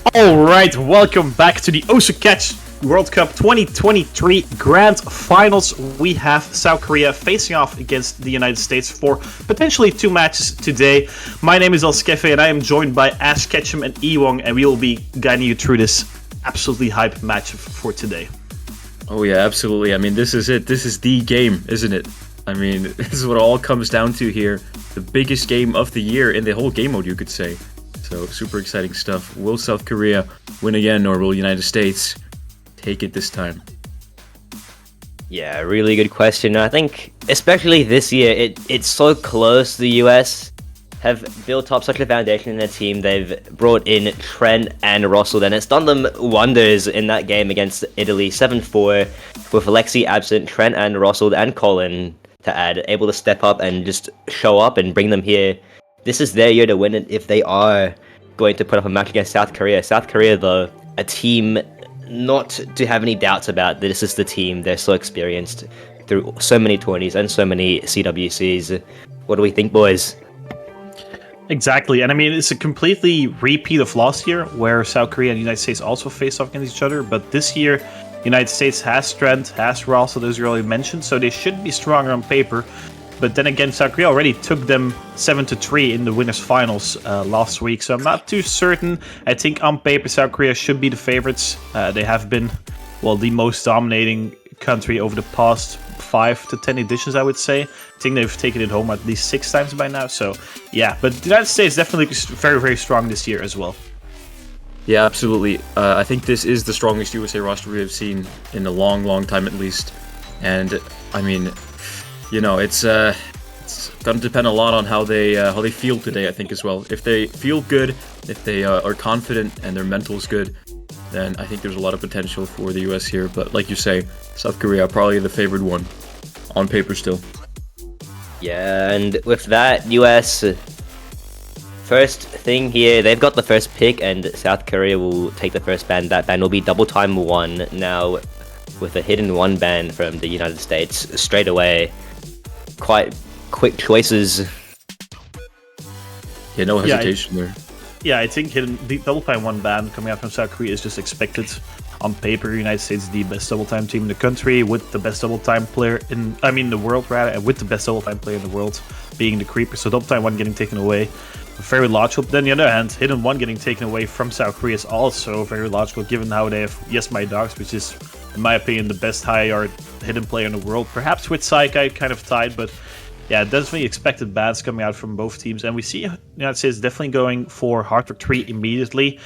Alright, welcome back to the Osu Catch World Cup 2023 Grand Finals. We have South Korea facing off against the United States for potentially two matches today. My name is Elskefe and I am joined by Ash Ketchum and Ewong, and we will be guiding you through this absolutely hype match for today. Oh yeah, absolutely. I mean, this is it. This is the game, isn't it? I mean, this is what it all comes down to here. The biggest game of the year in the whole game mode, you could say. So, super exciting stuff. Will South Korea win again, or will the United States take it this time? Yeah, really good question. I think, especially this year, it's so close. The US have built up such a foundation in their team. They've brought in Trent and Russell, and it's done them wonders in that game against Italy, 7-4, with Alexi absent, Trent and Russell and Colin to add, able to step up and just show up and bring them here. This is their year to win it if they are going to put up a match against South Korea. South Korea, though, a team not to have any doubts about. This is the team. They're so experienced through so many tourneys and so many CWCs. What do we think, boys? Exactly, and I mean, it's a completely repeat of last year, where South Korea and the United States also faced off against each other, but this year, the United States has Trent, has Russell, as you already mentioned, so they should be stronger on paper. But then again, South Korea already took them 7-3 in the winners' finals last week, so I'm not too certain. I think on paper, South Korea should be the favorites. They have been, well, the most dominating country over the past 5 to 10 editions, I would say. I think they've taken it home at least 6 times by now, so yeah. But the United States definitely very, very strong this year as well. Yeah, absolutely. I think this is the strongest USA roster we have seen in a long, long time at least. And, I mean, you know, it's going to depend a lot on how they feel today, I think, as well. If they feel good, if they are confident and their mental is good, then I think there's a lot of potential for the US here. But like you say, South Korea probably the favored one on paper still. Yeah, and with that, US, first thing here, they've got the first pick, and South Korea will take the first ban. That ban will be double time 1 now, with a hidden 1 ban from the United States straight away. Quite quick choices. Yeah, no hesitation there. Yeah, I think the double time 1 ban coming out from South Korea is just expected. On paper, the United States is the best double time team in the country, with the best double time player the world rather, and with the best double time player in the world being the Creeper. So double time 1 getting taken away, very logical. But then on the other hand, hidden 1 getting taken away from South Korea is also very logical, given how they have Yes My Dogs, which is, in my opinion, the best high yard hidden player in the world. Perhaps with Saikai kind of tied, but yeah, definitely expected bans coming out from both teams. And we see the United States definitely going for Hard Rock 3 immediately.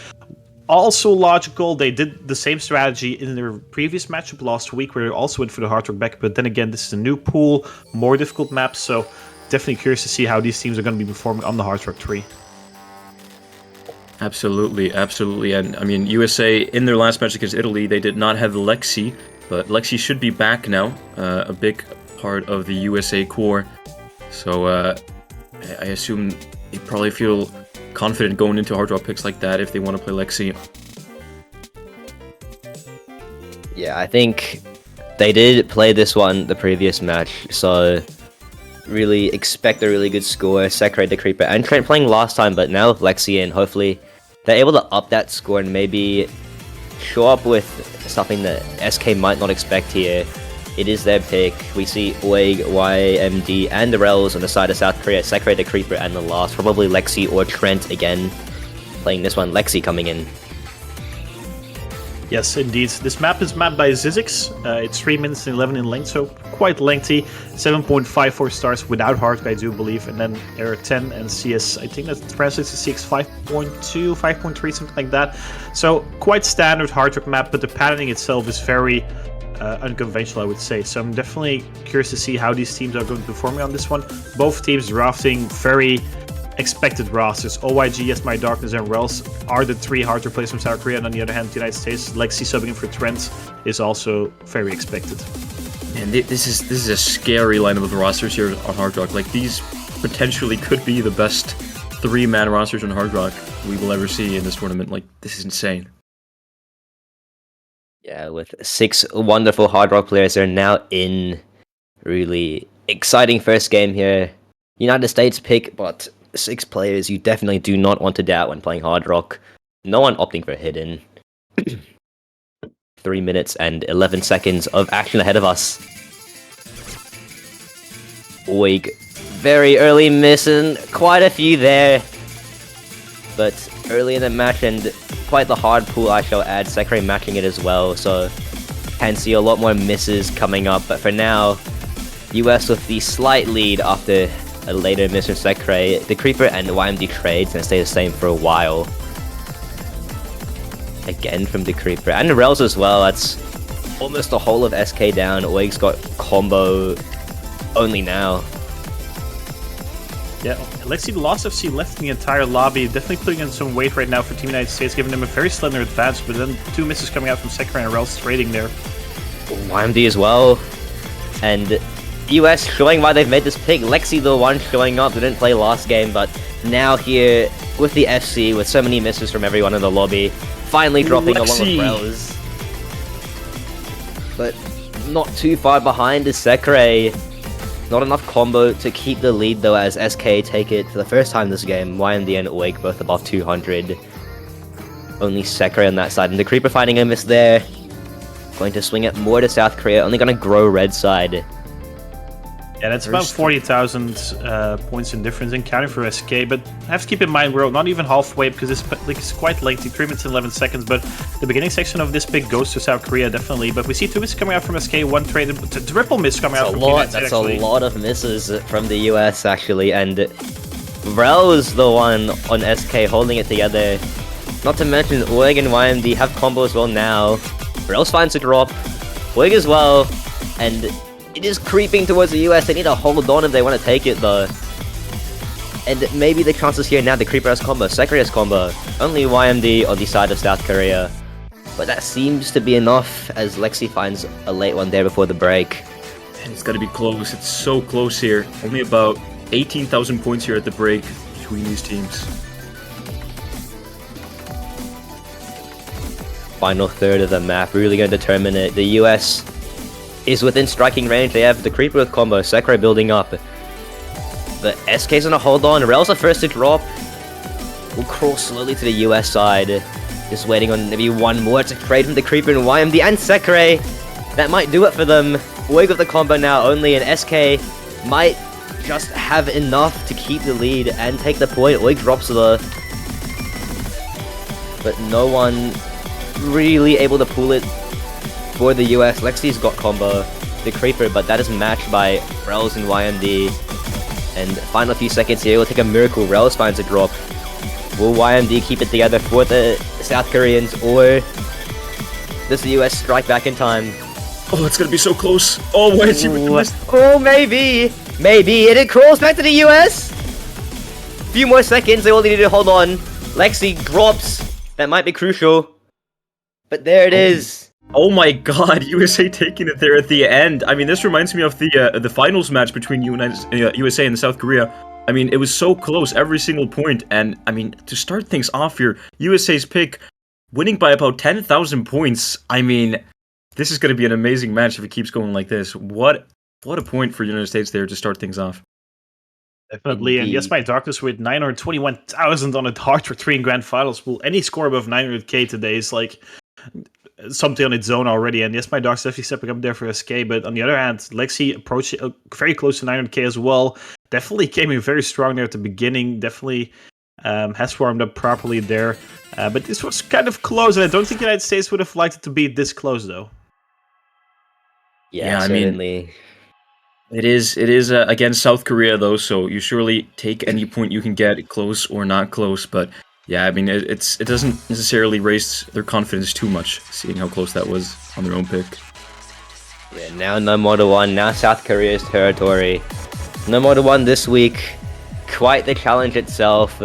Also logical, they did the same strategy in their previous matchup last week, where they also went for the Hard Rock back. But then again, this is a new pool, more difficult map, so definitely curious to see how these teams are going to be performing on the Hard Rock 3. Absolutely, absolutely. And I mean, USA, in their last match against Italy, they did not have Lexi, but Lexi should be back now, a big part of the USA core. So I assume they probably feel confident going into hard draw picks like that if they want to play Lexi. Yeah, I think they did play this one the previous match, so really expect a really good score. Sakurate the Creeper and Trent playing last time, but now Lexi in. Hopefully they're able to up that score and maybe show up with something that SK might not expect here. It is their pick. We see Oig, YMD, and the Rels on the side of South Korea. Sakurate the Creeper and the last, probably Lexi or Trent again playing this one. Lexi coming in. Yes, indeed. This map is mapped by Zizix. It's 3 minutes and 11 in length, so quite lengthy. 7.54 stars without hard, I do believe. And then error 10 and CS, I think that translates to CX 5.2, 5.3, something like that. So quite standard hard rock map, but the patterning itself is very unconventional, I would say. So I'm definitely curious to see how these teams are going to perform on this one. Both teams drafting very expected rosters. OYG, Yes My Darkness, and Rels are the 3 hard replays from South Korea, and on the other hand, the United States, Lexi subbing in for Trent is also very expected. And this is a scary lineup of rosters here on Hard Rock. Like, these potentially could be the best 3-man rosters on Hard Rock we will ever see in this tournament. Like, this is insane. Yeah, with 6 wonderful Hard Rock players, they're now in. Really exciting first game here. United States pick, but 6 players you definitely do not want to doubt when playing Hard Rock. No one opting for hidden. 3 minutes and 11 seconds of action ahead of us. Oig, very early missing, quite a few there. But early in the match and quite the hard pool, I shall add, Sekre matching it as well, so can see a lot more misses coming up. But for now, US with the slight lead after a later miss from Sekre. The Creeper and YMD trades and stay the same for a while. Again from the Creeper. And the Rels as well. That's almost the whole of SK down. Oig's got combo only now. Yeah, Lexi the Lost FC left the entire lobby, definitely putting in some weight right now for Team United States, giving them a very slender advantage, but then 2 misses coming out from Sekre and Rels trading there. YMD as well. And US showing why they've made this pick. Lexi the one showing up, didn't play last game, but now here with the FC, with so many misses from everyone in the lobby, finally dropping along with Rels. But not too far behind is Sekre. Not enough combo to keep the lead though, as SK take it for the first time this game. YMD and Oig both above 200. Only Sekre on that side, and the Creeper finding a miss there. Going to swing it more to South Korea, only gonna grow red side. Yeah, that's about 40,000 points in difference in counting for SK, but have to keep in mind we're not even halfway because it's quite lengthy, 3 minutes and 11 seconds, but the beginning section of this pick goes to South Korea, definitely. But we see 2 misses coming out from SK, 1 trade, triple miss coming out from United States, actually. A lot of misses from the US, actually, and Rel is the one on SK holding it together. Not to mention Oig and YMD have combo as well now. Rel finds a drop, Oig as well, and it is creeping towards the US. They need to hold on if they want to take it, though. And maybe the chances here now. The Creeper has combo, Sekre has combo. Only YMD on the side of South Korea. But that seems to be enough, as Lexi finds a late one there before the break. And it's got to be close. It's so close here. Only about 18,000 points here at the break between these teams. Final third of the map, really going to determine it. The US is within striking range. They have the Creeper with combo, Sekre building up. The SK's gonna hold on. Rel's the first to drop. We'll crawl slowly to the US side. Just waiting on maybe one more to trade from the Creeper and YMD and Sekre. That might do it for them. Oig with the combo now only, and SK might just have enough to keep the lead and take the point. Oig drops the... But no one really able to pull it for the US. Lexi's got combo, the Creeper, but that is matched by Rels and YMD. And final few seconds here, will take a miracle. Rels finds a drop. Will YMD keep it together for the South Koreans, or does the US strike back in time? Oh, it's gonna be so close. Oh, wait, she missed. Oh, maybe. Maybe. And it crawls back to the US. Few more seconds, they only need to hold on. Lexi drops. That might be crucial. But there it is. Oh my god, USA taking it there at the end. I mean, this reminds me of the finals match between USA and South Korea. I mean, it was so close every single point, and I mean, to start things off here, USA's pick winning by about 10,000 points. I mean, this is going to be an amazing match if it keeps going like this. What a point for United States there to start things off. Definitely, and yes, my Darkness with 921,000 on a dart for 3 in grand finals. Well, any score above 900k today is like something on its own already, and yes, my Dark's definitely stepping up there for SK, but on the other hand, Lexi approached very close to 900k as well. Definitely came in very strong there at the beginning, definitely has warmed up properly there, but this was kind of close, and I don't think the United States would have liked it to be this close, though. Yeah, I certainly. mean, it is against South Korea, though, so you surely take any point you can get, close or not close, but yeah, I mean, it doesn't necessarily raise their confidence too much, seeing how close that was on their own pick. Yeah, now no more to 1, now South Korea's territory. No more to 1 this week. Quite the challenge itself.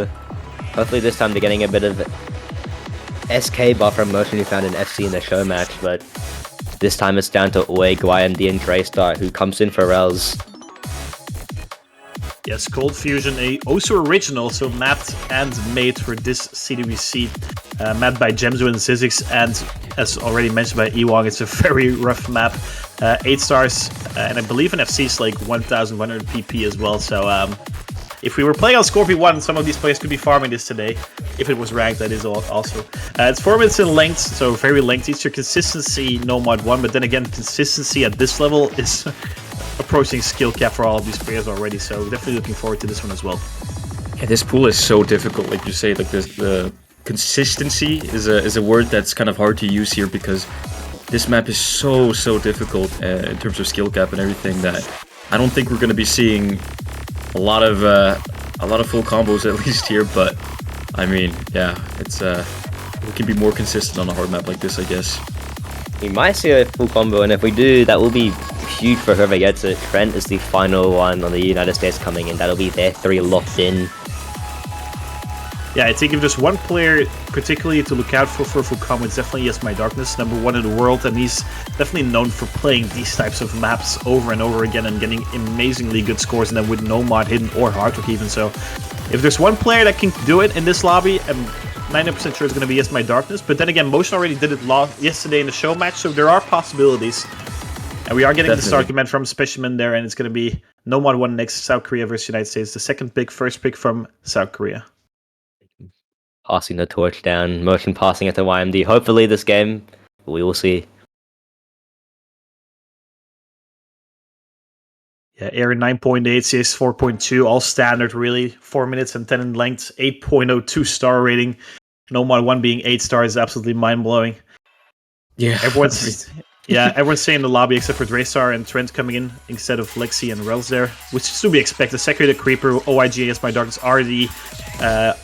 Hopefully this time they're getting a bit of SK buffer motion we found in FC in the show match, but this time it's down to Oig, YMD, and Draystar, who comes in for Rels. Yes, Cold Fusion, a also original, so mapped and made for this CWC, mapped by Gemzu and Zizix, and as already mentioned by Ewong, it's a very rough map. 8 stars, and I believe in FC is like 1,100 PP as well, so if we were playing on Scorpio 1, some of these players could be farming this today. If it was ranked, that is also. It's 4 minutes in length, so very lengthy. It's your consistency, Nomad 1, but then again, consistency at this level is approaching skill cap for all of these players already, so definitely looking forward to this one as well. Yeah, this pool is so difficult, like you say, like the consistency is a word that's kind of hard to use here because this map is so difficult in terms of skill cap and everything that I don't think we're going to be seeing a lot of full combos at least here. But I mean, yeah, it's we can be more consistent on a hard map like this, I guess. We might see a full combo, and if we do, that will be huge for whoever gets it. Trent is the final one on the United States coming in. That'll be their 3 locked in. Yeah, I think if there's one player particularly to look out for full combo, it's definitely Yes My Darkness, #1 in the world, and he's definitely known for playing these types of maps over and over again and getting amazingly good scores, and then with no mod hidden or hardrock even. So if there's one player that can do it in this lobby, I'm 90% sure it's going to be Yes My Darkness, but then again, Motion already did it yesterday in the show match, so there are possibilities. And we are getting the start command from Specimen there, and it's going to be Nomad 1 next, South Korea versus United States. The second pick, first pick from South Korea. Passing the torch down, Motion passing it to YMD. Hopefully this game, we will see. Yeah, Air 9.8, CS 4.2, all standard really. 4 minutes and 10 in length, 8.02 star rating. Nomad 1 being 8 stars is absolutely mind-blowing. Yeah. Everyone's saying the lobby except for Draystar and Trent coming in instead of Lexi and Rels there, which is to be expected. Secretary, the Creeper, OIG, Yes My Darkness are the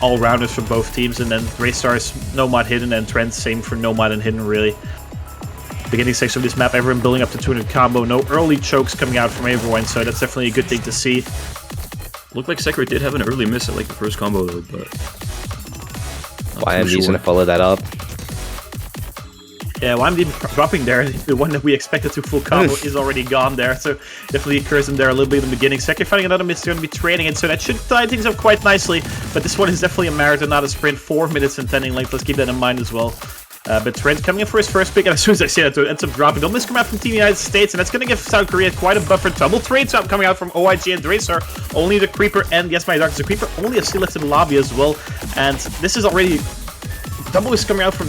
all-rounders for both teams, and then Draystar's Nomad Hidden and Trent, same for Nomad and Hidden, really. Beginning section of this map, everyone building up to 200 combo, no early chokes coming out from everyone, so that's definitely a good thing to see. Looked like Secret did have an early miss at like the first combo though, but... YMD's gonna follow that up. Yeah, YMD dropping there, the one that we expected to full combo is already gone there, so definitely occurs him there a little bit in the beginning. Second finding another miss, they're going to be trading it, so that should tie things up quite nicely, but this one is definitely a marathon, not a sprint. 4 minutes and 10 in length, let's keep that in mind as well. But Trent coming in for his first pick, and as soon as I say that, it ends up dropping. Don't miss come out from Team United States, and that's going to give South Korea quite a buffer. Double trade swap coming out from OIG and Dracer. Only the Creeper and Yes My Darkness. The Creeper only a still left in the lobby as well, and this is already... Double is coming out from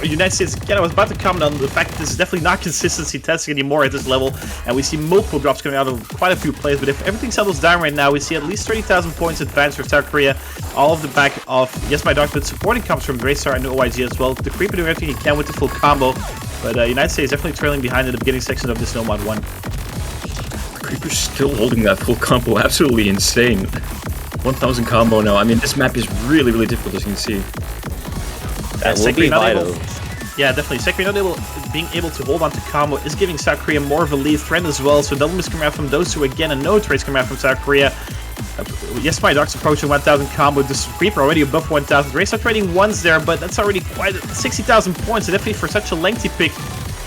United States. Again, I was about to comment on the fact that this is definitely not consistency testing anymore at this level, and we see multiple drops coming out of quite a few players, but if everything settles down right now, we see at least 30,000 points advance for South Korea, all of the back of Yes My Darkness. Supporting comes from Draystar and OIG as well. The Creeper doing everything he can with the full combo, but United States definitely trailing behind in the beginning section of this Nomad 1. Creeper's still holding that full combo, absolutely insane. 1,000 combo now. I mean, this map is really difficult, as you can see. That will be vital. Yeah, definitely. Secretary being able to hold on to combo is giving South Korea more of a lead threat as well. So double miss coming out from those two again, and no trades coming out from South Korea. Yes, My Dark's approaching 1,000 combo. This Reaper already above 1,000. Race are trading ones there, but that's already quite 60,000 points. So definitely for such a lengthy pick,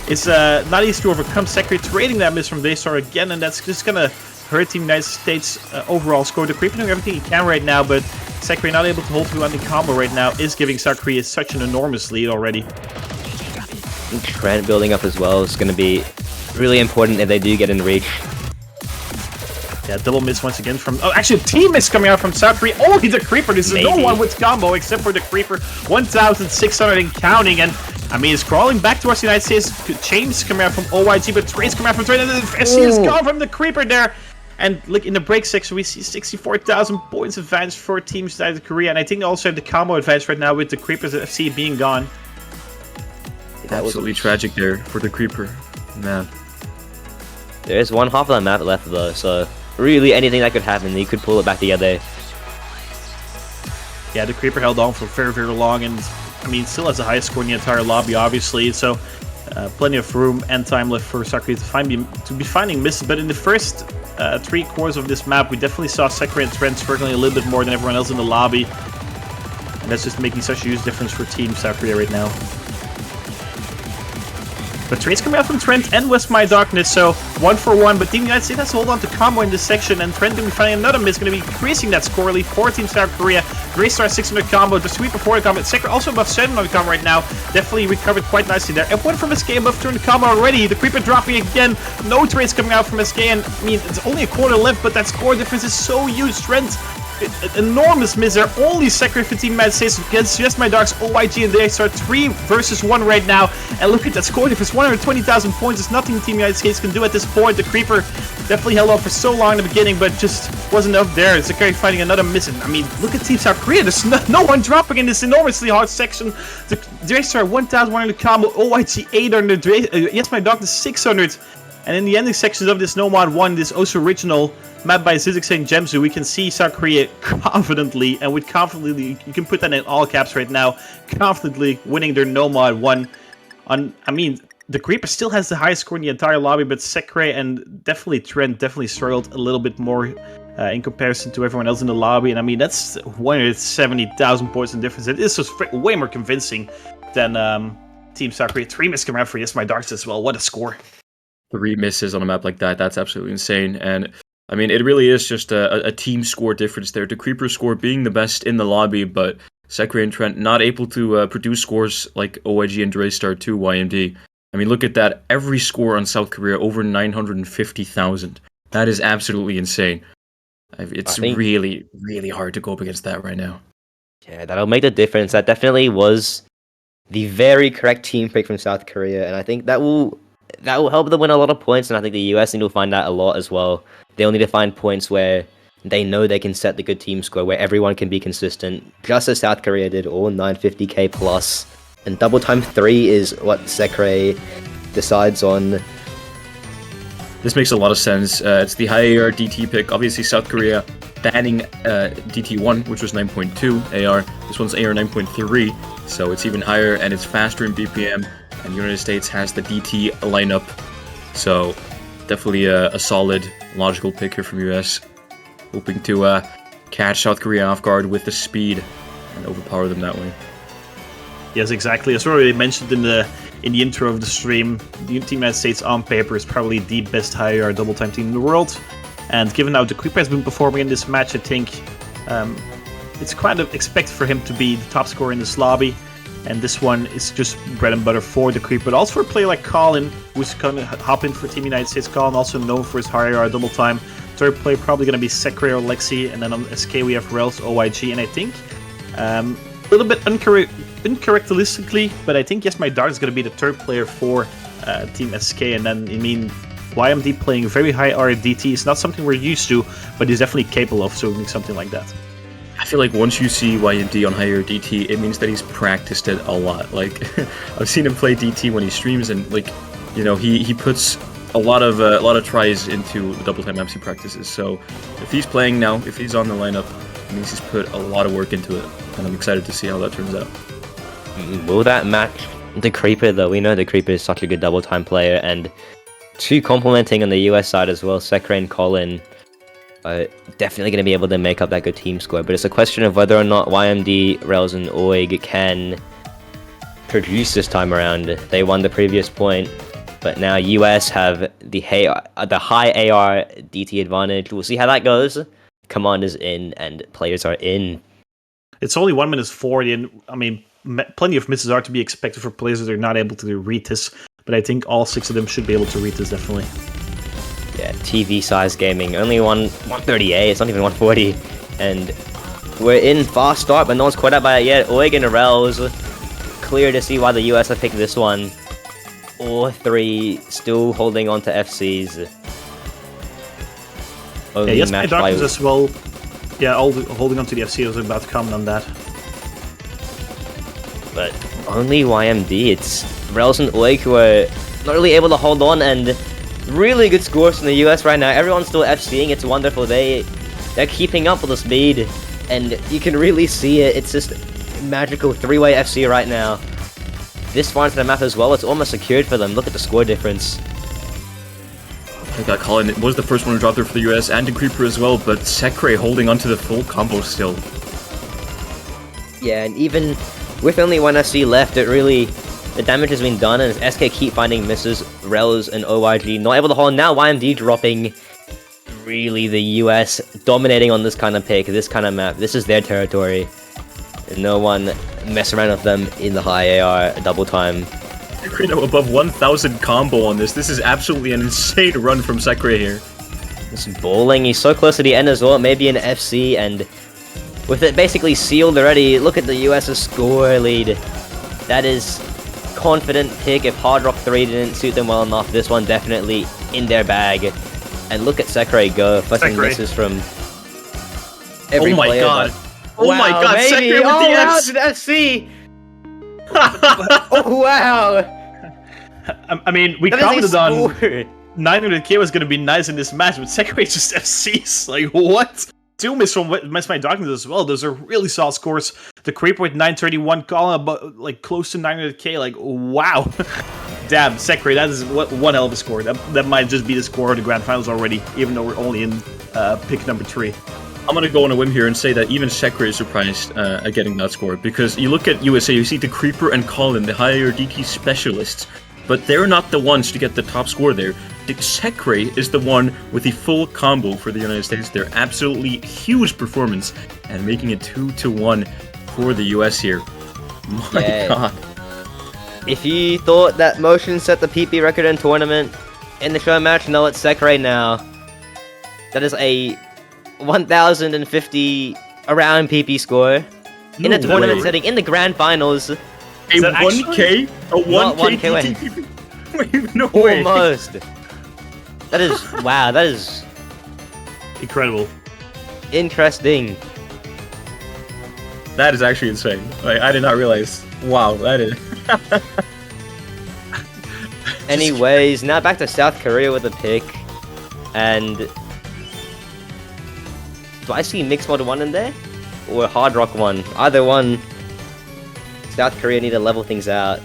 it's not easy to overcome. Secretary trading that miss from Daystar again, and that's just gonna hurt Team United States overall score. The Creeper doing everything he can right now, but Secretary not able to hold through on the combo right now is giving South Korea such an enormous lead already. Trent building up as well is going to be really important if they do get in reach. Yeah, double miss once again from... Oh, actually, a team miss coming out from South Korea. Only the Creeper. This is no one with combo except for the Creeper. 1,600 and counting, and I mean, it's crawling back towards the United States. Chains coming out from OYG, but trades coming out from Trade, and the SC is gone from the Creeper there. And look, in the break section, we see 64,000 points advance for Team United Korea, and I think they also have the combo advance right now with the Creeper's FC being gone. That absolutely tragic there for the Creeper, man. There's one half of that map left though, so really anything that could happen, he could pull it back together. Yeah, the Creeper held on for very long, and I mean, still has the highest score in the entire lobby, obviously, so plenty of room and time left for Sakura to be finding misses. But in the first 3 quarters of this map, we definitely saw Sakura and Trent struggling a little bit more than everyone else in the lobby, and that's just making such a huge difference for Team South Korea right now. But trades coming out from Trent and West My Darkness, so 1 for 1. But Team United States has to hold on to combo in this section, and Trent going to be finding another miss, going to be increasing that score lead for Team South Korea. Graystar 600 combo, the sweep before the combo. Secret also above 700 combo right now. Definitely recovered quite nicely there. F1 from SK above 200 combo already. The Creeper dropping again. No trades coming out from SK, and I mean, it's only a quarter left, but that score difference is so huge. Trent enormous miss there. Only Secretary for Team United States against Just My Darks, OYG, and they start 3 versus 1 right now. And look at that score difference, 120,000 points. There's nothing Team United States can do at this point. The Creeper definitely held on for so long in the beginning, but just wasn't up there. Secretary finding another miss. And, I mean, look at Team South Korea. There's no one dropping in this enormously hard section. The Dracer 1,100 combo, OYG 800, Yes My Dark 600. And in the ending sections of this No Mod 1, this also original map by Zizix and Gemzu, we can see South Korea confidently, and with confidently, you can put that in all caps right now, confidently winning their No Mod 1. I mean, the Creeper still has the highest score in the entire lobby, but Sekre and definitely Trent definitely struggled a little bit more in comparison to everyone else in the lobby. And I mean, that's 170,000 points in difference. It is just way more convincing than Team South Korea. 3 misses come out for Yes My Darks as well. What a score. 3 misses on a map like that, that's absolutely insane. And I mean, it really is just a team score difference there. The Creeper score being the best in the lobby, but Sekre and Trent not able to produce scores like OYG and Draystar 2 YMD. I mean, look at that. Every score on South Korea over 950,000. That is absolutely insane. It's really, really hard to go up against that right now. Yeah, that'll make the difference. That definitely was the very correct team pick from South Korea, and I think that will help them win a lot of points, and I think the US need to find that a lot as well. They'll need to find points where they know they can set the good team score, where everyone can be consistent, just as South Korea did, all 950k plus. And double time 3 is what Sekre decides on. This makes a lot of sense. It's the high AR DT pick. Obviously, South Korea banning DT1, which was 9.2 AR. This one's AR 9.3, so it's even higher, and it's faster in BPM. And the United States has the DT lineup, so definitely a solid, logical pick here from US, hoping to catch South Korea off guard with the speed and overpower them that way. Yes, exactly. As already mentioned in the intro of the stream, the Team United States on paper is probably the best high-AR double-time team in the world, and given how the Creeper has been performing in this match, I think it's kind of expected for him to be the top scorer in this lobby. And this one is just bread and butter for the Creeper, but also for a player like Colin, who's going to hop in for Team United States. Colin, also known for his high AR double time. Third player probably going to be Sekre or Lexi, and then on SK we have Rels, OYG, and I think a little bit uncharacteristically, but I think Yes My Dark is going to be the third player for Team SK, and then I mean YMD playing very high RDT is not something we're used to, but he's definitely capable of doing something like that. I feel like once you see YMD on higher DT, it means that he's practiced it a lot. Like, I've seen him play DT when he streams, and like, you know, he puts a lot of tries into the double time maps he practices. So if he's playing now, if he's on the lineup, it means he's put a lot of work into it, and I'm excited to see how that turns out. Will that match the Creeper though? We know the Creeper is such a good double time player, and two complementing on the US side as well, Sekre and Colin. Definitely going to be able to make up that good team score, but it's a question of whether or not YMD, Rels, and Oig can produce this time around. They won the previous point, but now US have the high AR DT advantage. We'll see how that goes. Command is in, and players are in. It's only 1 minute 40, and I mean, plenty of misses are to be expected for players that are not able to read this, but I think all 6 of them should be able to read this, definitely. Yeah, TV size gaming, only 138, it's not even 140, and we're in fast start, but no one's quite up by it yet. Oig and Rels, clear to see why the US have picked this one. All 3 still holding on to FCs. Only yes, my Darkness as well. Yeah, all holding on to the FC. I was about to comment on that. But only YMD, it's Rels and Oig who are not really able to hold on, and really good scores from the US right now. Everyone's still FCing, it's wonderful. They're keeping up with the speed, and you can really see it. It's just magical 3-way FC right now. This far into the map as well, it's almost secured for them. Look at the score difference. I got Colin was the first one to drop there for the US, and the Creeper as well, but Sekre holding onto the full combo still. Yeah, and even with only 1 FC left, the damage has been done, and as SK keep finding misses, Rels and OYG not able to hold. Now YMD dropping. Really, the US dominating on this kind of pick, this kind of map. This is their territory. No one mess around with them in the high AR double time. Sekre now above 1,000 combo on this. This is absolutely an insane run from Sekre here. This bowling, he's so close to the end as well. Maybe an FC, and with it basically sealed already. Look at the US's score lead. That is confident pick. If Hard Rock 3 didn't suit them well enough, this one definitely in their bag. And look at Sekre go, fucking misses from every player. God. Oh my god, maybe. Sekre with Oh the wow, S! FC! Oh wow! I mean, we That is a commented on score. 900k was going to be nice in this match, but Sekre just FCs. Like, what? 2 miss from Miss My Darkness as well. Those are really solid scores. The Creeper with 931, calling about like close to 900k. Like, wow. Damn, Sekre, that is one hell of a score. That might just be the score of the Grand Finals already, even though we're only in pick number 3. I'm gonna go on a whim here and say that even Sekre is surprised at getting that score, because you look at USA, you see the Creeper and Colin, the higher DK specialists, but they're not the ones to get the top score there. The Sekre is the one with the full combo for the United States. Their absolutely huge performance and making it 2-1 for the US here. My god. If you thought that Motion set the PP record in tournament in the show match, no, it's Sekre now. That is a 1050 around PP score in a tournament setting in the grand finals. A 1k? A 1k win. DT? Wait, no way. Almost. That is wow. That is Incredible. interesting. That is actually insane. Like, I did not realize. Wow, that is. Anyways, now back to South Korea with a pick, and do I see Mixed Mod 1 in there or Hard Rock 1? Either one. South Korea need to level things out.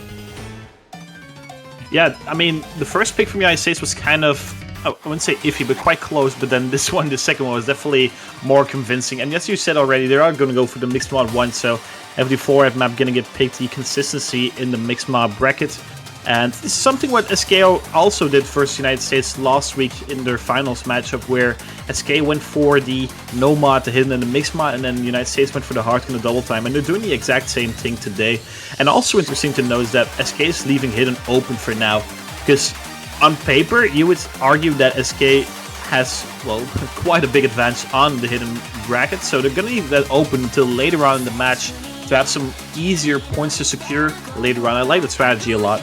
Yeah, I mean, the first pick from the United States was kind of, I wouldn't say iffy, but quite close. But then this one, the second one, was definitely more convincing. And as you said already, they are going to go for the Mixed Mod 1. So every 4F map going to get picked, the consistency in the Mixed Mod bracket. And this is something what SKO also did versus United States last week in their finals matchup, where SK went for the no mod, the hidden, and the mixed mod, and then the United States went for the hard and the double time, and they're doing the exact same thing today. And also interesting to note is that SK is leaving hidden open for now, because on paper you would argue that SK has, well, quite a big advantage on the hidden bracket, so they're gonna leave that open until later on in the match to have some easier points to secure later on. I like the strategy a lot.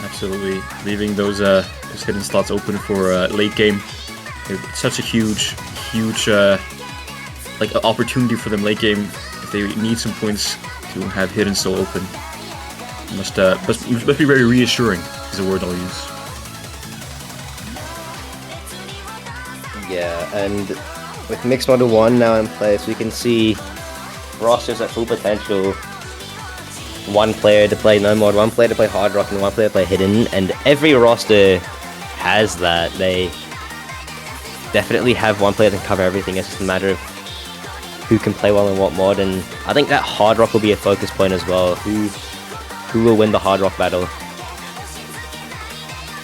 Absolutely, leaving those hidden slots open for late game. It's such a huge like opportunity for them late game. If they need some points to have hidden still open, must be very reassuring. Is a word I'll use. Yeah, and with Mixed Model 1 now in place, we can see rosters at full potential. One player to play no mod, one player to play hard rock, and one player to play hidden, and every roster has that. They definitely have one player that can cover everything. It's just a matter of who can play well in what mod, and I think that hard rock will be a focus point as well. Who will win the hard rock battle?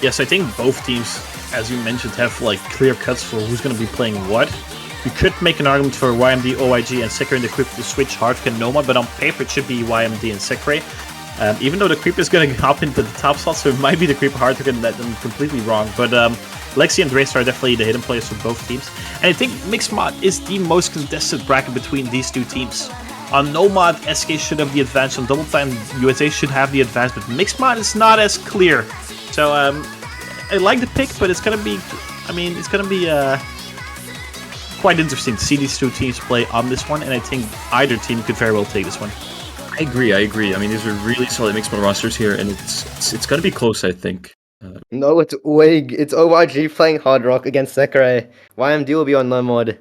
Yes, I think both teams, as you mentioned, have like clear cuts for who's going to be playing what. You could make an argument for YMD, OIG, and Sekre and the Creeper to switch Hardrock and Nomad, but on paper it should be YMD and Sekre. Even though the Creeper is going to hop into the top slot, so it might be the Creeper Hardrock, and that I'm completely wrong. But Lexi and Drace are definitely the hidden players for both teams. And I think Mixed Mod is the most contested bracket between these two teams. On No Mod, SK should have the advantage. On Double Time, USA should have the advantage, but Mixed Mod is not as clear. So I like the pick, but it's going to be, I mean, it's going to be quite interesting to see these two teams play on this one, and I think either team could very well take this one. I agree. I mean, these are really solid mixed mod rosters here, and it's going to be close, I think. No, it's Wig. It's OYG playing hard rock against Sekre. YMD will be on no mod.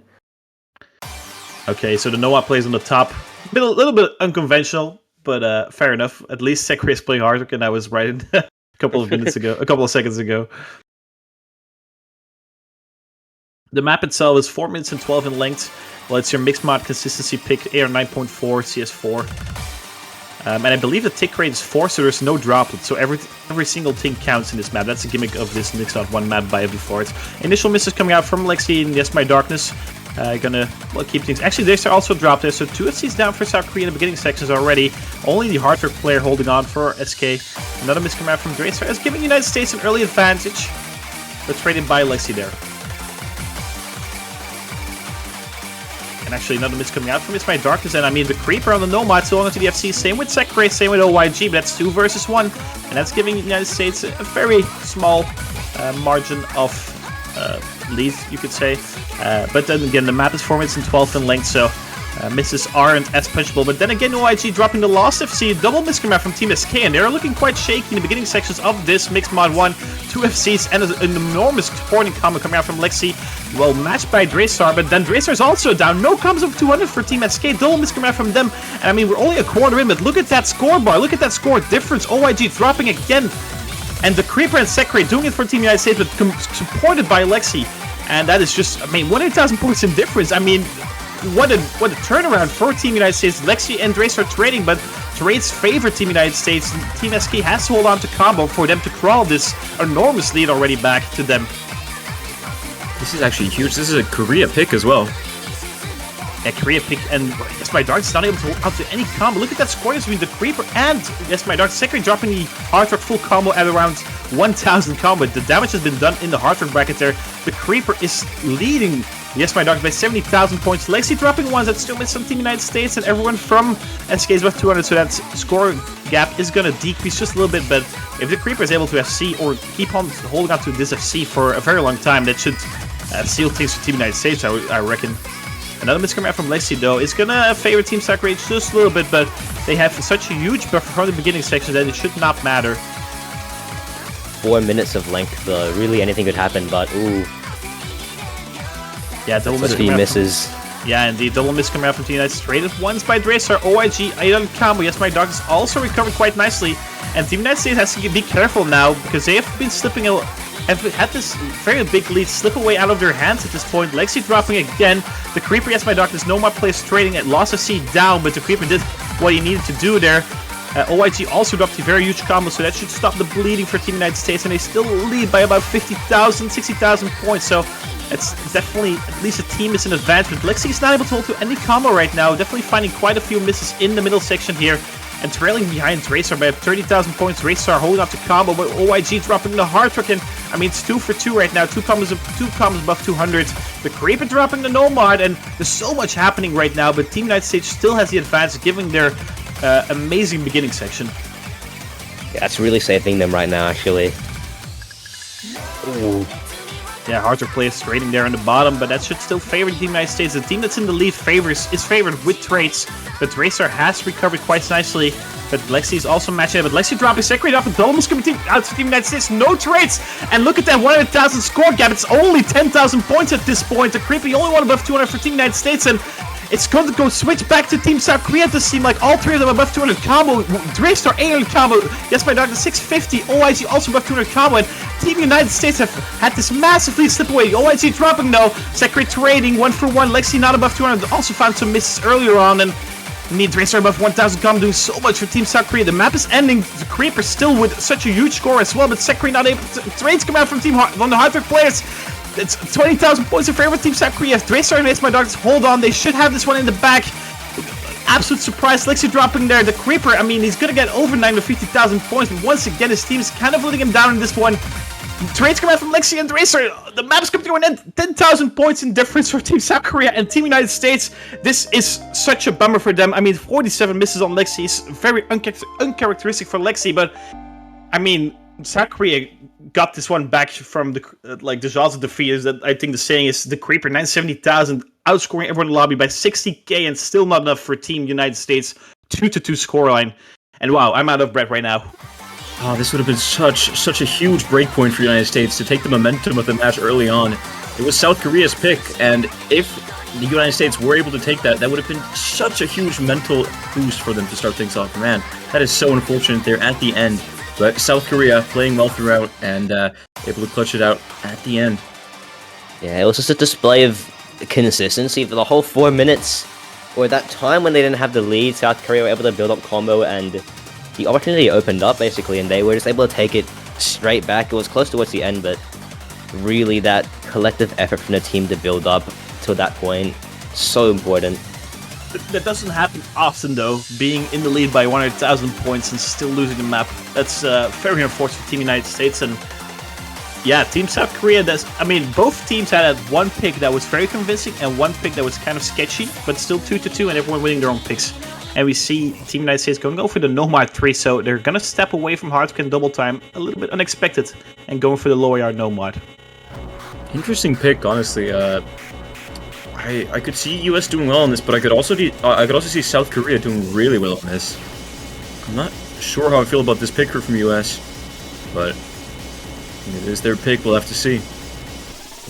Okay, so the Noah plays on the top. A little bit unconventional, but fair enough. At least Sekre is playing hard rock, and I was right a couple of seconds ago. The map itself is 4 minutes and 12 in length. Well, it's your mixed mod consistency pick, AR 9.4, CS4. And I believe the tick rate is 4, so there's no droplet. So every single thing counts in this map. That's the gimmick of this Mixed Mod 1 map by vv1855620476. Initial misses coming out from Lexi and Yes My Darkness. Gonna keep things. Actually, they are also dropped there, so 2 SCs down for South Korea in the beginning sections already. Only the Hardrock player holding on for SK. Another miss coming out from Dracer, as giving the United States an early advantage. But traded by Lexi there. And actually another miss coming out from It's My Darkness, and I mean the Creeper on the Nomad still onto the FC, same with Sekre, same with OYG, but that's 2 versus 1, and that's giving the United States a very small margin of lead, you could say. But then again, the map is 4 minutes and 12 in length, so misses aren't as punchable. But then again, OIG dropping the last FC, double miscommand from Team SK, and they're looking quite shaky in the beginning sections of this Mixed Mod 1. 2 FCs and an enormous supporting combo coming out from Lexi. Well matched by Draystar, but then Draystar's also down. No combos of 200 for Team SK, double miscommand from them. And I mean, we're only a quarter in, but look at that score bar, look at that score difference. OIG dropping again. And the Creeper and Sekre doing it for Team United States, but supported by Lexi. And that is just, I mean, 100,000 points in difference. I mean, what a turnaround for Team United States. Lexi and Drace are trading, but trades favor Team United States. Team SK has to hold on to combo for them to crawl this enormous lead already back to them. This is actually huge. This is a Korea pick as well. Yeah, Korea pick, and Yes My Dark is not able to hold out to any combo. Look at that score between the Creeper and Yes My Dark. Sekre dropping the Hard Rock full combo at around 1,000 combo. The damage has been done in the Hard Rock bracket there. The Creeper is leading Yes My Dark by 70,000 points. Lexi dropping ones that still miss some Team United States, and everyone from SK is above 200, so that score gap is going to decrease just a little bit. But if the Creeper is able to FC or keep on holding on to this FC for a very long time, that should seal things for Team United States, I reckon. Another miss coming out from Lexi, though, is gonna favor Team Sakura just a little bit, but they have such a huge buffer from the beginning section that it should not matter. 4 minutes of length, though. Really, anything could happen, but ooh. Yeah, double miss coming out. Misses. Yeah, indeed, double miss coming out from Team United States. Traded once by Dracer, OIG, Idol combo. Yes, my dog is also recovered quite nicely, and Team United States has to be careful now because they have been slipping have had this very big lead slip away out of their hands at this point. Lexi dropping again. The Creeper, Yes My Darkness, no more plays trading at loss of C down, but the Creeper did what he needed to do there. OIG also dropped a very huge combo, so that should stop the bleeding for Team United States, and they still lead by about 50,000, 60,000 points, so it's definitely, at least the team is in advantage, but Lexi is not able to hold to any combo right now, definitely finding quite a few misses in the middle section here, and trailing behind Draystar by 30,000 points. Draystar holding up to combo, but OIG dropping the Hard Rock, and I mean, it's 2 for 2 right now, two combos above 200. The Creeper dropping the Nomad, and there's so much happening right now, but Team United States still has the advantage, giving their amazing beginning section. Yeah, that's really saving them right now, actually. Ooh. Yeah, Hard Rock plays trading there on the bottom, but that should still favor Team United States. The team that's in the lead is favored with trades, but Draystar has recovered quite nicely. But Lexi is also matching up, but Lexi dropping Sekre off, and double coming out to Team United States, no trades! And look at that 100,000 score gap, it's only 10,000 points at this point. The Creepy only one above 200 for Team United States, and it's going to go switch back to Team South Korea to seem like all three of them above 200 combo. Draystar 800 combo, Yes My Dark 650, OIG also above 200 combo, and Team United States have had this massive lead slip away. OIG dropping though, Sekre trading 1 for 1, Lexi not above 200, also found some misses earlier on, and need Draystar above 1,000 combo, doing so much for Team South Korea. The map is ending, the Creeper still with such a huge score as well, but Sekre not able to, trades come out from the Hard Rock players. It's 20,000 points in favor of Team South Korea. Draystar and Yes My Dark hold on, they should have this one in the back. Absolute surprise, Lexi dropping there. The Creeper, I mean, he's gonna get over 950,000 points, but once again, his team is kind of letting him down in this one. Trades come out from Lexi and Draystar. The map's coming to an end. 10,000 points in difference for Team South Korea and Team United States. This is such a bummer for them. I mean, 47 misses on Lexi is very uncharacteristic for Lexi, but I mean, South Korea got this one back from the the jaws of defeat. Is that I think the saying is the Creeper 970,000 outscoring everyone in the lobby by 60k, and still not enough for Team United States 2-2 scoreline. And wow, I'm out of breath right now. Oh, this would have been such a huge breakpoint for the United States to take the momentum of the match early on. It was South Korea's pick, and if the United States were able to take that, that would have been such a huge mental boost for them to start things off. Man, that is so unfortunate there at the end. But South Korea playing well throughout and able to clutch it out at the end. Yeah, it was just a display of consistency for the whole 4 minutes. Or that time when they didn't have the lead, South Korea were able to build up combo, and the opportunity opened up basically, and they were just able to take it straight back. It was close towards the end, but really that collective effort from the team to build up to that point, so important. That doesn't happen often, though, being in the lead by 100,000 points and still losing the map. That's very unfortunate for Team United States, and Yeah, Team South Korea, I mean, both teams had one pick that was very convincing and one pick that was kind of sketchy, but still 2-2, and everyone winning their own picks. And we see Team United States going for the Nomad 3, so they're going to step away from Hardkin double time, a little bit unexpected, and going for the lower yard Nomad. Interesting pick, honestly. I could see US doing well on this, but I could also see South Korea doing really well on this. I'm not sure how I feel about this pick from US, but it is their pick. We'll have to see.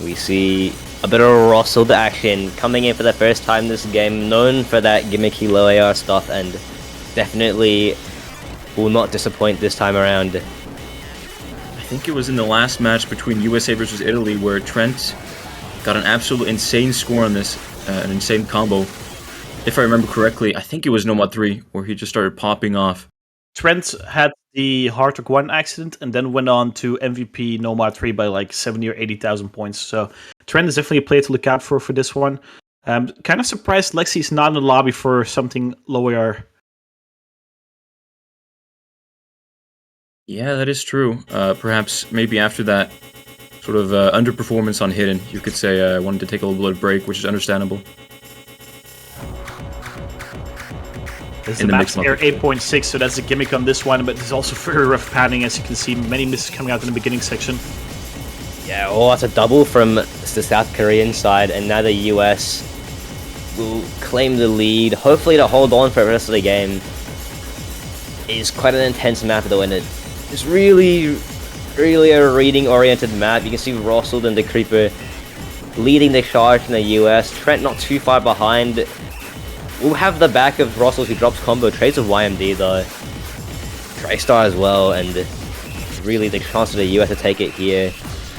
We see a bit of Russell action coming in for the first time this game, known for that gimmicky low AR stuff, and definitely will not disappoint this time around. I think it was in the last match between USA versus Italy where Trent got an absolute insane score on this, an insane combo. If I remember correctly, I think it was Nomad 3 where he just started popping off. Trent had the Hardrock 1 accident and then went on to MVP Nomad 3 by like 70 or 80,000 points. So Trent is definitely a player to look out for this one. Kind of surprised Lexi's not in the lobby for something lower. Yeah, that is true. Perhaps maybe after that sort of underperformance on Hidden, you could say I wanted to take a little bit of break, which is understandable. This is the max air 8.6, so that's a gimmick on this one, but there's also very rough padding, as you can see. Many misses coming out in the beginning section. Yeah, well, that's a double from the South Korean side, and now the US will claim the lead, hopefully to hold on for the rest of the game. It's quite an intense map though, and it's really a reading-oriented map. You can see Russell and the Creeper leading the charge in the US. Trent not too far behind. We'll have the back of Russell who drops combo trades with YMD though. Draystar as well, and really the chance of the US to take it here.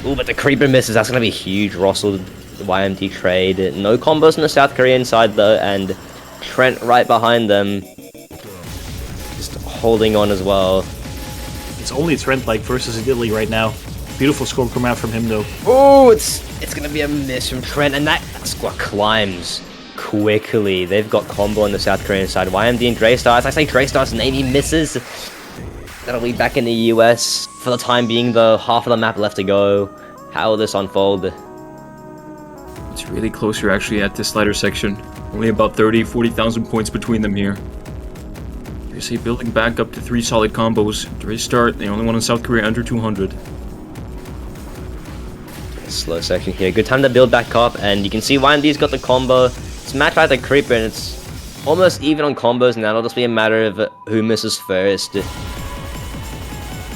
Ooh, but the Creeper misses. That's going to be huge. Russell, the YMD trade. No combos on the South Korean side though, and Trent right behind them. Just holding on as well. It's only Trent like versus Italy right now. Beautiful score coming out from him though. Oh, it's going to be a miss from Trent, and that squad climbs quickly. They've got combo on the South Korean side. YMD and Draystar. As I say, Draystar's name, he misses. That'll be back in the US for the time being, though. Half of the map left to go. How will this unfold? It's really close here, actually, at this slider section. Only about 40,000 points between them here. USA building back up to 3 solid combos. Draystar, the only one in South Korea under 200. Slow section here. Good time to build back up, and you can see YMD's got the combo. It's matched by the Creeper, and it's almost even on combos now. It'll just be a matter of who misses first.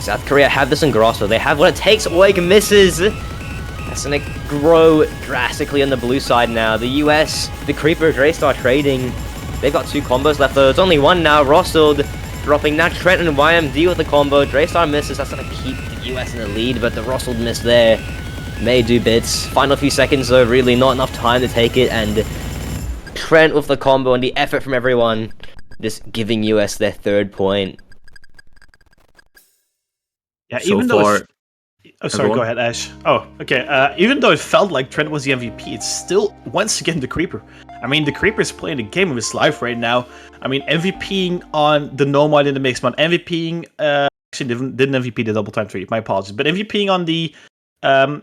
South Korea have this in Grosso. They have what it takes. Oig misses. That's going to grow drastically on the blue side now. The US, the Creeper, Draystar trading. They've got 2 combos left, though. It's only 1 now. Rostold dropping now. Trent and YMD with the combo. Draystar misses. That's going to keep the US in the lead, but the Rostold miss there may do bits. Final few seconds, though. Really not enough time to take it, and Trent with the combo and the effort from everyone, just giving US their 3rd point. Yeah, so even far, though oh, sorry, go ahead, Ash. Oh, okay. Even though it felt like Trent was the MVP, it's still, once again, the Creeper. I mean, the Creeper is playing the game of his life right now. I mean, MVPing on the Nomad in the mixed mod, MVPing, actually didn't MVP the double time 3, my apologies, but MVPing on the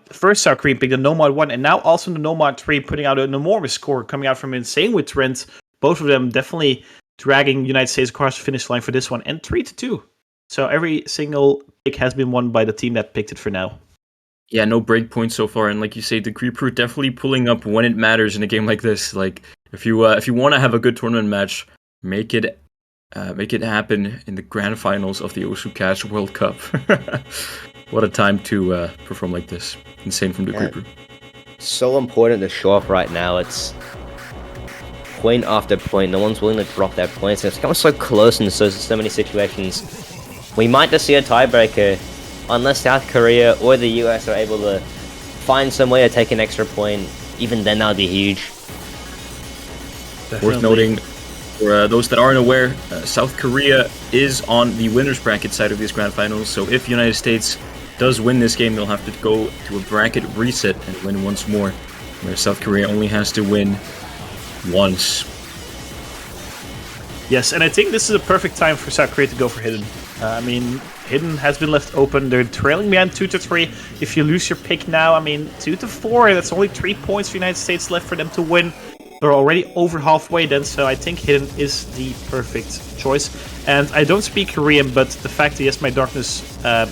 first South Korean pick, the Nomad 1, and now also the Nomad 3, putting out an enormous score coming out from Insane with Trent. Both of them definitely dragging United States across the finish line for this one, and 3-2. So every single pick has been won by the team that picked it for now. Yeah, no break points so far, and like you say, the Creeper definitely pulling up when it matters in a game like this. Like if you want to have a good tournament match, make it happen in the grand finals of the Osu Cash World Cup. What a time to perform like this. Insane from the Creeper. So important to show off right now. It's point after point. No one's willing to drop their points. It's become so close in so many situations. We might just see a tiebreaker unless South Korea or the US are able to find some way to take an extra point. Even then, that would be huge. Definitely. Worth noting, for those that aren't aware, South Korea is on the winner's bracket side of these grand finals. So if United States does win this game, they'll have to go to a bracket reset and win once more, where South Korea only has to win once. Yes, and I think this is a perfect time for South Korea to go for Hidden. I mean, Hidden has been left open. They're trailing behind 2-3. If you lose your pick now, I mean, 2-4, that's only 3 points for the United States left for them to win. They're already over halfway then, so I think Hidden is the perfect choice. And I don't speak Korean, but the fact that Yes My Darkness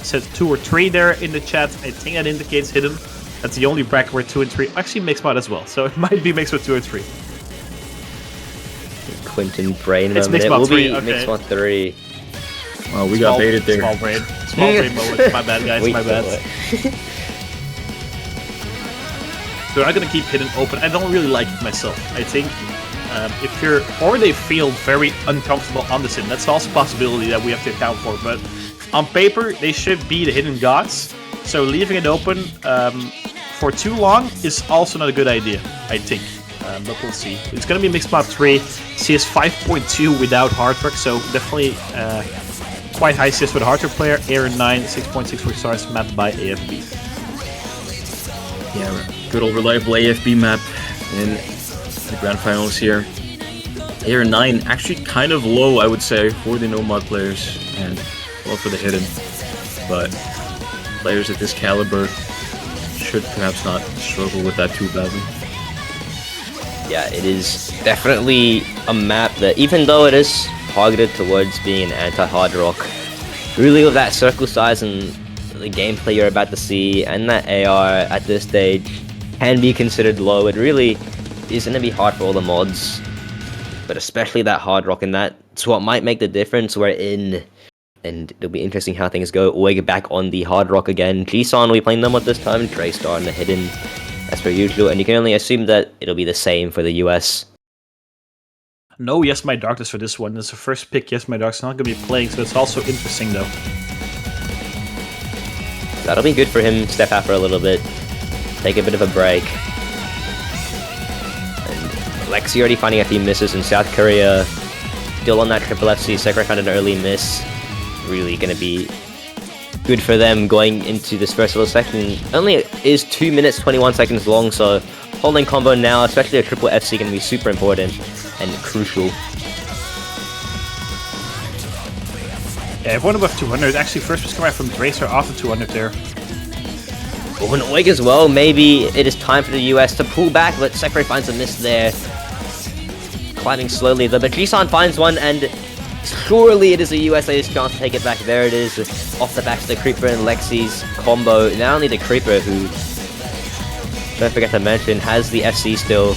said 2 or 3 there in the chat, I think that indicates Hidden. That's the only bracket where 2 and 3 actually mixed mod as well, so it might be mixed with 2 or 3. Quentin brain It's moment. mixed It mod will 3, be okay. mixed mod 3. Oh, we got baited there. Small brain. Small brain moment. My bad, guys. My bad. They're not going to keep Hidden open. I don't really like it myself. I think if you're... Or they feel very uncomfortable on the sim. That's also a possibility that we have to account for. But on paper, they should be the Hidden Gods. So leaving it open for too long is also not a good idea, I think. But we'll see. It's going to be mixed mod 3. CS 5.2 without hard work. So definitely quite high CS for the hard work player. Aaron 9, 6.64 stars mapped by AFB. Yeah, good old reliable AFB map in the grand finals here. Air 9 actually kind of low, I would say, for the no-mod players, and well for the Hidden. But players at this caliber should perhaps not struggle with that too badly. Yeah, it is definitely a map that, even though it is targeted towards being an anti-hard rock, really with that circle size and the gameplay you're about to see, and that AR at this stage can be considered low. It really is going to be hard for all the mods, but especially that hard rock, and that's what might make the difference. We're in, and it'll be interesting how things go. Oig back on the hard rock again. G-Son will be playing them at this time. Draystar and the Hidden, as per usual, and you can only assume that it'll be the same for the US. No Yes My Darkness for this one. It's the first pick. Yes My Darkness not going to be playing, so it's also interesting though. That'll be good for him. Step out for a little bit, take a bit of a break. And Lexi already finding a few misses in South Korea. Still on that triple FC. Sekra found an early miss. Really going to be good for them going into this first little section. Only is 2 minutes 21 seconds long, so holding combo now, especially a triple FC, going to be super important and crucial. Yeah, everyone above 200. Actually, first was coming out from Dracer after 200 there. Oh, and Oig as well. Maybe it is time for the US to pull back, but Sekra finds a miss there. Climbing slowly, though, but G-Son finds one, and surely it is the USA's chance to take it back. There it is, off the back of the Creeper and Lexi's combo. Not only the Creeper, who, don't forget to mention, has the FC still.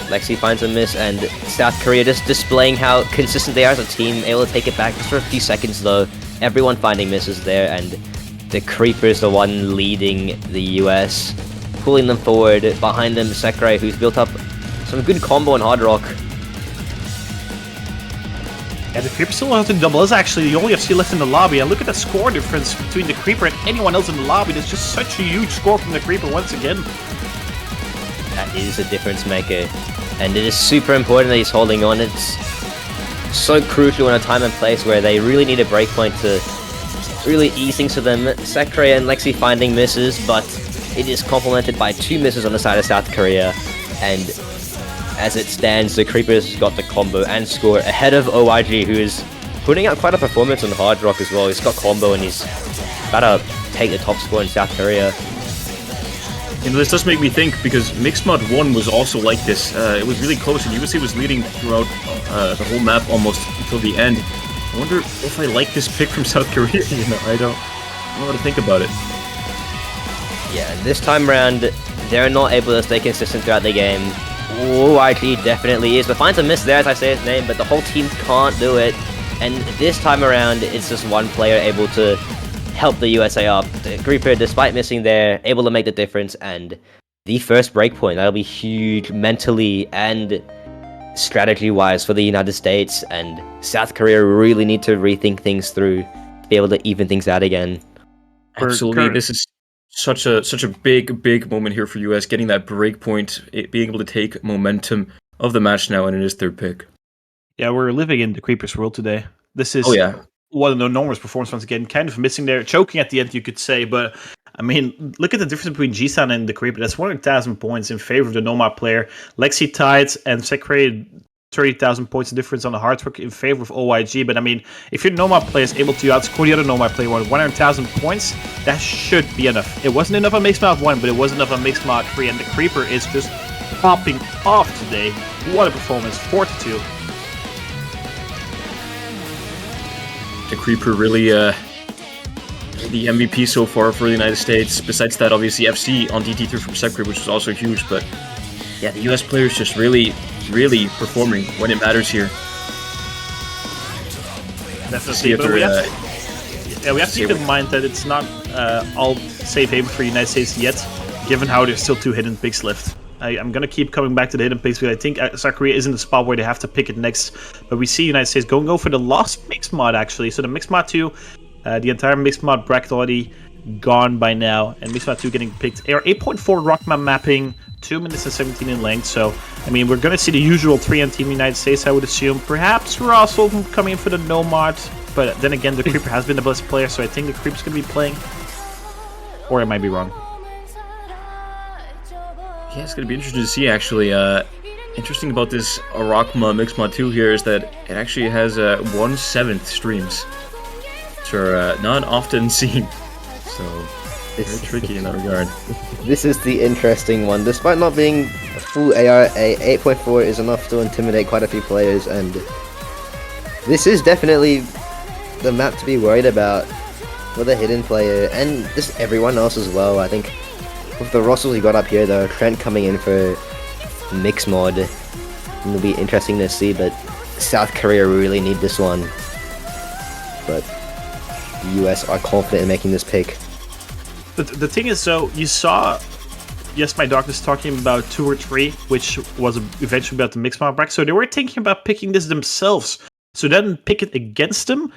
Lexi finds a miss, and South Korea just displaying how consistent they are as a team, able to take it back just for a few seconds though. Everyone finding misses there, and the Creeper is the one leading the US, pulling them forward. Behind them, Sakurai, who's built up some good combo on Hard Rock. Yeah, the Creeper still has to double. Is actually the only FC left in the lobby, and look at the score difference between the Creeper and anyone else in the lobby. There's just such a huge score from the Creeper once again. That is a difference maker, and it is super important that he's holding on. It's so crucial in a time and place where they really need a breakpoint to really ease things for them. Sakurai and Lexi finding misses, but it is complemented by 2 misses on the side of South Korea, and as it stands, the Creeper's got the combo and score ahead of OYG, who is putting out quite a performance on Hard Rock as well. He's got combo and he's about to take the top score in South Korea. You know, this does make me think, because Mixed Mod 1 was also like this. It was really close, and USC was leading throughout the whole map almost until the end. I wonder if I like this pick from South Korea. You know, I don't know how to think about it. Yeah, this time around, they're not able to stay consistent throughout the game. OYG definitely is, but finds a miss there as I say his name, but the whole team can't do it. And this time around, it's just one player able to help the USA up. The Creeper, despite missing there, able to make the difference, and the first breakpoint, that'll be huge mentally and strategy-wise for the United States, and South Korea really need to rethink things through to be able to even things out again. Absolutely, this is such a big moment here for US, getting that breakpoint, being able to take momentum of the match now, and it is their pick. Yeah, we're living in the Creeper's world today. This is one of the enormous performance once again, kind of missing there, choking at the end, you could say, but I mean, look at the difference between G-San and the Creeper. That's 100,000 points in favor of the Nomad player. Lexi tied, and Sakurai 30,000 points of difference on the hard rock in favor of OYG. But I mean, if your Nomad player is able to outscore the other Nomad player with 100,000 points, that should be enough. It wasn't enough on Mixed Mod 1, but it was enough on Mixed Mod 3, and the Creeper is just popping off today. What a performance, 4-2. The Creeper really the MVP so far for the United States. Besides that, obviously FC on DT3 from Secret, which was also huge, but yeah, the US players just really performing when it matters here. Definitely, but we have to keep in mind that it's not all safe haven for the United States yet, given how there's still 2 hidden picks left. I'm going to keep coming back to the hidden picks because I think South Korea is in the spot where they have to pick it next. But we see United States go for the last Mixed Mod, actually. So the Mixed Mod 2, the entire Mixed Mod bracket already gone by now. And Mixed Mod 2 getting picked. AR 8.4 rock map mapping, 2 minutes and 17 in length. So, I mean, we're going to see the usual 3N team United States, I would assume. Perhaps Russell coming in for the Nomad. But then again, the Creeper has been the best player, so I think the Creeper's going to be playing. Or I might be wrong. Yeah, it's going to be interesting to see, actually. Interesting about this Arakma Mixed Mod 2 here is that it actually has 1/7 streams, which are not often seen. So, very tricky in that regard. This is the interesting one. Despite not being a full AR, 8.4 is enough to intimidate quite a few players, and this is definitely the map to be worried about for the hidden player, and just everyone else as well. I think with the Russells you got up here, though, Trent coming in for Mixed Mod, it'll be interesting to see, but South Korea really need this one. But the US are confident in making this pick. But the thing is, so you saw, yes, my doctor's talking about 2 or 3, which was eventually about the Mixed Mod bracket. So they were thinking about picking this themselves. So then pick it against them,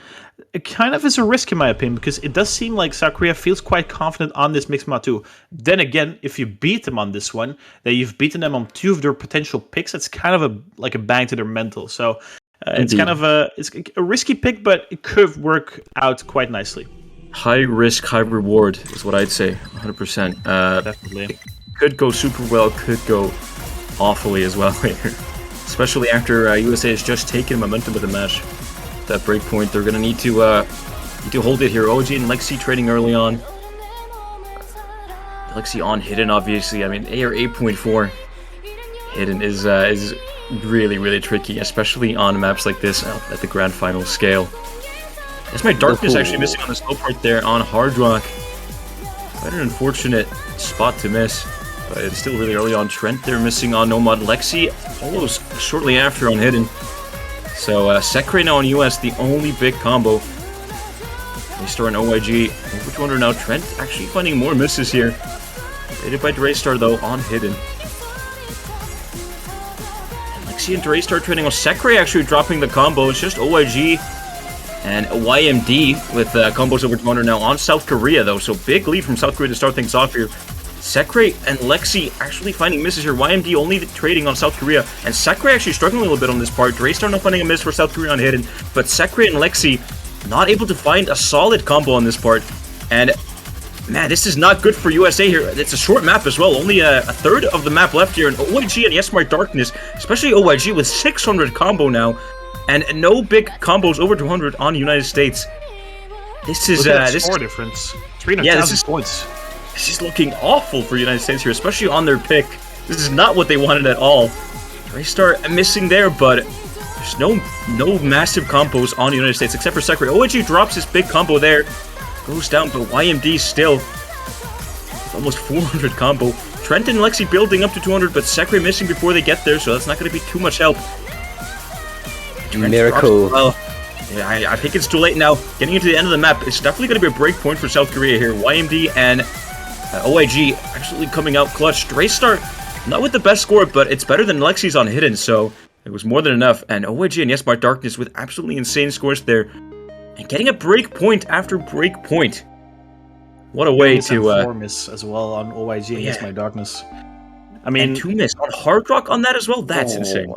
it kind of is a risk in my opinion, because it does seem like South Korea feels quite confident on this Mixed Mod 2. Then again, if you beat them on this one, then you've beaten them on 2 of their potential picks. It's kind of a bang to their mental. So it's kind of a risky pick, but it could work out quite nicely. High risk, high reward is what I'd say, 100%. Definitely. It could go super well, could go awfully as well here. Especially after USA has just taken momentum of the match. That break point, they're gonna need to hold it here. OG and Lexi trading early on. Lexi on hidden, obviously. I mean, AR 8.4 hidden is really tricky, especially on maps like this at the grand final scale. That's my darkness actually missing on the slow part there on Hard Rock. Quite an unfortunate spot to miss. But it's still really early on. Trent there missing on Nomad. Lexi follows shortly after on hidden. So Sekre now on US, the only big combo. They store an OYG. Over 200 now. Trent actually finding more misses here. Rated by Draystar though on hidden. Lexi and Draystar trading on Sekre actually dropping the combo. It's just OYG and YMD with combos over 200 now on South Korea though. So big lead from South Korea to start things off here. Sekre and Lexi actually finding misses here. YMD only trading on South Korea. And Sekre actually struggling a little bit on this part. Draystar not finding a miss for South Korea on hidden. But Sekre and Lexi not able to find a solid combo on this part. And man, this is not good for USA here. It's a short map as well. Only a third of the map left here. And OYG and Yes Smart Darkness, especially OYG with 600 combo now. And no big combos over 200 on United States. This is this score difference. 300,000 points. This is looking awful for the United States here, especially on their pick. This is not what they wanted at all. Draystar missing there, but there's no massive combos on the United States except for Sekre. OG drops his big combo there, goes down, but YMD still with almost 400 combo. Trent and Lexi building up to 200, but Sekre missing before they get there, so that's not going to be too much help. Trent Miracle. Well, yeah, I think it's too late now. Getting into the end of the map, it's definitely going to be a break point for South Korea here. YMD and OIG actually coming out clutch. Draystar, not with the best score, but it's better than Lexi's on hidden, so it was more than enough. And OIG and Yes Smart Darkness with absolutely insane scores there. And getting a break point after break point. What a way to... 4 miss as well on OIG and Yes My Darkness. I mean... And 2 miss on Hard Rock on that as well? That's insane.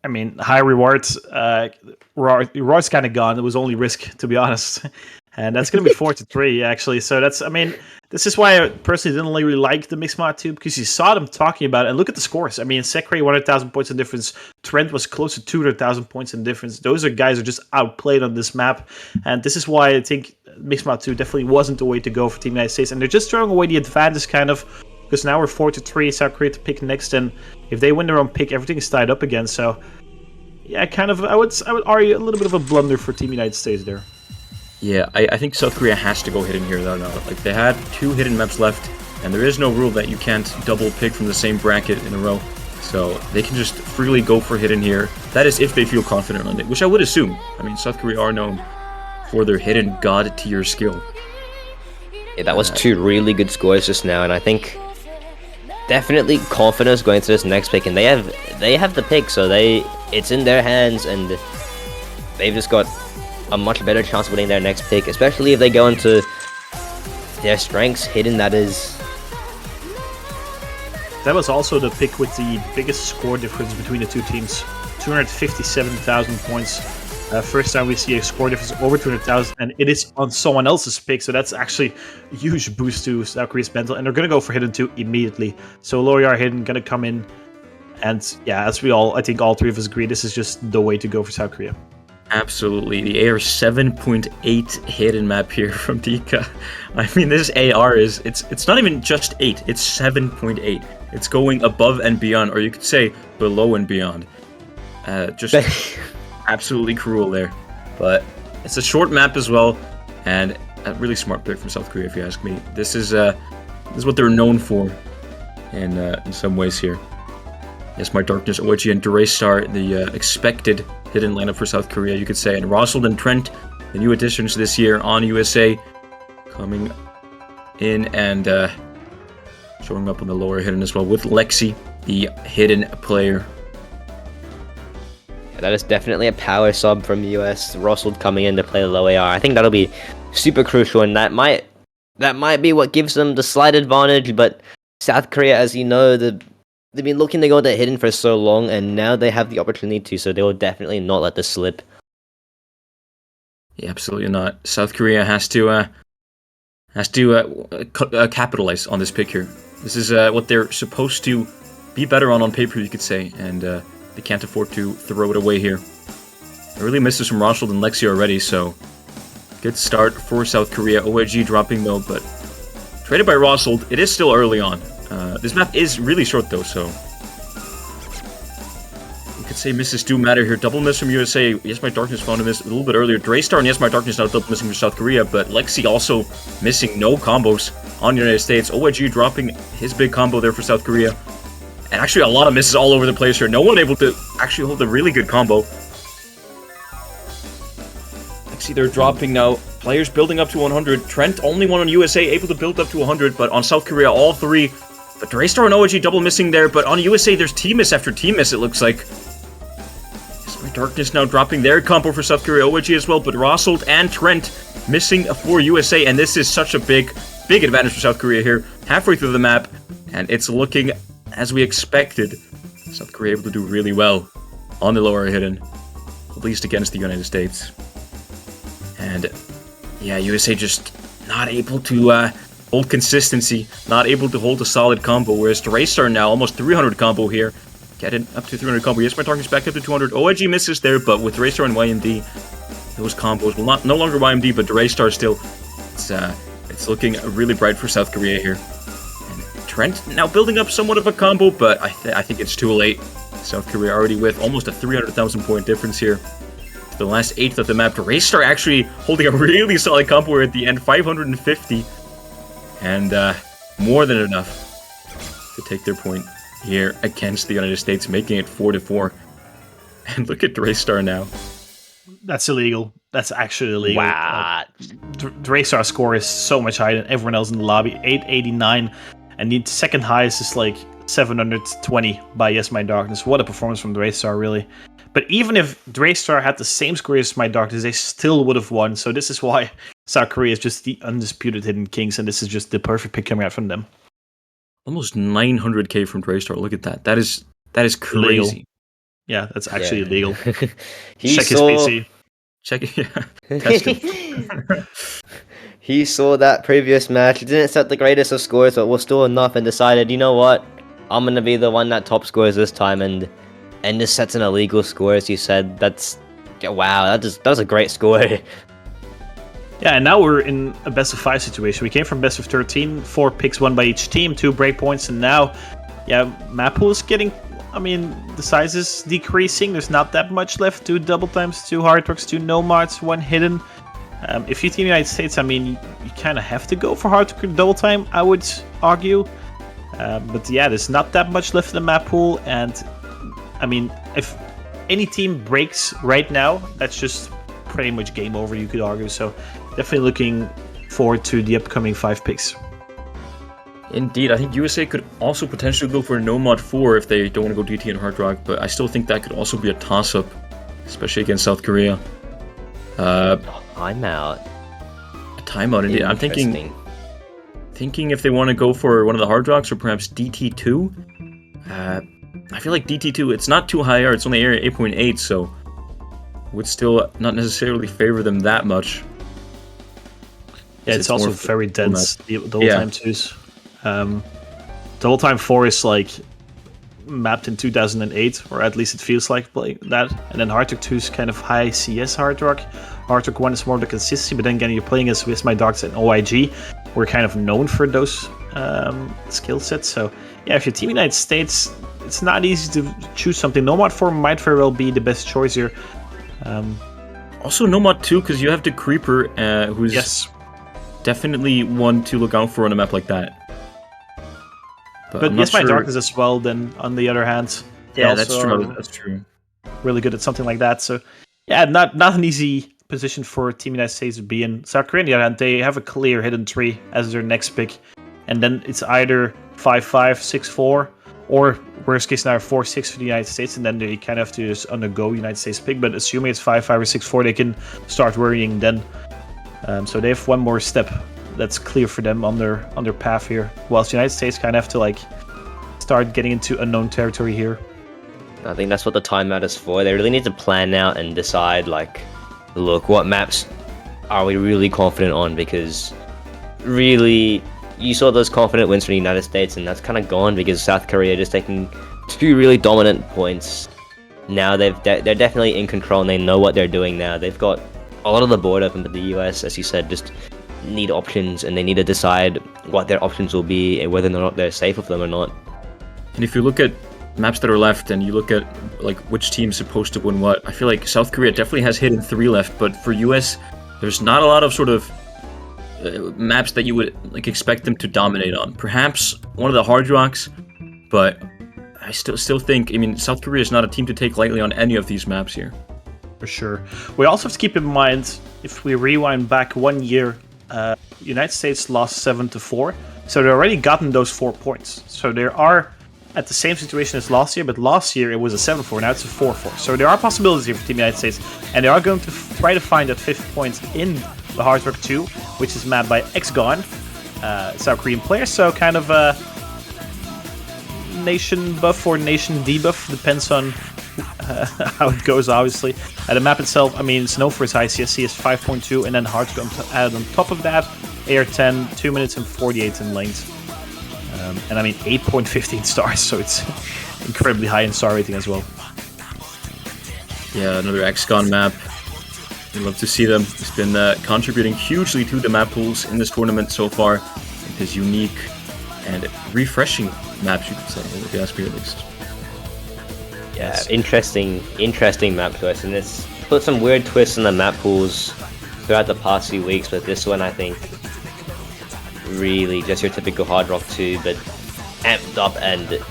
I mean, high rewards. Reward's kind of gone. It was only risk, to be honest. And that's going to be 4-3, actually. So that's, I mean, this is why I personally didn't really like the Mixed Mod 2, because you saw them talking about it. And look at the scores. I mean, Sekre, 100,000 points in difference. Trent was close to 200,000 points in difference. Those are guys who are just outplayed on this map. And this is why I think Mixed Mod 2 definitely wasn't the way to go for Team United States. And they're just throwing away the advantage, kind of, because now we're 4-3, South Korea to pick next. And if they win their own pick, everything is tied up again. So, yeah, kind of, I would argue a little bit of a blunder for Team United States there. Yeah, I think South Korea has to go hidden here, though. No, like, they had 2 hidden maps left, and there is no rule that you can't double pick from the same bracket in a row. So they can just freely go for hidden here. That is if they feel confident on it, which I would assume. I mean, South Korea are known for their hidden god tier skill. Yeah, that was 2 really good scores just now, and I think definitely confidence going to this next pick, and they have the pick, so it's in their hands, and they've just got a much better chance of winning their next pick, especially if they go into their strengths hidden. That was also the pick with the biggest score difference between the two teams. 257,000 points. First time we see a score difference over 200,000, and it is on someone else's pick, so that's actually a huge boost to South Korea's mental, and they're going to go for hidden 2 immediately. So Loyar hidden going to come in, and yeah, as I think all 3 of us agree, this is just the way to go for South Korea. Absolutely. The AR 7.8 hidden map here from Dika. I mean, this AR it's not even just 8, it's 7.8. It's going above and beyond, or you could say below and beyond. Just absolutely cruel there. But it's a short map as well, and a really smart pick from South Korea, if you ask me. This is what they're known for in some ways here. Yes, my Darkness, OG, and Durestar, the expected hidden lineup for South Korea, you could say. And Rosald and Trent, the new additions this year on USA, coming in and showing up on the lower hidden as well, with Lexi, the hidden player. Yeah, that is definitely a power sub from the US. Rosald coming in to play the low AR. I think that'll be super crucial, and that might be what gives them the slight advantage. But South Korea, as you know, they've been looking to go to hidden for so long, and now they have the opportunity to, so they will definitely not let this slip. Yeah, absolutely not. South Korea has to capitalize on this pick here. This is what they're supposed to be better on paper, you could say, and they can't afford to throw it away here. Early misses from Rosald and Lexi already, so good start for South Korea. OIG dropping though, but traded by Rosald. It is still early on. This map is really short though, so you could say misses do matter here. Double miss from USA. Yes, my Darkness found a miss a little bit earlier. Draystar and Yes, my Darkness now double missing for South Korea, but Lexi also missing no combos on the United States. OIG dropping his big combo there for South Korea. And actually a lot of misses all over the place here. No one able to actually hold a really good combo. Lexi, they're dropping now. Players building up to 100. Trent, only one on USA, able to build up to 100, but on South Korea, all 3. But Draystar and OG double missing there, but on USA, there's team miss after team miss, it looks like. Yes, my Darkness now dropping their combo for South Korea, OG as well, but Rosald and Trent missing for USA, and this is such a big advantage for South Korea here. Halfway through the map, and it's looking as we expected. South Korea able to do really well on the lower hidden, at least against the United States. And yeah, USA just not able to hold consistency, not able to hold a solid combo, whereas Draystar now almost 300 combo here, getting up to 300 combo. Yes, my Darkness back up to 200. OIG misses there, but with Draystar and YMD, those combos will no longer YMD, but Draystar still, it's looking really bright for South Korea here. And Trent now building up somewhat of a combo, but I think it's too late. South Korea already with almost a 300,000 point difference here. The last 8th of the map. Draystar actually holding a really solid combo at the end, 550. And more than enough to take their point here against the United States, making it 4-4. And look at Draystar now. That's illegal. That's actually illegal. Wow. Draystar's score is so much higher than everyone else in the lobby. 889. And the second highest is like 720 by Yes, My Darkness. What a performance from Draystar, really. But even if Draystar had the same score as My Darkness, they still would have won. So this is why South Korea is just the undisputed hidden kings, and this is just the perfect pick coming out from them. Almost 900k from Draystar. Look at that. That is crazy. Illegal. Yeah, that's actually illegal. He Check saw, his PC. Check it. Yeah. Test him. He saw that previous match, didn't set the greatest of scores, but was still enough and decided, you know what, I'm gonna be the one that top scores this time, and just sets an illegal score, as you said. That's, wow, that was a great score. Yeah, and now we're in a best of 5 situation. We came from best of 13, 4 picks won by each team, 2 breakpoints, and now, yeah, map pool is getting, I mean, the size is decreasing. There's not that much left. 2 double times, 2 hard rocks, 2 nomads, 1 hidden. If you team United States, I mean, you kind of have to go for hard rock double time, I would argue. But yeah, there's not that much left in the map pool, and I mean, if any team breaks right now, that's just pretty much game over, you could argue. So definitely looking forward to the upcoming 5 picks. Indeed, I think USA could also potentially go for a Nomad 4 if they don't want to go DT and Hard Rock, but I still think that could also be a toss-up, especially against South Korea. Timeout. A timeout, indeed. I'm thinking if they want to go for one of the Hard Rocks or perhaps DT2. I feel like DT2, it's not too high area, it's only area 8.8, so would still not necessarily favor them that much. Yeah, it's also very dense, the double time 2s. Double time 4 is like mapped in 2008, or at least it feels like that. And then Hard Rock 2 is kind of high CS Hard Rock. Hard Rock 1 is more the consistency, but then again, you're playing as With My Darks and OIG. We're kind of known for those skill sets. So yeah, if you're Team United States, it's not easy to choose something. Nomad 4 might very well be the best choice here. Also Nomad 2, because you have the Creeper, who's definitely one to look out for on a map like that. But yes, my darkness as well. Then on the other hand, yeah, that's true. That's true. Really good at something like that. So yeah, not an easy position for Team United States to be in. South Korea, on the other hand, they have a clear hidden 3 as their next pick, and then it's either 5-5, 6-4, or worst case scenario 4-6 for the United States, and then they kind of have to just undergo United States pick. But assuming it's 5-5 or 6-4, they can start worrying then. So they have one more step that's clear for them on their path here, whilst the United States kind of have to like start getting into unknown territory here. I think that's what the timeout is for. They really need to plan out and decide, like, look, what maps are we really confident on? Because really, you saw those confident wins from the United States, and that's kind of gone because South Korea just taking 2 really dominant points. Now they're definitely in control, and they know what they're doing now. They've got a lot of the board open, but the US, as you said, just need options, and they need to decide what their options will be and whether or not they're safe with them or not. And if you look at maps that are left and you look at like which team's supposed to win what, I feel like South Korea definitely has hidden 3 left, but for US, there's not a lot of sort of maps that you would like expect them to dominate on. Perhaps one of the Hard Rocks, but I still think, I mean, South Korea is not a team to take lightly on any of these maps here. For sure. We also have to keep in mind, if we rewind back 1 year, United States lost 7-4, so they already gotten those 4 points. So they are at the same situation as last year, but last year it was a 7-4, now it's a 4-4. So there are possibilities here for Team United States, and they are going to try to find that 5th point in the Hard Rock 2, which is mapped by Xgon, South Korean player. So kind of a nation buff or nation debuff, depends on how it goes, obviously. The map itself, I mean, it's known for its high CSC, is 5.2, and then Hard Rock added on top of that, AR10, 2 minutes and 48 in length. And I mean, 8.15 stars, so it's incredibly high in star rating as well. Yeah, another XCON map. We love to see them. It's been contributing hugely to the map pools in this tournament so far. It is unique and refreshing maps, you could say, if you ask me at least. Yeah, yes. Interesting map choice, and it's put some weird twists in the map pools throughout the past few weeks, but this one I think really just your typical Hard Rock 2, but amped up and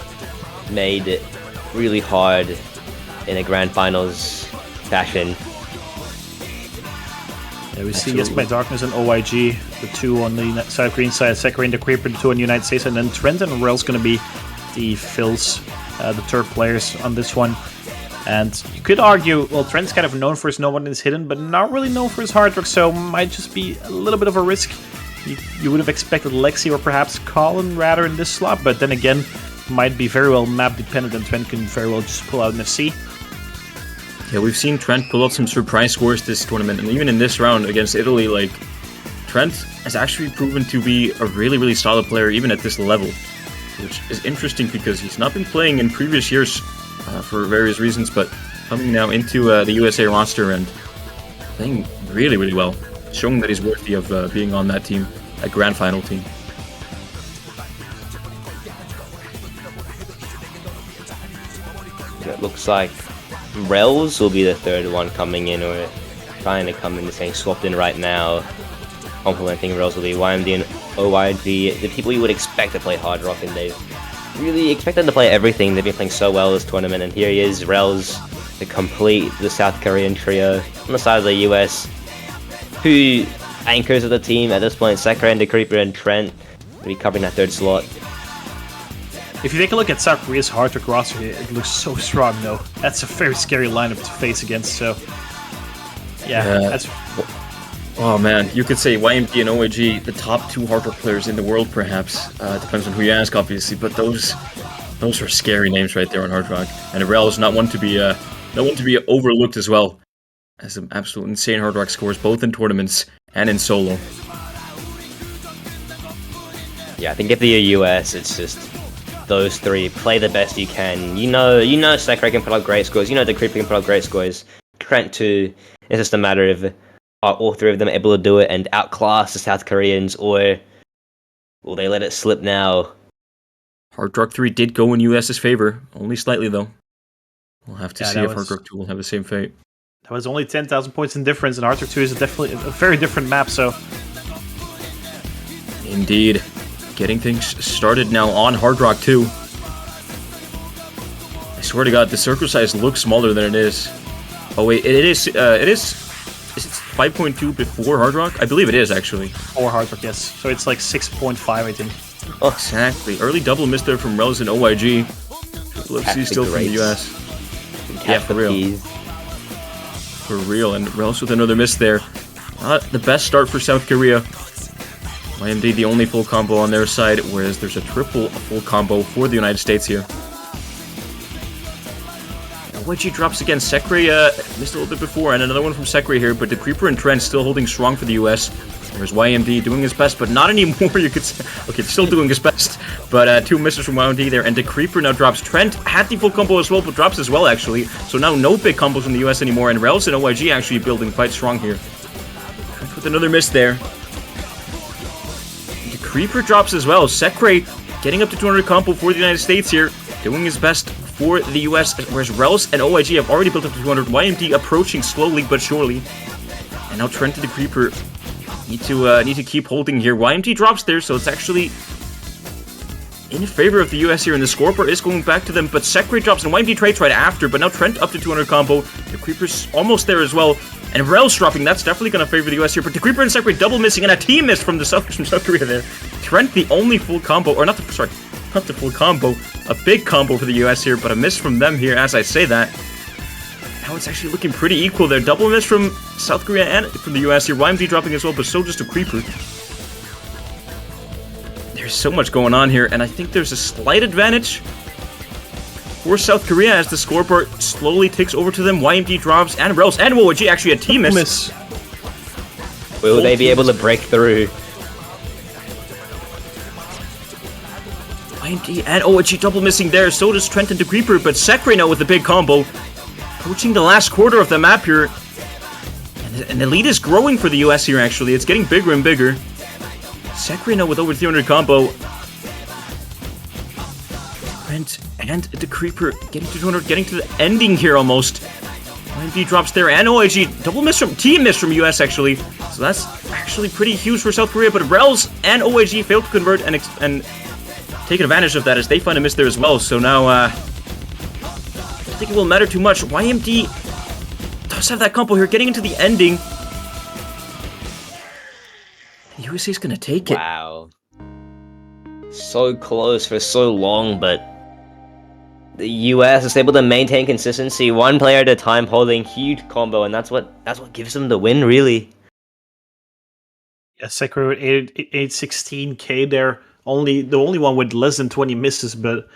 made it really hard in a grand finals fashion. Yeah, we see Yes by Darkness and OIG, the 2 on the South Korean side, South Korean, the Creeper, the 2 on the United States, and then Trent and Rel's going to be the fills, the third players on this one. And you could argue, well, Trent's kind of known for his No One Is Hidden, but not really known for his Hard Rock, so might just be a little bit of a risk. You would have expected Lexi or perhaps Colin rather in this slot, but then again, might be very well map dependent, and Trent can very well just pull out an FC. Yeah, we've seen Trent pull out some surprise scores this tournament, and even in this round against Italy, like, Trent has actually proven to be a really, really solid player, even at this level, which is interesting because he's not been playing in previous years for various reasons, but coming now into the USA roster and playing really, really well, showing that he's worthy of being on that team, that grand final team. It looks like Rels will be the third one coming in, or trying to come in, saying swapped in right now. Complementing Rels will be YMD and OYG, the people you would expect to play Hard Rock, and they've really expected to play everything. They've been playing so well this tournament, and here he is, Rels, to complete the South Korean trio. On the side of the US, two anchors of the team at this point, Sakura and the Creeper and Trent, will be covering that third slot. If you take a look at South Korea's hard rock roster here, it looks so strong though. That's a very scary lineup to face against, so yeah, that's... Oh man, you could say YMD and OAG, the top two hard rock players in the world perhaps. Depends on who you ask obviously, but those are scary names right there on hard rock. And Rel is not one to be overlooked as well, as some absolute insane hard rock scores both in tournaments and in solo. Yeah, I think if you're US, it's just those three, play the best you can. You know Sakura can put up great scores, you know the Creeper can put up great scores, Trent too. It's just a matter of are all three of them able to do it and outclass the South Koreans, or will they let it slip now? Hard Rock 3 did go in US's favor, only slightly though. We'll have to see if Hard Rock 2 will have the same fate. That was only 10,000 points in difference, and Hard Rock 2 is definitely a very different map, so... Indeed. Getting things started now on Hard Rock 2. I swear to God, the circle size looks smaller than it is. Oh wait, it is it 5.2 before Hard Rock? I believe it is, actually. Or Hard Rock, yes. So it's like 6.5, I think. Oh, exactly. Early double miss there from Rels and OYG. Let's see, still from the US. Yeah, for real. For real, and Rels with another miss there. Not the best start for South Korea. YMD the only full combo on their side, whereas there's a triple full combo for the United States here. OYG drops again. Sekre missed a little bit before, and another one from Sekre here, but the Creeper and Trent still holding strong for the US. There's YMD doing his best, but not anymore, you could say. Okay, still doing his best, but two misses from YMD there, and the Creeper now drops. Trent had the full combo as well, but drops as well, actually. So now no big combos from the US anymore, and Rels and OYG actually building quite strong here. Trent with another miss there. The Creeper drops as well. Sekre getting up to 200 combo for the United States here, doing his best for the US, whereas Rels and OYG have already built up to 200. YMD approaching slowly but surely. And now Trent and the Creeper need to keep holding here. YMD drops there, so it's actually in favor of the US here, and the scoreboard is going back to them, but Sekre drops and YMD trades right after, but now Trent up to 200 combo. The Creeper's almost there as well, and Rel's dropping. That's definitely going to favor the US here, but the Creeper and Sekre double missing, and a team miss from South Korea there. Trent the only full combo, or not the full combo, a big combo for the US here, but a miss from them here as I say that. Now it's actually looking pretty equal there. Double miss from South Korea and from the US here. YMD dropping as well, but so just a Creeper. There's so much going on here, and I think there's a slight advantage for South Korea as the scoreboard slowly takes over to them. YMD drops, and Rels and OYG actually a team miss. Will they be able to break through? YMD and OYG double missing there. So does Trent and the Creeper, but Sekre now with the big combo. Approaching the last quarter of the map here. And the lead is growing for the US here, actually. It's getting bigger and bigger. Sekre now with over 300 combo. Trent and the Creeper getting to 200, getting to the ending here almost. YMD drops there, and OIG double miss from team miss from US actually. So that's actually pretty huge for South Korea, but Rels and OIG failed to convert and take advantage of that as they find a miss there as well. So now I don't think it will matter too much. YMD does have that combo here, getting into the ending. The USA is gonna take it. Wow. So close for so long, but the US is able to maintain consistency, one player at a time, holding huge combo, and that's what gives them the win, really. Yeah, Sekiro with 816k there. The only one with less than 20 misses, but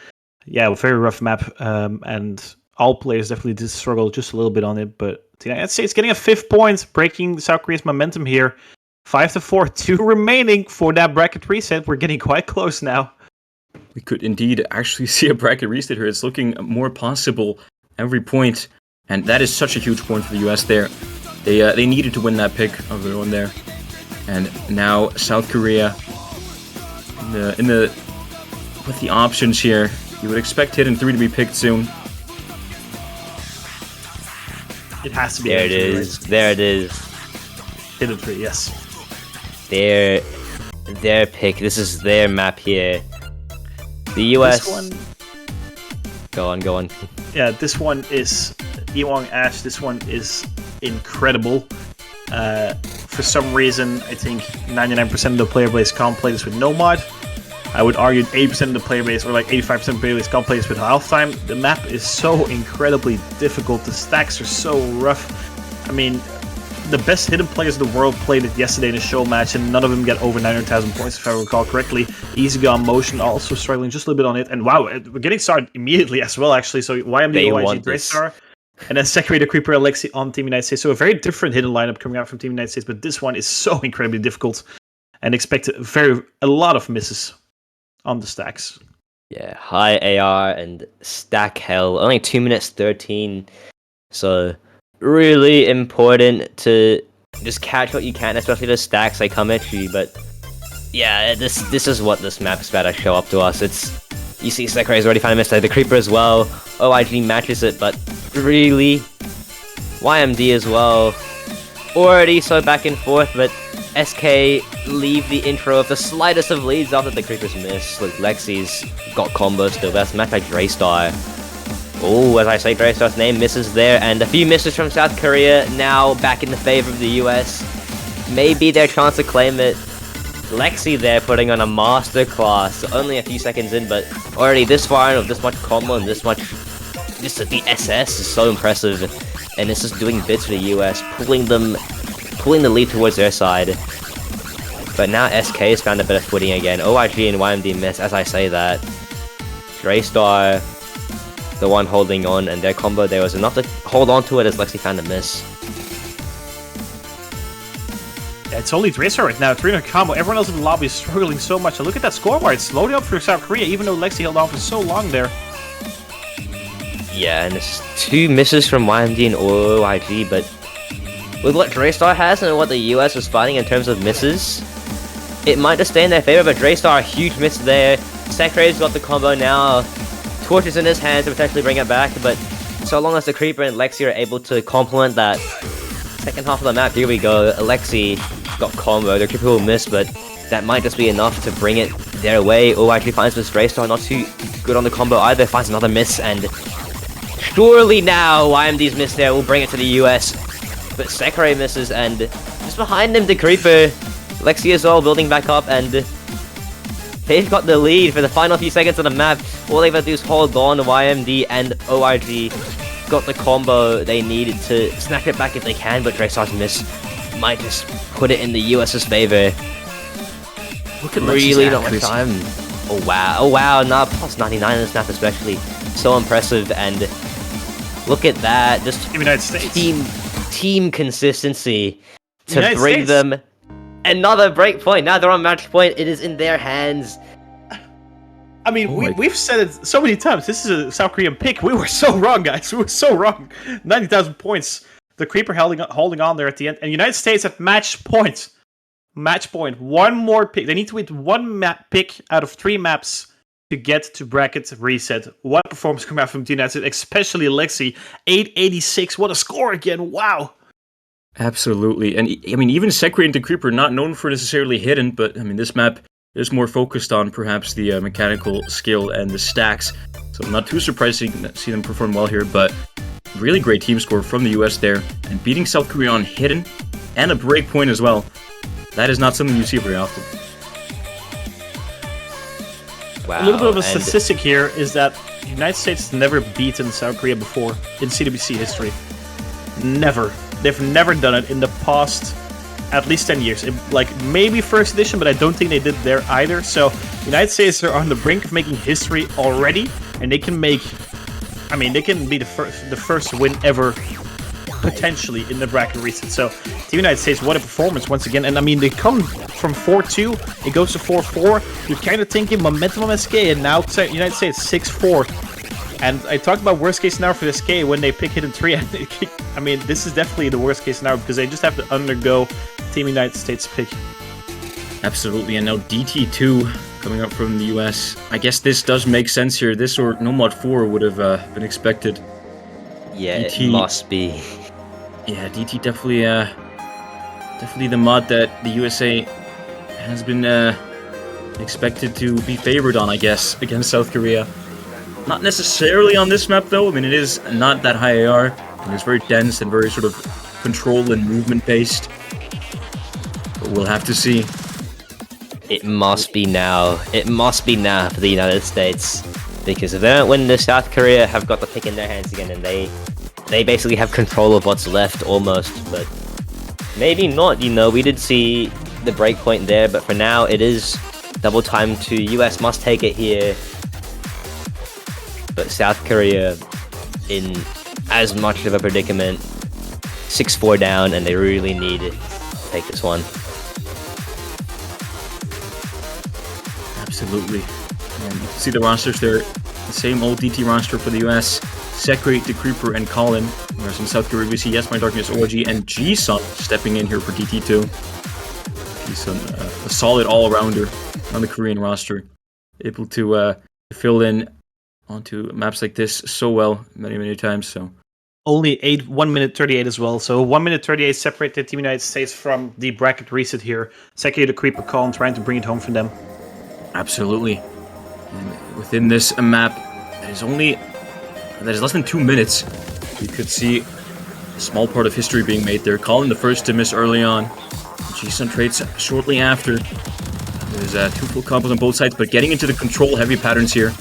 yeah, very rough map. And all players definitely did struggle just a little bit on it, but the United States getting a 5th point, breaking South Korea's momentum here. 5-4, 2 remaining for that bracket reset. We're getting quite close now. We could indeed actually see a bracket reset here. It's looking more possible every point, and that is such a huge point for the US there. They needed to win that pick of their own there, and now South Korea with the options here. You would expect Hidden 3 to be picked soon. It has to be. There it is. Right? There it is. Hidden 3, yes. Their pick. This is their map here. The US. This one... Go on. Yeah, this one is Ewong Ash. This one is incredible. For some reason, I think 99% of the player base can't play this with no mod. I would argue 80% of the player base, or like 85% of the player base, can't play this with half-time. The map is so incredibly difficult. The stacks are so rough. I mean, the best hidden players in the world played it yesterday in a show match, and none of them get over 900,000 points, if I recall correctly. Easy Gun Motion also struggling just a little bit on it. And wow, we're getting started immediately as well, actually. So YMD, OIG, Draystar, and then Secretary, the Creeper, Alexi on Team United States. So a very different hidden lineup coming out from Team United States, but this one is so incredibly difficult, and expect a lot of misses on the stacks. Yeah, high AR and stack hell. Only 2 minutes 13. So really important to just catch what you can, especially the stacks they come at you. But yeah, this is what this map is about to show up to us. You see Sekurai's already found a mistake, the Creeper as well. OIG matches it, but really YMD as well. Already so back and forth, but SK leave the intro of the slightest of leads after the Creepers miss. Look, Lexi's got combos still. Best match by Draystar. Oh, as I say, Draystar's name misses there, and a few misses from South Korea now back in the favor of the US. Maybe their chance to claim it. Lexi there putting on a masterclass. Only a few seconds in, but already this far and of this much combo and this much. Just the SS is so impressive, and it's just doing bits for the US, pulling the lead towards their side. But now SK has found a bit of footing again. OIG and YMD miss, as I say that. Draystar, the one holding on, and their combo there was enough to hold on to it as Lexi found a miss. Yeah, it's only Draystar right now, 300 combo. Everyone else in the lobby is struggling so much. And look at that scoreboard. It's loading up for South Korea, even though Lexi held on for so long there. Yeah, and it's 2 misses from YMD and OIG, but with what Draystar has and what the US was fighting in terms of misses, it might just stay in their favor, but Draystar, a huge miss there. Sekurai's got the combo now. Torch is in his hands to potentially bring it back, but so long as the Creeper and Lexi are able to complement that second half of the map, here we go. Alexi got combo, the Creeper will miss, but that might just be enough to bring it their way. OIG finds this Draystar, not too good on the combo either, finds another miss, and surely now YMD's miss there will bring it to the US. But Sekurai misses, and just behind him, the Creeper. Lexi as well building back up, and they've got the lead for the final few seconds of the map. All they've got to do is hold on. YMD and OIG got the combo they needed to snap it back if they can, but Draystar's miss might just put it in the US's favor. Look at really not much time. Oh wow, nah, plus 99 in the snap especially. So impressive, and look at that. Just United States. Team consistency to United bring States. them another break point. Now they're on match point. It is in their hands. I mean, we've said it so many times. This is a South Korean pick. We were so wrong, guys. We were so wrong. 90,000 points. The Creeper holding on there at the end. And United States at match point. Match point. One more pick. They need to win one map pick out of 3 maps to get to bracket reset. What performance coming out from the United States, especially Alexi. 886. What a score again. Wow. Absolutely. And I mean, even Sekurai's and the Creeper, not known for necessarily hidden, but I mean, this map is more focused on perhaps the mechanical skill and the stacks. So not too surprising to see them perform well here, but really great team score from the US there. And beating South Korea on hidden and a break point as well. That is not something you see very often. Wow. A little bit of a statistic here is that the United States has never beaten South Korea before in CWC history. Never. They've never done it in the past at least 10 years. Like, maybe first edition, but I don't think they did there either. So, the United States are on the brink of making history already, and they can make I mean, they can be the first win ever, potentially, in the bracket reset. So, Team United States, what a performance once again. And I mean, they come from 4-2, it goes to 4-4. You're kind of thinking momentum on SK, and now United States 6-4. And I talked about worst case scenario for SK when they pick Hidden 3. I mean, this is definitely the worst case scenario because they just have to undergo Team United States pick. Absolutely, and now DT2 coming up from the US. I guess this does make sense here. This or Nomad 4 would have been expected. Yeah, DT, it must be. Yeah, DT definitely the mod that the USA has been expected to be favored on, I guess, against South Korea. Not necessarily on this map, though. I mean, it is not that high AR, and it's very dense and very sort of control and movement based. But we'll have to see. It must be now. It must be now for the United States, because if they don't win this, South Korea have got the pick in their hands again, and they basically have control of what's left almost. But maybe not. You know, we did see the breakpoint there, but for now it is double time to US must take it here. But South Korea in as much of a predicament, 6-4 down, and they really need to take this one. Absolutely. And you can see the rosters there. The same old DT roster for the US. Sekri, the Creeper, and Colin. Whereas in South Korea we see Yes My Darkness, OG, and G-Sun stepping in here for DT2. G-Sun, a solid all-rounder on the Korean roster. Able to fill in onto maps like this so well many times. So Only 1 minute 38 as well. So 1 minute 38 separated Team United States from the bracket reset here. Sekri, the Creeper, Colin trying to bring it home for them. absolutely. And within this map, that is less than 2 minutes. You could see a small part of history being made there. Colin the first to miss early on. G-Sun trades shortly after. There's 2 full combos on both sides, but getting into the control heavy patterns here.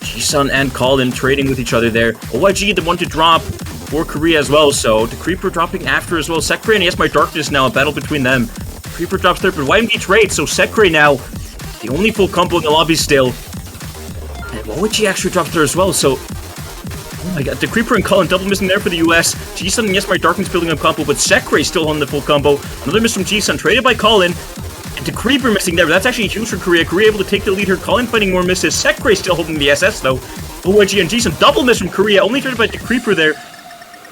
G-Sun and Colin trading with each other there. OYG the one to drop for Korea as well, so the Creeper dropping after as well. Sekre and Yes My Darkness now, a battle between them. Creeper drops third, but YMD trades, so Sekre now the only full combo in the lobby still. And OYG actually dropped there as well, so oh my god, the Creeper and Colin double missing there for the US. G-Sun and Yes My Darkness building up combo, but Sekre still on the full combo. Another miss from G-Sun, traded by Colin. And the Creeper missing there, but that's actually huge for Korea. Korea able to take the lead here. Colin finding more misses. Sekre still holding the SS though. OYG and G-Sun double miss from Korea, only traded by the Creeper there.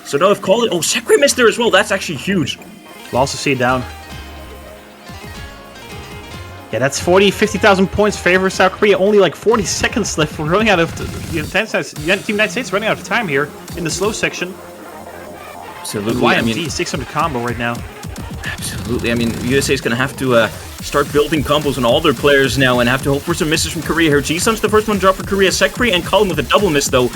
So now if Colin, oh, Sekre missed there as well. That's actually huge. We'll also see it down. Yeah, that's 50,000 points favor South Korea. Only like 40 seconds left. We're running out of Team United States running out of time here in the slow section. Absolutely. YMD I mean, 600 combo right now. Absolutely. I mean, USA is going to have to start building combos on all their players now and have to hope for some misses from Korea here. G-Sun's the first one to drop for Korea. Sekre and Colin with a double miss though.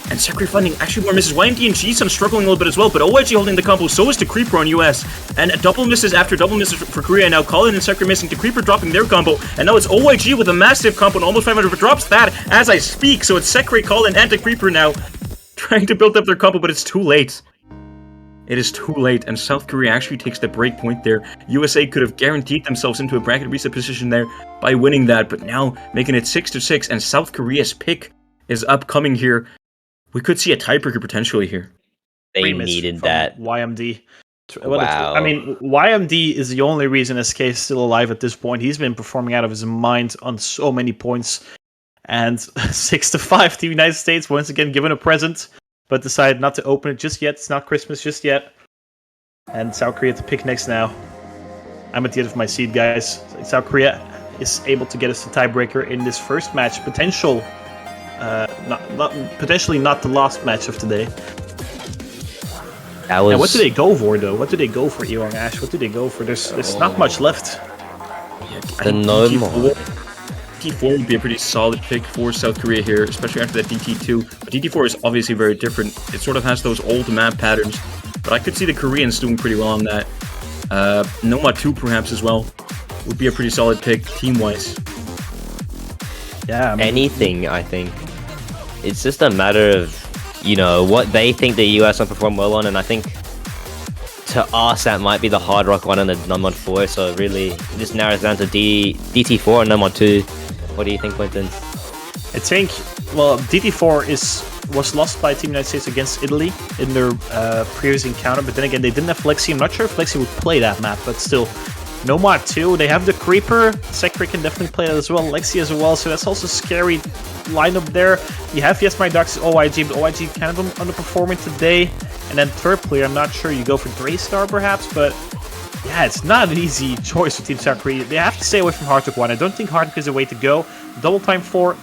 And Sekre finding actually more misses. YMD and G-Sun struggling a little bit as well, but OYG holding the combo. So is the Creeper on US. And double misses after double misses for Korea. Now Colin and Sekre missing. The Creeper dropping their combo. And now it's OYG with a massive combo and almost 500. But drops that as I speak. So it's Sekre, Colin, and the Creeper now trying to build up their combo, but it's too late. It is too late, and South Korea actually takes the break point there. USA could have guaranteed themselves into a bracket reset position there by winning that, but now making it 6-6, and South Korea's pick is upcoming here. We could see a tiebreaker potentially here. They needed that. YMD. Wow. I mean, YMD is the only reason SK is still alive at this point. He's been performing out of his mind on so many points. And 6-5, Team United States once again given a present, but decided not to open it just yet. It's not Christmas just yet. And South Korea to pick next now. I'm at the end of my seat, guys. South Korea is able to get us the tiebreaker in this first match. Potentially not the last match of today. That was... And what do they go for, though? What do they go for, Ewang Ash? What do they go for? There's not much left. Yeah, The no more. DT4 would be a pretty solid pick for South Korea here, especially after that DT2. But DT4 is obviously very different. It sort of has those old map patterns, but I could see the Koreans doing pretty well on that. Nomad 2 perhaps as well would be a pretty solid pick team-wise. Yeah, I mean, Anything, I think. It's just a matter of, you know, what they think the US will perform well on, and I think to us that might be the Hard Rock one and the Nomad 4, so it really just narrows down to DT4 and Nomad 2. What do you think, Quentin? I think, well, DT4 is was lost by Team United States against Italy in their previous encounter, but then again, they didn't have Flexi. I'm not sure if Flexi would play that map, but still. Nomad too, they have the Creeper, Sekre can definitely play that as well, Lexi as well, so that's also a scary lineup there. You have Yes My Ducks, OIG, but OIG kind of underperforming today. And then third player, I'm not sure, you go for Draystar perhaps, but yeah, it's not an easy choice for Team South Korea. They have to stay away from Hardrock 1. I don't think Hardrock is the way to go. Double Time 4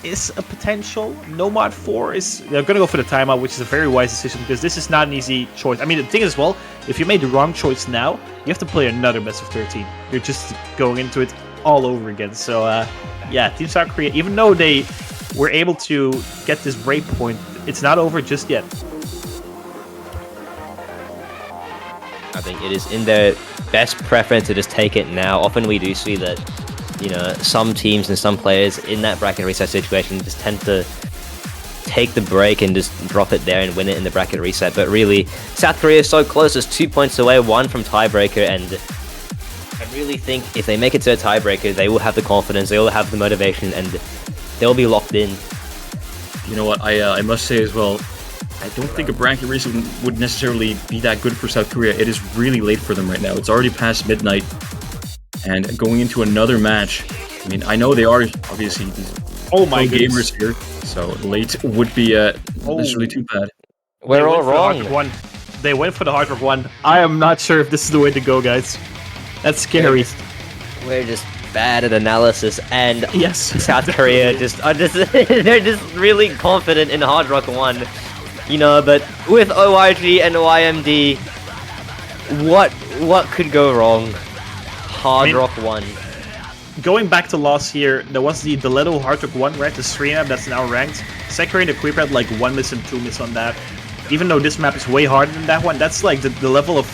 is a potential. Nomad 4 is... They're going to go for the timeout, which is a very wise decision, because this is not an easy choice. I mean, the thing is, well, if you made the wrong choice now, you have to play another best of 13. You're just going into it all over again. So, yeah, Team South Korea, even though they were able to get this break point, it's not over just yet. I think it is in their best preference to just take it now. Often we do see that, you know, some teams and some players in that bracket reset situation just tend to take the break and just drop it there and win it in the bracket reset. But really, South Korea is so close, just 2 points away, 1 from tiebreaker, and I really think if they make it to a tiebreaker, they will have the confidence, they will have the motivation, and they'll be locked in. You know what, I must say as well, I don't think a bracket reset would necessarily be that good for South Korea. It is really late for them right now. It's already past midnight. And going into another match, I mean, I know they are obviously these gamers here, so late would be not necessarily too bad. We're all wrong. They went for the Hardrock 1. I am not sure if this is the way to go, guys. That's scary. We're just bad at analysis, and yes, South Korea they're just really confident in Hardrock 1. You know, but with OIG and YMD, what could go wrong? Hardrock 1. Going back to last year, there was the Diletto Hardrock 1, right? The stream map that's now ranked. Sekre and the Creeper had like 1 miss and 2 miss on that. Even though this map is way harder than that one, that's like the level of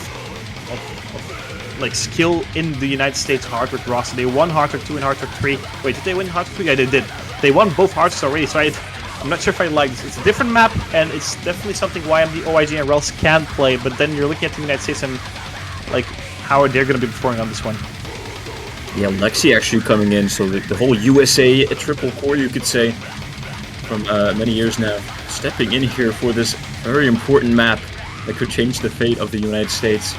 like skill in the United States Hardrock roster. They won Hardrock 2 and Hardrock 3. Wait, did they win Hardrock 3? Yeah, they did. They won both Hardrocks already, so I'm not sure if I like this. It's a different map, and it's definitely something YMD, OIG, and Rels can play, but then you're looking at the United States and, like, how are they going to be performing on this one? Yeah, Lexi actually coming in, so the whole USA triple core, you could say, from many years now, stepping in here for this very important map that could change the fate of the United States.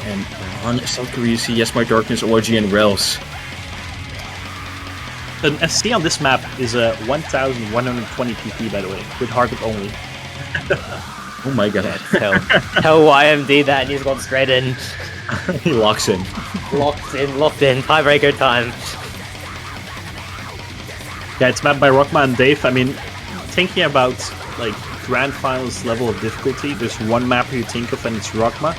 And on South Korea, you see Yes My Darkness, OIG, and Rels. An SC on this map is a 1,120 PP, by the way, with Hardrock only. Oh my god. Tell YMD that, and he's gone straight in. He locks in. Locked in. Tiebreaker time. Yeah, it's mapped by Rockma and Dave. I mean, thinking about, like, Grand Finals level of difficulty, there's one map you think of, and it's Rockma.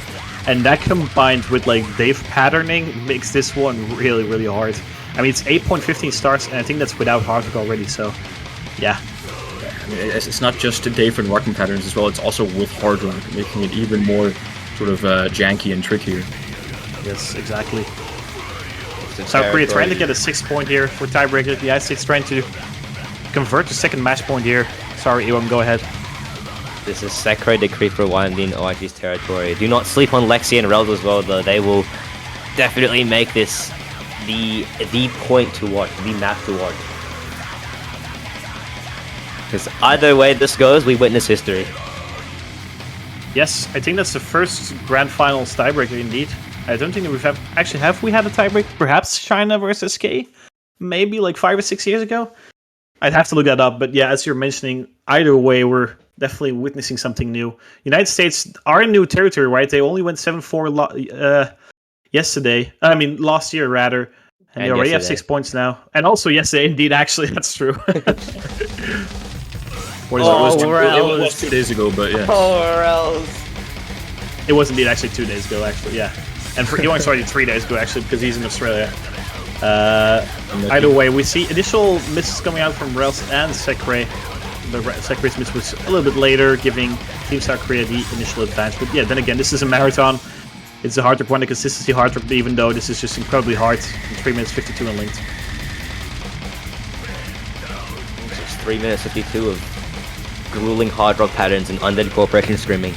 And that combined with, like, Dave patterning makes this one really, really hard. I mean, it's 8.15 stars, and I think that's without Hardrock already, so, yeah. I mean, it's not just Dave and Rockman patterns as well, it's also with Hardrock, making it even more sort of janky and trickier. Yes, exactly. South Korea trying to get a 6 point here for tiebreaker. The United States trying to convert the second match point here. Sorry, Iwan, go ahead. This is Sekre, the Creeper, YMD, and OIG's territory. Do not sleep on Lexi and Rels as well, though. They will definitely make this the point to watch, the map to watch. Because either way this goes, we witness history. Yes, I think that's the first Grand Finals tiebreaker indeed. I don't think that have we had a tiebreaker? Perhaps China versus K? Maybe like 5 or 6 years ago? I'd have to look that up, but yeah, as you're mentioning, either way, we're definitely witnessing something new. United States are in new territory, right? They only went 7-4 last year rather. And they already have 6 points now. And also yesterday, indeed, actually, that's true. It was 2 days ago, but yeah. Or else. It was indeed actually 2 days ago, actually, yeah. And for Iwan, sorry, 3 days ago, actually, because he's in Australia. Either way, we see initial misses coming out from Rels and Sekre. The Sekre's miss was a little bit later, giving Team South Korea the initial advantage. But yeah, then again, this is a marathon. It's a Hardrock 1, the consistency Hardrock, even though this is just incredibly hard. 3 minutes 52 and linked. It's 3 minutes 52 of grueling Hardrock patterns and undead corporation screaming.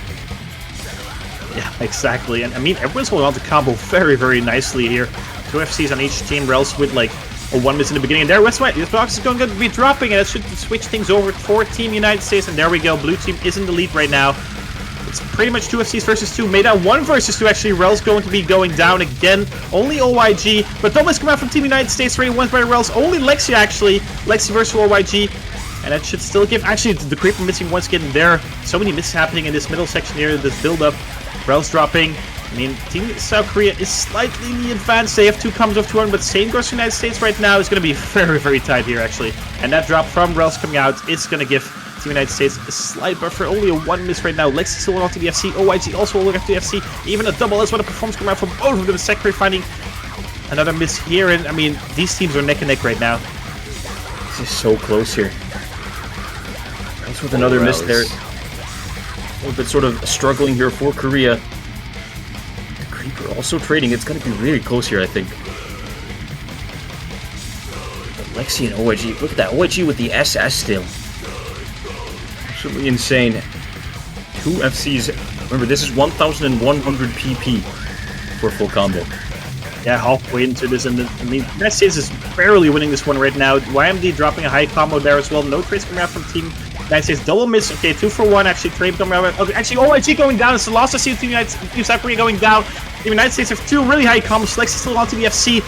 Yeah, exactly. And I mean, everyone's holding on to combo very, very nicely here. 2 FCs on each team. Rels with like a 1 miss in the beginning. And there, West Box is going to be dropping, and that should switch things over for Team United States. And there we go. Blue team is in the lead right now. It's pretty much 2 FCs versus 2. Made out 1 versus 2, actually. Rel's going to be going down again. Only OYG. But don't miss come out from Team United States. Ready once by Rel's. Only Lexi, actually. Lexi versus OYG. And that should still give... Actually, the Creeper missing once again there. So many misses happening in this middle section here. This build-up. Rel's dropping. I mean, Team South Korea is slightly in the advance. They have 2 combos of 200, but same goes for the United States right now. It's going to be very, very tight here, actually. And that drop from Rel's coming out is going to give Team United States a slight buffer. Only a 1 miss right now. Lexi still on to the FC. OYG also will look to the FC. Even a double as what a performance coming out from both of them. Secretary finding another miss here. And, I mean, these teams are neck and neck right now. This is so close here. That's with another miss there. A little bit sort of struggling here for Korea. Creeper also trading. It's going to be really close here, I think. But Lexi and OYG. Look at that. OYG with the SS still. Absolutely insane. 2 FCs. Remember, this is 1,100 PP for a full combo. Yeah, halfway into this, and I mean, United States is barely winning this one right now. YMD dropping a high combo there as well. No trades coming out from Team United States. Double miss. Okay, 2 for 1. Actually, trade coming out. Okay, actually, OIG going down. It's the loss to see Team South Korea going down. The United States have 2 really high combos. Lexi still onto the FC.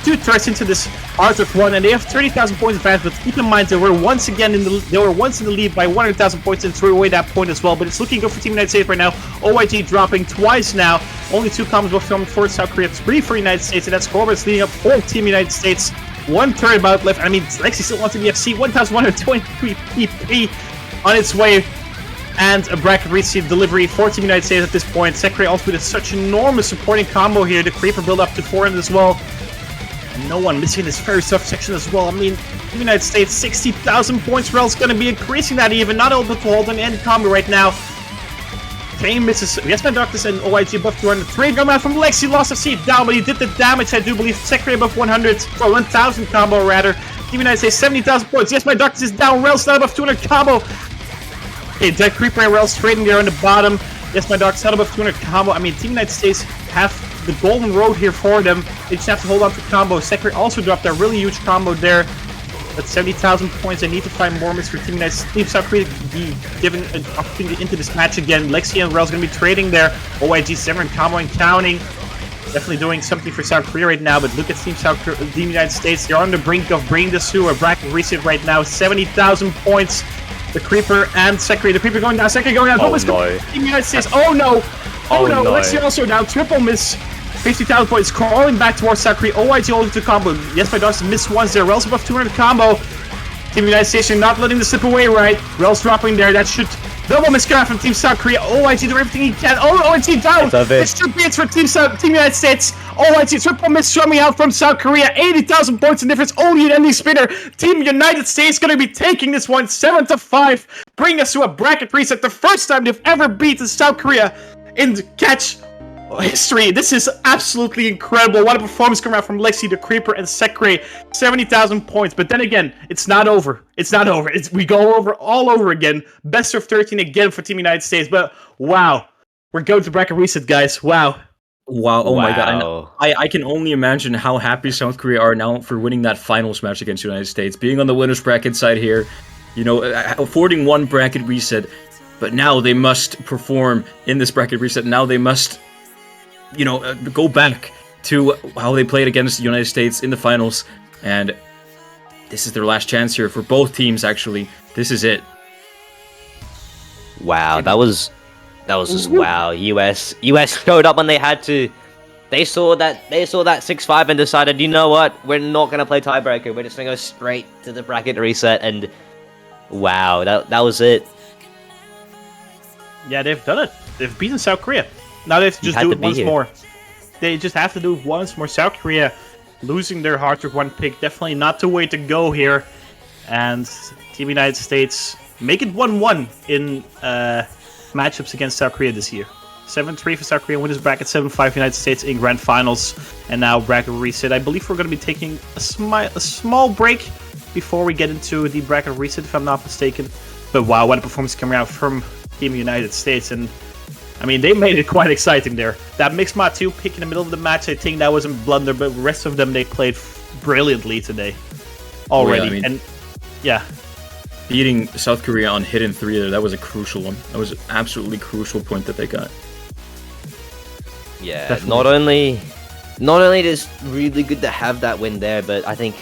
2 threats into this Arthur 1, and they have 30,000 points advance. But keep in mind, they were once in the lead by 100,000 points and threw away that point as well. But it's looking good for Team United States right now. OIG dropping twice now. Only 2 combos from for South Korea, 3 for United States, and that scoreboard is leading up for Team United States. 1/3 about left. I mean, Lexi still onto the FC. 1,123 PP on its way. And a bracket receive delivery for Team United States at this point. Secretary also with such enormous supporting combo here. The Creeper build up to 400 as well. And no one missing this very tough section as well. I mean, Team United States, 60,000 points. Rel's going to be increasing that even. Not able to hold on any combo right now. Kane misses. Yes, my doctors and OIG above 200. Trade coming out from Lexi. Lost a seat down, but he did the damage, I do believe. Secretary above 100. For 1,000 combo, rather. Team United States, 70,000 points. Yes, my doctors is down. Rel's not above 200 combo. Okay, Dead Creeper and Rel's trading there on the bottom. Yes, my doctor's not above 200 combo. I mean, Team United States have the golden road here for them. They just have to hold on to combo. Secretary also dropped a really huge combo there. At 70,000 points, I need to find more miss for Team United States. Team South Korea be given an opportunity into this match again. Lexi and Rel's going to be trading there. OIG 7 combo and counting. Definitely doing something for South Korea right now, but look at Team United States. They're on the brink of bringing this to a bracket reset right now. 70,000 points. The Creeper and Secretary. The Creeper going down. Secretary going down. Oh, no. Team United States. Oh no. Oh no. Lexi also down. Triple miss. 50,000 points. Crawling back towards South Korea. OIG holding to combo. Yes, my dogs missed once there. Rel's above 200 combo. Team United States are not letting this slip away, right? Rel's dropping there. That should double miss from Team South Korea. OIG doing everything he can. Oh, OIG down. This should be it for Team United States. OIG triple miss coming out from South Korea. 80,000 points in difference. Only an ending spinner. Team United States going to be taking this one 7-5. Bring us to a bracket reset. The first time they've ever beaten South Korea in the catch history. This is absolutely incredible. What a performance coming out from Lexi, the Creeper, and Secretary. 70,000 points. But then again, it's not over. It's not over. We go over all over again. Best of 13 again for Team United States. But wow, we're going to bracket reset, guys. Wow. Wow, oh my god. I can only imagine how happy South Korea are now for winning that finals match against the United States. Being on the winner's bracket side here, you know, affording 1 bracket reset. But now they must perform in this bracket reset. Now they must, you know, go back to how they played against the United States in the finals. And this is their last chance here for both teams, actually. This is it. Wow, that was just wow. US showed up when they had to. They saw that 6-5 and decided, you know what, we're not gonna play tiebreaker. We're just gonna go straight to the bracket reset. And wow, that was it. Yeah, they've done it. They've beaten South Korea. Now they have to just do it once more. They just have to do it once more. South Korea losing their hard work 1 pick. Definitely not the way to go here. And Team United States make it 1-1 in matchups against South Korea this year. 7-3 for South Korea, winners bracket 7-5 United States in grand finals. And now bracket reset. I believe we're going to be taking a small break before we get into the bracket reset, if I'm not mistaken. But wow, what a performance coming out from Team United States. And I mean, they made it quite exciting there. That mixed mod 2 pick in the middle of the match, I think that was a blunder, but the rest of them, they played brilliantly today already. I mean, and yeah, beating South Korea on hidden 3 there, that was a crucial one. That was an absolutely crucial point that they got. Yeah, Definitely. not only is really good to have that win there, but I think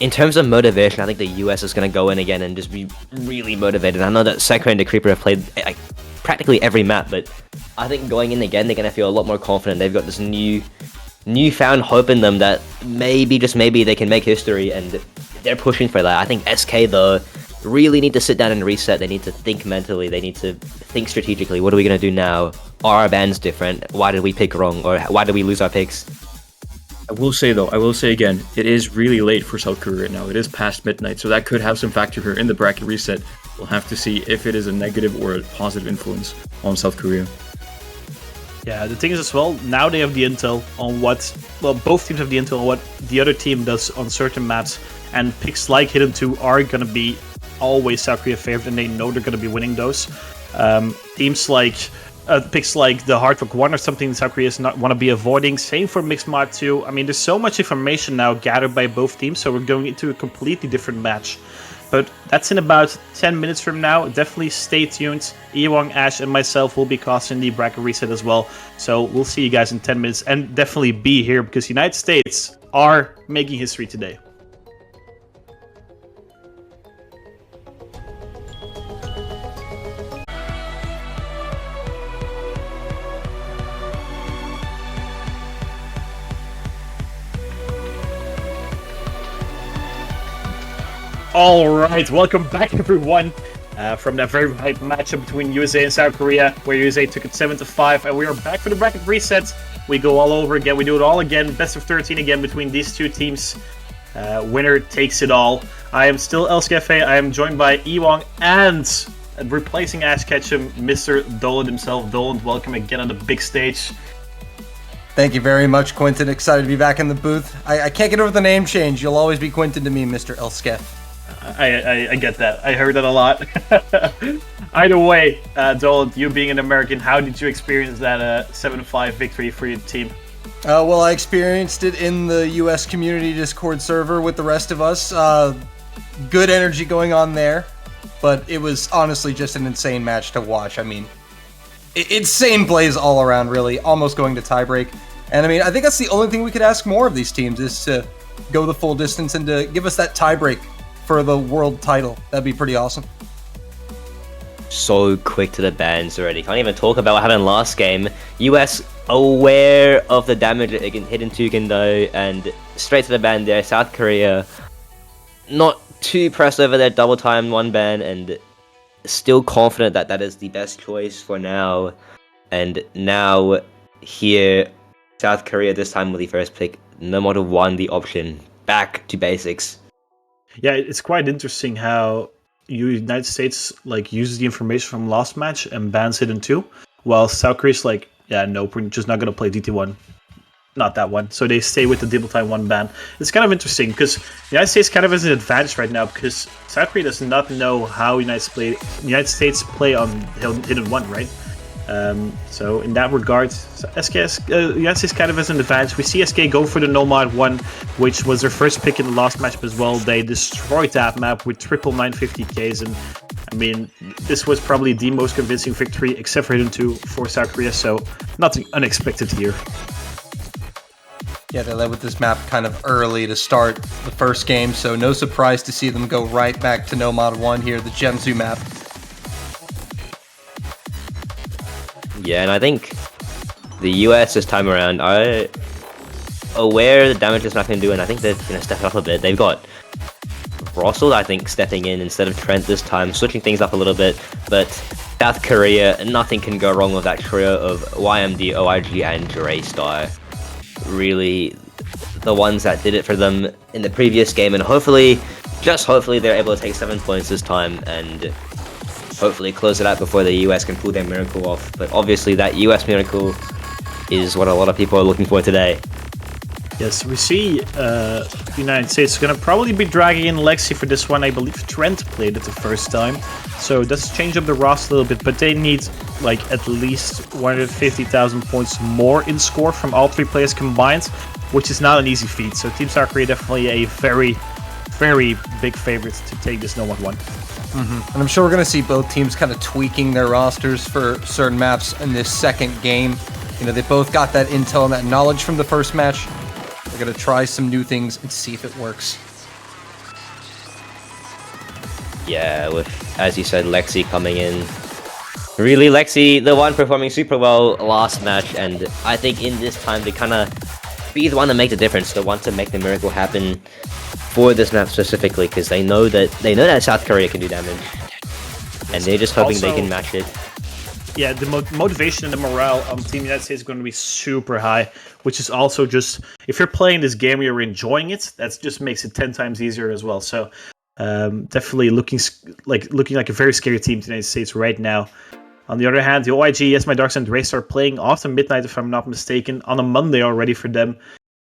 in terms of motivation, I think the US is going to go in again and just be really motivated. I know that Sakura and the Creeper have played like practically every map, but I think going in again, they're going to feel a lot more confident. They've got this newfound hope in them that maybe, just maybe, they can make history, and they're pushing for that. I think SK, though, really need to sit down and reset. They need to think mentally. They need to think strategically. What are we going to do now? Are our bans different? Why did we pick wrong? Or why did we lose our picks? I will say again, it is really late for South Korea right now. It is past midnight, so that could have some factor here in the bracket reset. We'll have to see if it is a negative or a positive influence on South Korea. Yeah, the thing is as well, now they have the intel on what, well, both teams have the intel on what the other team does on certain maps, and picks like Hidden 2 are going to be always South Korea favored, and they know they're going to be winning those. Teams like, picks like the Hard Rock 1 or something South Korea not want to be avoiding, same for Mixed Mod 2. I mean, there's so much information now gathered by both teams, so we're going into a completely different match. But that's in about 10 minutes from now. Definitely stay tuned. Ewong, Ash, and myself will be casting the bracket reset as well. So we'll see you guys in 10 minutes. And definitely be here because United States are making history today. Alright, welcome back everyone from that very hype matchup between USA and South Korea, where USA took it 7-5, and we are back for the bracket reset. We go all over again, we do it all again, best of 13 again between these two teams. Winner takes it all. I am still Elscafe, I am joined by Ewong and replacing Ash Ketchum, Mr. Dolan himself. Dolan, welcome again on the big stage. Thank you very much, Quentin. Excited to be back in the booth. I can't get over the name change. You'll always be Quentin to me, Mr. Elsketh. I get that. I heard that a lot. Either way, Dolan, you being an American, how did you experience that 7-5 victory for your team? Well, I experienced it in the U.S. community Discord server with the rest of us. Good energy going on there, but it was honestly just an insane match to watch. I mean, insane plays all around, really, almost going to tiebreak. And I mean, I think that's the only thing we could ask more of these teams, is to go the full distance and to give us that tiebreak for the world title. That'd be pretty awesome. So quick to the bans already. Can't even talk about what happened last game. US aware of the damage against Hidden 2 though, and straight to the ban there. South Korea not too pressed over their double time 1 ban, and still confident that that is the best choice for now. And now here, South Korea this time with the first pick, no matter 1 the option, back to basics. Yeah, it's quite interesting how United States like uses the information from last match and bans Hidden 2, while South Korea's like, yeah, nope, we're just not gonna play DT1, not that one. So they stay with the double time 1 ban. It's kind of interesting because the United States kind of has an advantage right now because South Korea does not know how United States play on Hidden 1, right? So in that regard, United States kind of has an advantage. We see SK go for the Nomad 1, which was their first pick in the last match as well. They destroyed that map with triple 950Ks, and I mean, this was probably the most convincing victory, except for Hidden 2 for South Korea, so nothing unexpected here. Yeah, they led with this map kind of early to start the first game, so no surprise to see them go right back to Nomad 1 here, the Gemzu map. Yeah, and I think the US this time around are aware the damage this map can do, and I think they're going to step it up a bit. They've got Russell, I think, stepping in instead of Trent this time, switching things up a little bit, but South Korea, nothing can go wrong with that trio of YMD, OIG, and Draystar. Really, the ones that did it for them in the previous game, and hopefully, just hopefully, they're able to take 7 points this time, and hopefully close it out before the US can pull their miracle off. But obviously that US miracle is what a lot of people are looking for today. Yes, we see the United States is going to probably be dragging in Lexi for this one. I believe Trent played it the first time, so it does change up the roster a little bit, but they need like at least 150,000 points more in score from all three players combined, which is not an easy feat. So Team South Korea definitely a very, very big favorite to take this no 1-1. And I'm sure we're going to see both teams kind of tweaking their rosters for certain maps in this second game. You know, they both got that intel and that knowledge from the first match. They're going to try some new things and see if it works. Yeah, with, as you said, Lexi coming in. Really, Lexi, the one performing super well last match, and I think in this time they kind of be the one to make the difference, the one to make the miracle happen for this map specifically, because they know that South Korea can do damage, and they're just hoping they can match it. Yeah, the motivation and the morale on Team United States is going to be super high, which is also just, if you're playing this game and you're enjoying it, that just makes it 10 times easier as well. So definitely looking like a very scary team to the United States right now. On the other hand, the OIG, yes, my Dark Side Race are playing after midnight, if I'm not mistaken, on a Monday already for them.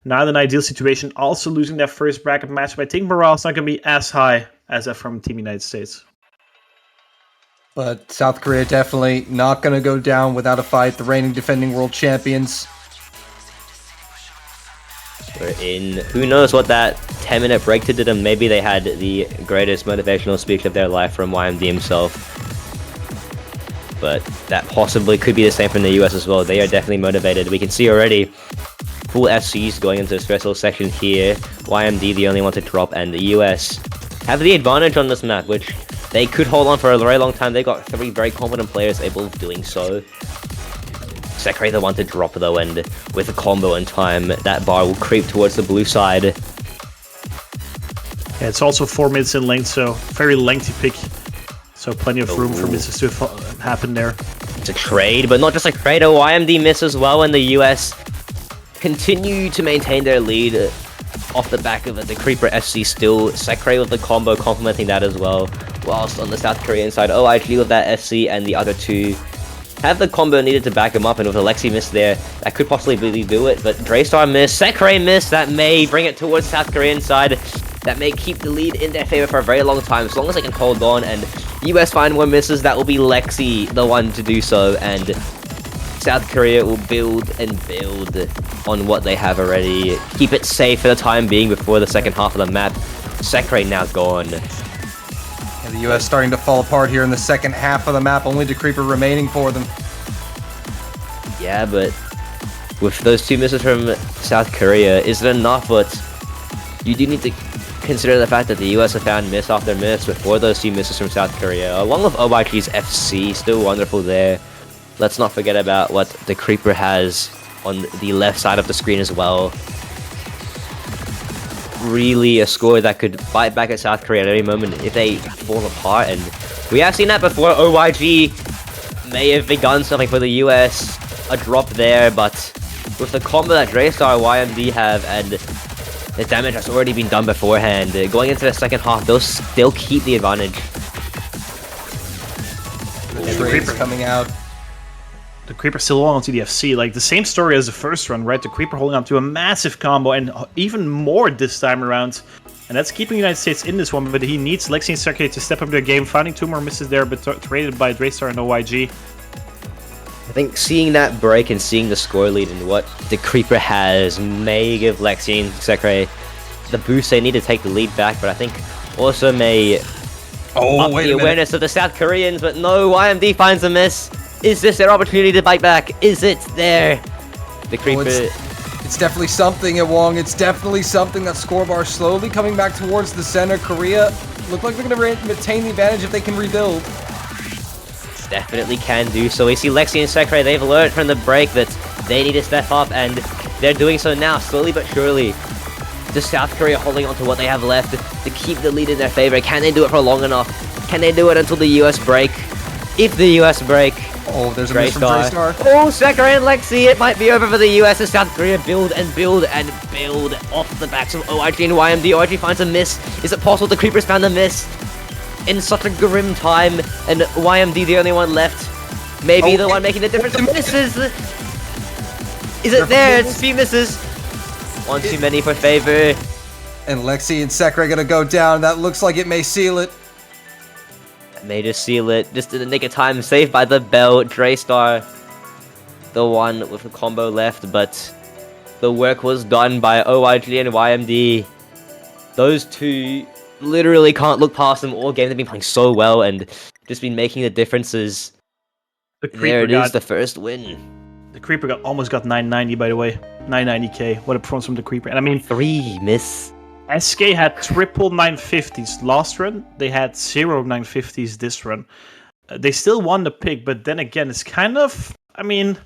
Not an ideal situation, also losing that first bracket match, but I think morale is not going to be as high as that from Team United States. But South Korea definitely not going to go down without a fight. The reigning defending world champions. We're in, who knows what that 10-minute break did to them. Maybe they had the greatest motivational speech of their life from YMD himself. But that possibly could be the same from the US as well. They are definitely motivated. We can see already full FCs going into the stressful section here. YMD the only one to drop, and the US have the advantage on this map, which they could hold on for a very long time. They got 3 very competent players able of doing so. Sekre the one to drop though, and with a combo in time, that bar will creep towards the blue side. Yeah, it's also 4 minutes in length, so very lengthy pick. So plenty of room for misses to happen there. It's a trade, but not just a trade. A YMD miss as well, and the US continue to maintain their lead off the back of it. The Creeper FC still. Sekre with the combo complementing that as well. Whilst on the South Korean side, OIG with that SC, and the other two have the combo needed to back him up, and with Alexi miss there, that could possibly do it. But Draystar miss, Sekre miss, that may bring it towards South Korean side. That may keep the lead in their favor for a very long time, as long as they can hold on, and US find more misses, that will be Lexi the one to do so, and South Korea will build and build on what they have already. Keep it safe for the time being before the second half of the map. Sekre now gone. And the US starting to fall apart here in the second half of the map, only the Creeper remaining for them. Yeah, but with those 2 misses from South Korea, is it enough? But you do need to consider the fact that the US have found miss after miss before those 2 misses from South Korea, along with OIG's FC, still wonderful there. Let's not forget about what the Creeper has on the left side of the screen as well. Really a score that could bite back at South Korea at any moment if they fall apart, and we have seen that before. OIG may have begun something for the US, a drop there, but with the combo that Draystar YMD have, and the damage has already been done beforehand, going into the second half, they'll keep the advantage. The trades coming out. The Creeper still holding on to the FC, like the same story as the first run, right? The Creeper holding on to a massive combo, and even more this time around. And that's keeping the United States in this one, but he needs Lexi and Sekre to step up their game, finding 2 more misses there, but traded by Draystar and OIG. I think seeing that break and seeing the score lead and what the Creeper has may give Lexi and Sekre the boost they need to take the lead back, but I think also may up the awareness of the South Koreans. But no, YMD finds a miss. Is this their opportunity to bite back? Is it there? The Creeper... It's definitely something at Wong. It's definitely something. That score bar slowly coming back towards the center. Korea look like they're going to maintain the advantage if they can rebuild. Definitely can do so. We see Lexi and Sekre, they've learned from the break that they need to step up, and they're doing so now, slowly but surely. Just South Korea holding on to what they have left to keep the lead in their favor. Can they do it for long enough? Can they do it until the US break? If the US break... Oh, there's a miss from Draystar. Oh, Sekre and Lexi, it might be over for the US as South Korea build and build and build off the backs of OIG and YMD. OIG finds a miss. Is it possible the Creepers found a miss in such a grim time, and YMD the only one left? Maybe the one making the difference. Misses! Is it there? It's 3 misses. One too many for favor. And Lexi and Sekre are gonna go down. That looks like it may seal it. May just seal it. Just in the nick of time. Saved by the bell. Draystar, the one with the combo left, but the work was done by OYG and YMD. Those two literally can't look past them all game. They've been playing so well and just been making the differences. There it is, the first win. The Creeper almost got 990, by the way. 990k. What a performance from the Creeper. And I mean, 3 miss. SK had triple 950s last run. They had 0 950s this run. They still won the pick, but then again, it's kind of... I mean,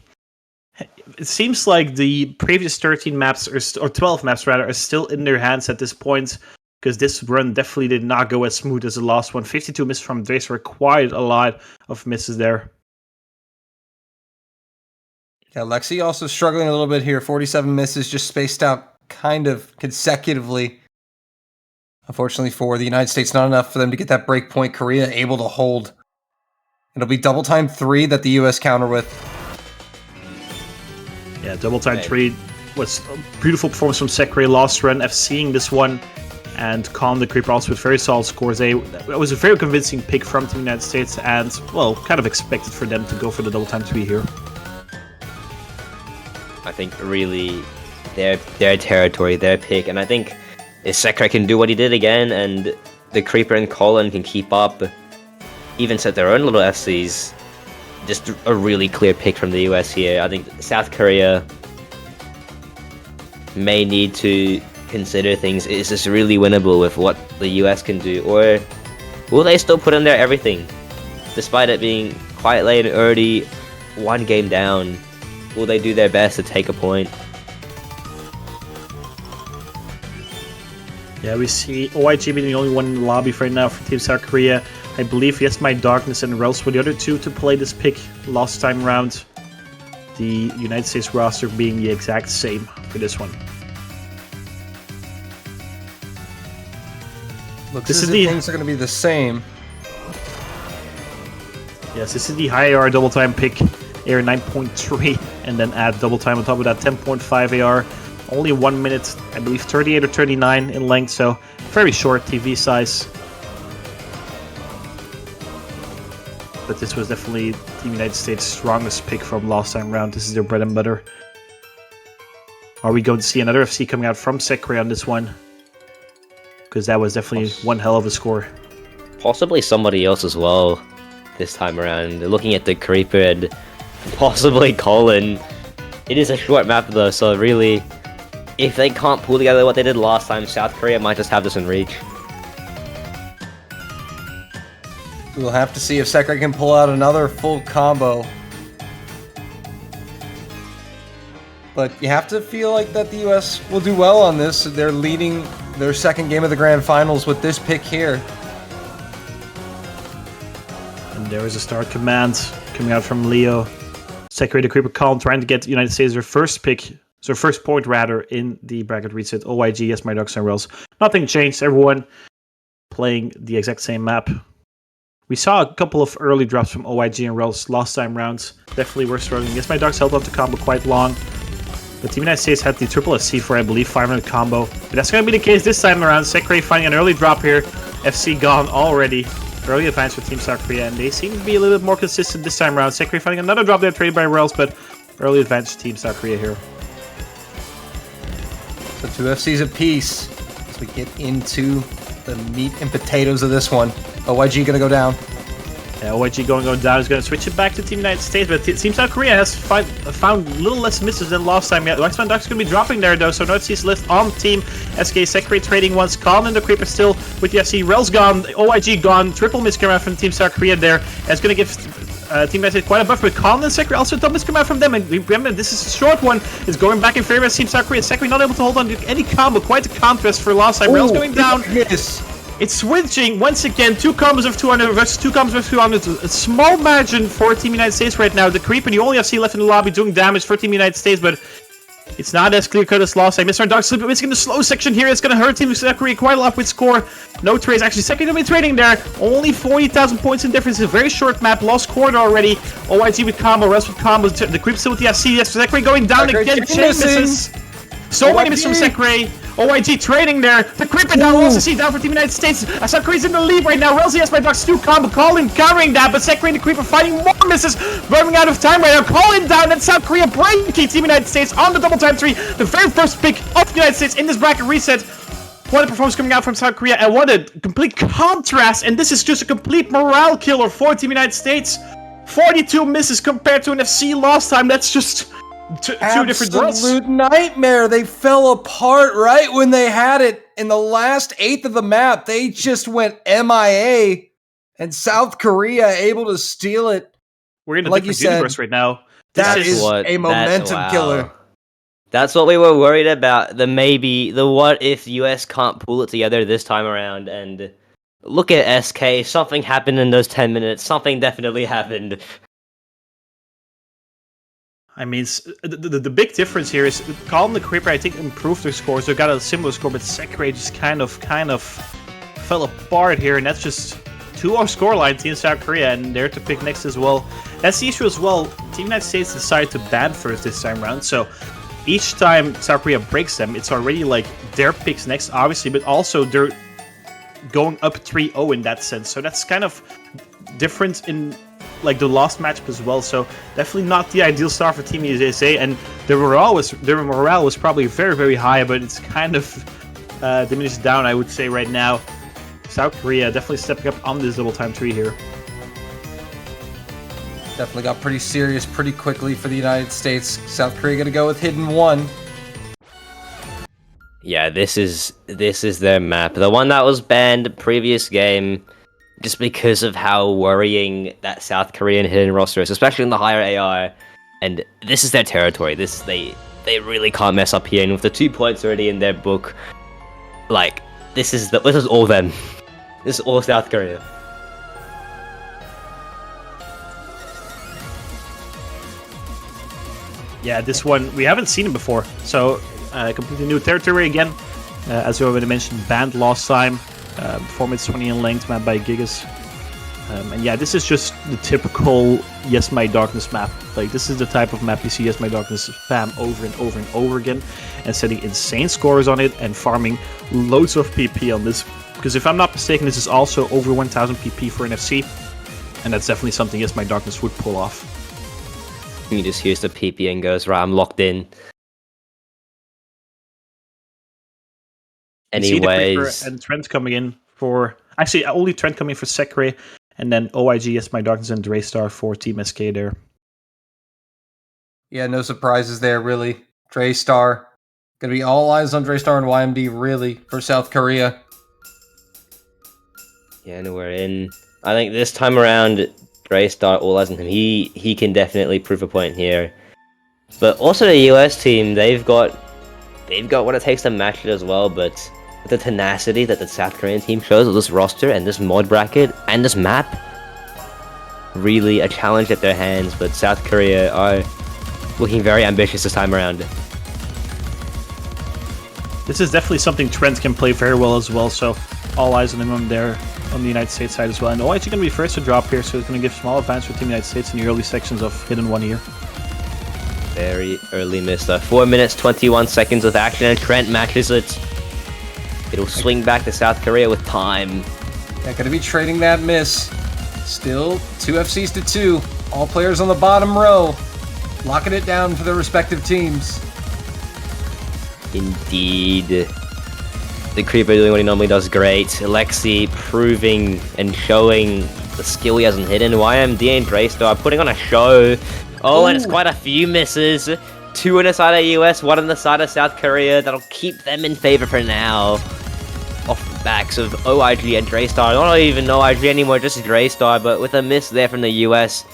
it seems like the previous 13 maps, or 12 maps rather, are still in their hands at this point. Because this run definitely did not go as smooth as the last one. 52 misses from Dracer, quite a lot of misses there. Yeah, Lexi also struggling a little bit here. 47 misses, just spaced out kind of consecutively. Unfortunately for the United States, not enough for them to get that break point. Korea able to hold. It'll be double time 3 that the US counter with. Yeah, double time 3 was a beautiful performance from Sekre last run. Seeing this one and calm the Creeper also with very solid scores. It was a very convincing pick from the United States and, well, kind of expected for them to go for the double time 3 here. I think really their territory, their pick, and I think if Sekre can do what he did again and the Creeper and Colin can keep up, even set their own little FCs, just a really clear pick from the US here. I think South Korea may need to consider things. Is this really winnable with what the US can do, or will they still put in there everything despite it being quite late and already one game down? Will they do their best to take a point? Yeah, we see OIG being the only one in the lobby for right now for Team South Korea. I believe Yes My Darkness and Rels were the other two to play this pick last time round. The United States roster being the exact same for this one. Looks as if things are going to be the same. Yes, this is the high AR double time pick, AR 9.3, and then add double time on top of that 10.5 AR. Only 1 minute, I believe 38 or 39 in length, so very short TV size. But this was definitely the United States' strongest pick from last time round. This is their bread and butter. Are we going to see another FC coming out from Sekre on this one? Because that was definitely one hell of a score. Possibly somebody else as well this time around. Looking at the Creeper and possibly Colin. It is a short map though, so really, if they can't pull together what they did last time, South Korea might just have this in reach. We'll have to see if Sekre can pull out another full combo. But you have to feel like that the US will do well on this. They're leading their second game of the Grand Finals with this pick here. And there is a start command coming out from Leo. Sekre the Creeper Colin trying to get the United States their first pick, so first point rather, in the bracket reset. OYG, Yes My Ducks and Rails. Nothing changed, everyone playing the exact same map. We saw a couple of early drops from OYG and Rails last time rounds. Definitely were struggling. Yes My Ducks held up the combo quite long. But the United States had the triple SC for, I believe, 500 combo. But that's going to be the case this time around. Sekre finding an early drop here. FC gone already. Early advance for Team South Korea, and they seem to be a little bit more consistent this time around. Sekre finding another drop there, traded by Rails, but early advance for Team South Korea here. So 2 FCs apiece as we get into the meat and potatoes of this one. OYG going to go down. Yeah, OYG going down is going to switch it back to Team United States, but Team South Korea has found a little less misses than last time. Yeah, Waxman Duck's going to be dropping there though, so no FC's left on Team SK. Sekre trading once. Colin and the Creeper still with the FC. Rel's gone, OYG gone, triple miss come out from Team South Korea there. That's going to give Team United States quite a buff, but Colin and Sekre also double miss come out from them, and remember, this is a short one. It's going back in favor of Team South Korea. Sekre not able to hold on to any combo, quite the contrast for last time. Rel's going down. Yes. It's switching once again. 2 combos of 200 versus 2 combos of 200. A small margin for Team United States right now. The Creeper, the only FC left in the lobby doing damage for Team United States, but it's not as clear cut as last time. Mr. Dark Sleep missing the slow section here. It's going to hurt Team South Korea quite a lot with score. No trades. Actually, second to be trading there. Only 40,000 points in difference. It's a very short map. Lost quarter already. OYG with combo. Rest with combos. The Creeper still with the FC. Yes, Sekre going down again. Chain misses. So many misses from Sekre. OIG trading there. The Creeper down, we'll also see down for Team United States. South Korea's in the lead right now. Relzy has my box 2 combo. Colin covering that, but Sekri and the Creeper fighting more misses. Running out of time right now. Colin down, and South Korea breaking Team United States on the double time 3. The very first pick of the United States in this bracket reset. What a performance coming out from South Korea, and what a complete contrast. And this is just a complete morale killer for Team United States. 42 misses compared to an FC last time. That's just two different worlds. Absolute nightmare. They fell apart right when they had it in the last eighth of the map. They just went MIA, and South Korea able to steal it. We're in a like different you said, universe right now. That is a momentum killer. That's what we were worried about. The what if US can't pull it together this time around. And look at SK. Something happened in those 10 minutes. Something definitely happened. I mean, the big difference here is Colin the Creeper, I think, improved their scores. They got a similar score, but Sekre just kind of fell apart here, and that's just 2-0 scoreline Team South Korea, and they're to pick next as well. That's the issue as well. Team United States decided to ban first this time around, so each time South Korea breaks them, it's already like their picks next, obviously, but also they're going up 3-0 in that sense. So that's kind of different in like the last matchup as well. So definitely not the ideal start for Team USA, and their morale was probably very, very high, but it's kind of diminished down, I would say, right now. South Korea definitely stepping up on this double time 3 here. Definitely got pretty serious pretty quickly for the United States. South Korea gonna go with Hidden 1. Yeah, this is their map. The one that was banned previous game, just because of how worrying that South Korean hidden roster is, especially in the higher AR. And this is their territory. They really can't mess up here. And with the 2 points already in their book, like this is all them. This is all South Korea. Yeah, this one, we haven't seen it before, so completely new territory again. As we already mentioned, banned last time, 4 minutes 20 in length, map by Gigas. And yeah, this is just the typical Yes My Darkness map. Like, this is the type of map you see Yes My Darkness spam over and over and over again, and setting insane scores on it and farming loads of PP on this. Because if I'm not mistaken, this is also over 1000 PP for an FC, and that's definitely something Yes My Darkness would pull off. He just hears the PP and goes, right, I'm locked in. Anyways. And Trent coming in for... Actually, only Trent coming for Sekre, and then OIG, Yes My Darkness, and Draystar for Team SK there. Yeah, no surprises there, really. Draystar. Gonna be all eyes on Draystar and YMD, really, for South Korea. Yeah, and we're in. I think this time around, Draystar, all eyes on him. He can definitely prove a point here. But also the US team, they've got what it takes to match it as well, but with the tenacity that the South Korean team shows with this roster and this mod bracket and this map, really a challenge at their hands. But South Korea are looking very ambitious this time around. This is definitely something Trent can play very well as well, so all eyes on him on there on the United States side as well. And OIG going to be first to drop here, so it's going to give small advance for Team United States in the early sections of Hidden 1 here. Very early miss. 4 minutes 21 seconds with action, and Trent matches it. It'll swing back to South Korea with time. Yeah, gonna be trading that miss. Still 2 FCs to 2. All players on the bottom row, locking it down for their respective teams. Indeed. The Creeper doing what he normally does great. Alexi proving and showing the skill he has in Hidden. YMD and Draystar putting on a show. Oh, and it's quite a few misses. 2 on the side of US, 1 on the side of South Korea. That'll keep them in favor for now. Off the backs of OIG and Draystar. Not even OIG anymore, just Draystar, but with a miss there from the US,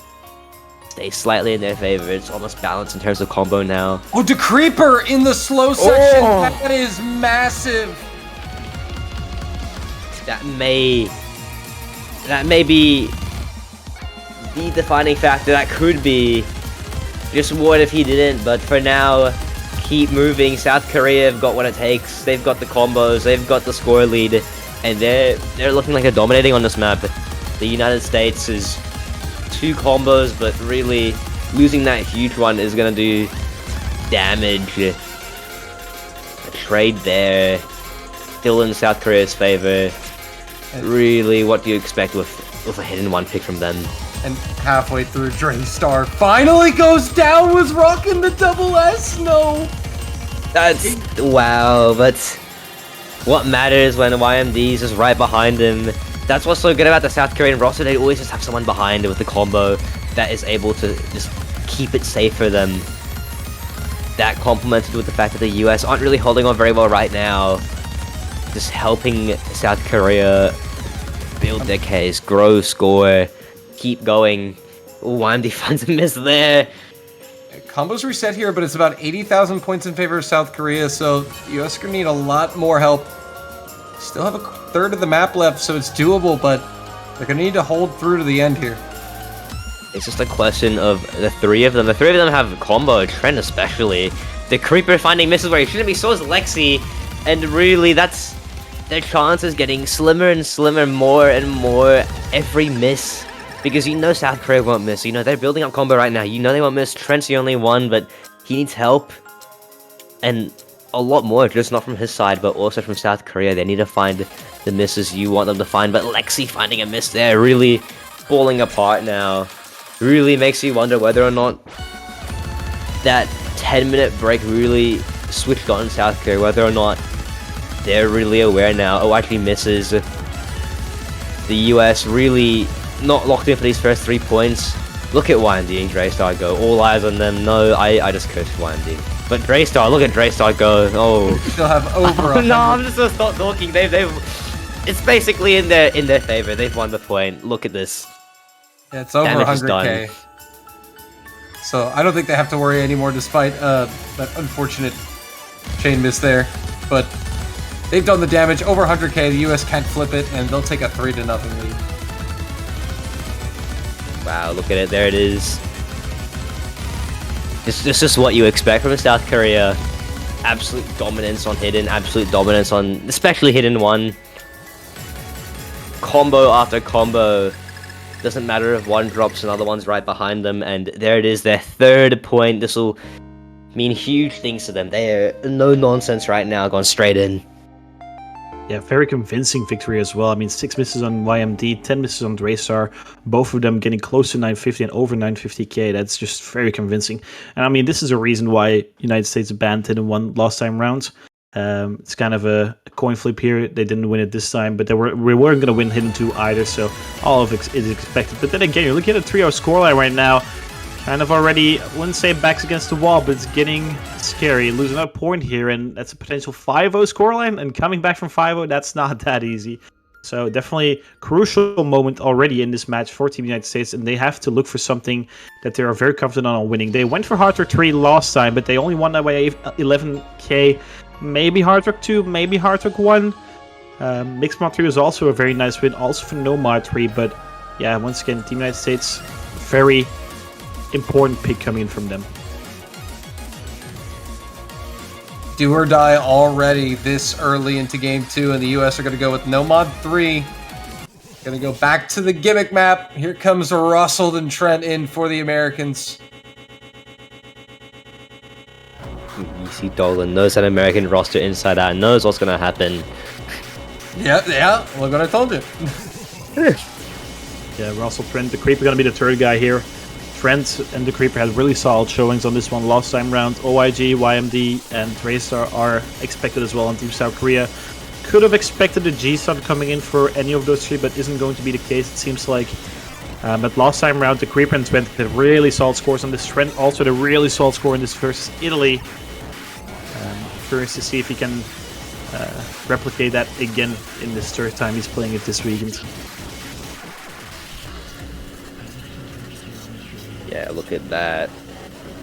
stay slightly in their favor. It's almost balanced in terms of combo now. Oh, the Creeper in the slow section. That is massive. That may be the defining factor. That could be. Just what if he didn't, but for now, keep moving. South Korea have got what it takes. They've got the combos, they've got the score lead, and they're looking like they're dominating on this map. The United States is 2 combos, but really losing that huge one is gonna do damage. trade there. Still in South Korea's favor. Really, what do you expect with a hidden one pick from them? And halfway through, Draystar finally goes down, was rocking the double S, no! That's, wow, but what matters when YMD's is right behind him? That's what's so good about the South Korean roster, they always just have someone behind with the combo that is able to just keep it safe for them. That complemented with the fact that the US aren't really holding on very well right now. Just helping South Korea build their case, grow, score, keep going. YMD finds a miss there. Combos reset here, but it's about 80,000 points in favor of South Korea, so the US are going to need a lot more help. Still have a third of the map left, so it's doable, but they're going to need to hold through to the end here. It's just a question of the three of them. The three of them have combo, Trent especially. The Creeper finding misses where he shouldn't be, so is Lexi. And really, that's... their chances getting slimmer and slimmer, more and more every miss. Because you know South Korea won't miss. You know, they're building up combo right now. You know they won't miss. Trent's the only one, but he needs help. And a lot more, just not from his side, but also from South Korea. They need to find the misses you want them to find. But Lexi finding a miss there, really falling apart now. Really makes you wonder whether or not that 10-minute break really switched on South Korea. Whether or not they're really aware now. Oh, actually misses. The US really not locked in for these first 3 points. Look at YMD and Draystar go. All eyes on them. No, I just cursed YMD. But Draystar, look at Draystar go. Oh. Still have over No, I'm just gonna stop talking. They've it's basically in their favor. They've won the point. Look at this. Yeah, it's over Damage is 100k. So I don't think they have to worry anymore despite that unfortunate chain miss there. But they've done the damage, over 100k, the US can't flip it, and they'll take a 3-0 lead. Wow, look at it, there it is. It's just what you expect from South Korea. Absolute dominance on hidden, absolute dominance on especially hidden one. Combo after combo. Doesn't matter if one drops, another one's right behind them, and there it is, their 3rd point. This will mean huge things to them. They're no nonsense right now, going straight in. Yeah, very convincing victory as well. I mean, 6 misses on YMD, 10 misses on Draystar, both of them getting close to 950 and over 950k. That's just very convincing. And I mean, this is a reason why United States banned Hidden One last time round. It's kind of a coin flip here. They didn't win it this time, but we weren't going to win Hidden 2 either, so all of it is expected. But then again, you're looking at a 3-0 scoreline right now. Kind of already, I wouldn't say backs against the wall, but it's getting scary. Losing a point here, and that's a potential 5-0 scoreline, and coming back from 5-0, that's not that easy. So definitely crucial moment already in this match for Team United States, and they have to look for something that they are very confident on winning. They went for Hard Rock 3 last time, but they only won that by 11k. Maybe Hard Rock 2, maybe Hard Rock 1. Mixed Mod 3 was also a very nice win, also for No Mod 3, but yeah, once again, Team United States, very important pick coming in from them. Do or die already this early into game 2, and the US are going to go with No Mod 3. Going to go back to the gimmick map. Here comes Russell and Trent in for the Americans. EC Dolan knows that American roster inside out, knows what's gonna happen. Yeah, look what I told you. Yeah, Russell, Trent, the Creeper gonna be the 3rd guy here. Trent and the Creeper had really solid showings on this one last time round. OIG, YMD, and Draystar are expected as well on Team South Korea. Could have expected a G-Sun coming in for any of those 3, but isn't going to be the case, it seems like. But last time round, the Creeper and Trent had really solid scores on this. Trent also had a really solid score in this versus Italy. Curious to see if he can replicate that again in this 3rd time he's playing it this weekend. Yeah, look at that.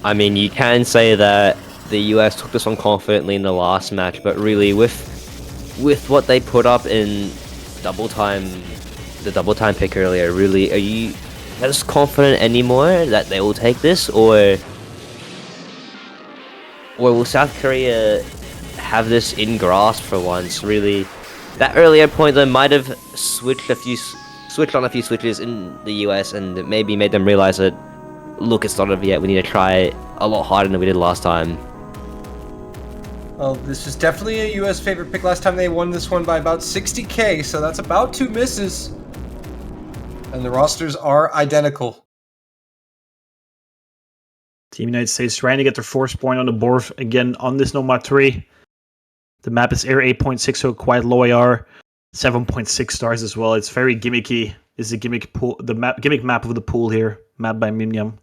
I mean, you can say that the US took this one confidently in the last match, but really with what they put up in double time, the double time pick earlier, really, are you as confident anymore that they will take this, or will South Korea have this in grasp for once? Really, that earlier point they might have switched on a few switches in the US and maybe made them realize that, look, it's not over yet. We need to try a lot harder than we did last time. Well, this is definitely a US favorite pick. Last time they won this one by about 60k, so that's about 2 misses. And the rosters are identical. Team United States trying to get their 4th point on the board again on this Nomad 3. The map is Air 8.6, so quite low AR. 7.6 stars as well. It's very gimmicky. This is a gimmick pool, gimmick map of the pool here, mapped by Mimyam.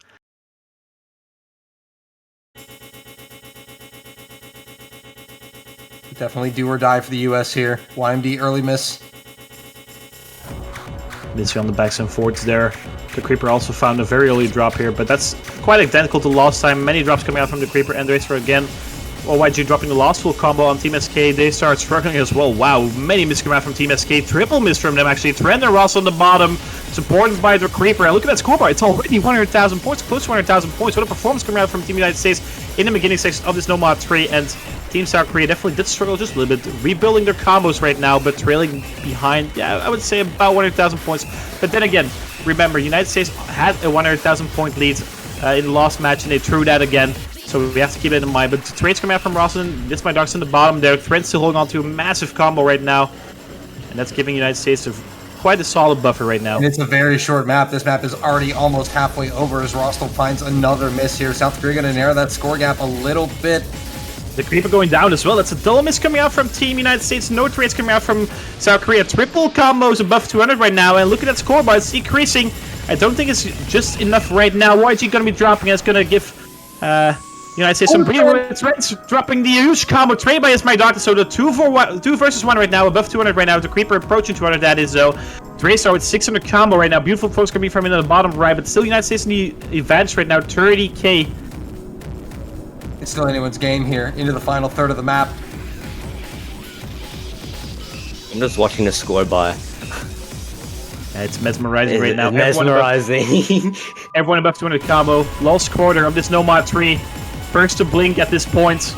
Definitely do or die for the US here. YMD early miss. Missy on the backs and forwards there. The Creeper also found a very early drop here, but that's quite identical to last time. Many drops coming out from the Creeper and Racer again. YG dropping the last full combo on Team SK. They start struggling as well. Wow, many misses come out from Team SK. Triple miss from them actually. Trend and Ross on the bottom, supported by the Creeper. And look at that scoreboard. It's already 100,000 points, close to 100,000 points. What a performance coming out from Team United States in the beginning section of this Nomad 3. And Team South Korea definitely did struggle just a little bit, rebuilding their combos right now, but trailing behind, yeah, I would say about 100,000 points. But then again, remember, United States had a 100,000 point lead in the last match, and they threw that again. So we have to keep it in mind. But the trades coming out from Roslin. This my Darks in the bottom there. Trent's still holding on to a massive combo right now. And that's giving United States quite a solid buffer right now. And it's a very short map. This map is already almost halfway over as Rostel finds another miss here. South Korea going to narrow that score gap a little bit. The Creeper going down as well. That's a double miss coming out from Team United States. No trades coming out from South Korea. Triple combos above 200 right now. And look at that scoreboard. It's decreasing. I don't think it's just enough right now. YG going to be dropping. It's going to give United States some breathing. Trent's dropping the huge combo. Trade by is my doctor. So the 2 versus 1 right now. Above 200 right now. The Creeper approaching 200. That is though. Draystar with 600 combo right now. Beautiful folks coming from in the bottom right. But still United States in the advantage right now. 30k. It's still anyone's game here. Into the final third of the map. I'm just watching the score by. It's mesmerizing right now. Mesmerizing. Everyone above 200 combo. Last quarter of this Nomad 3. First to blink at this point.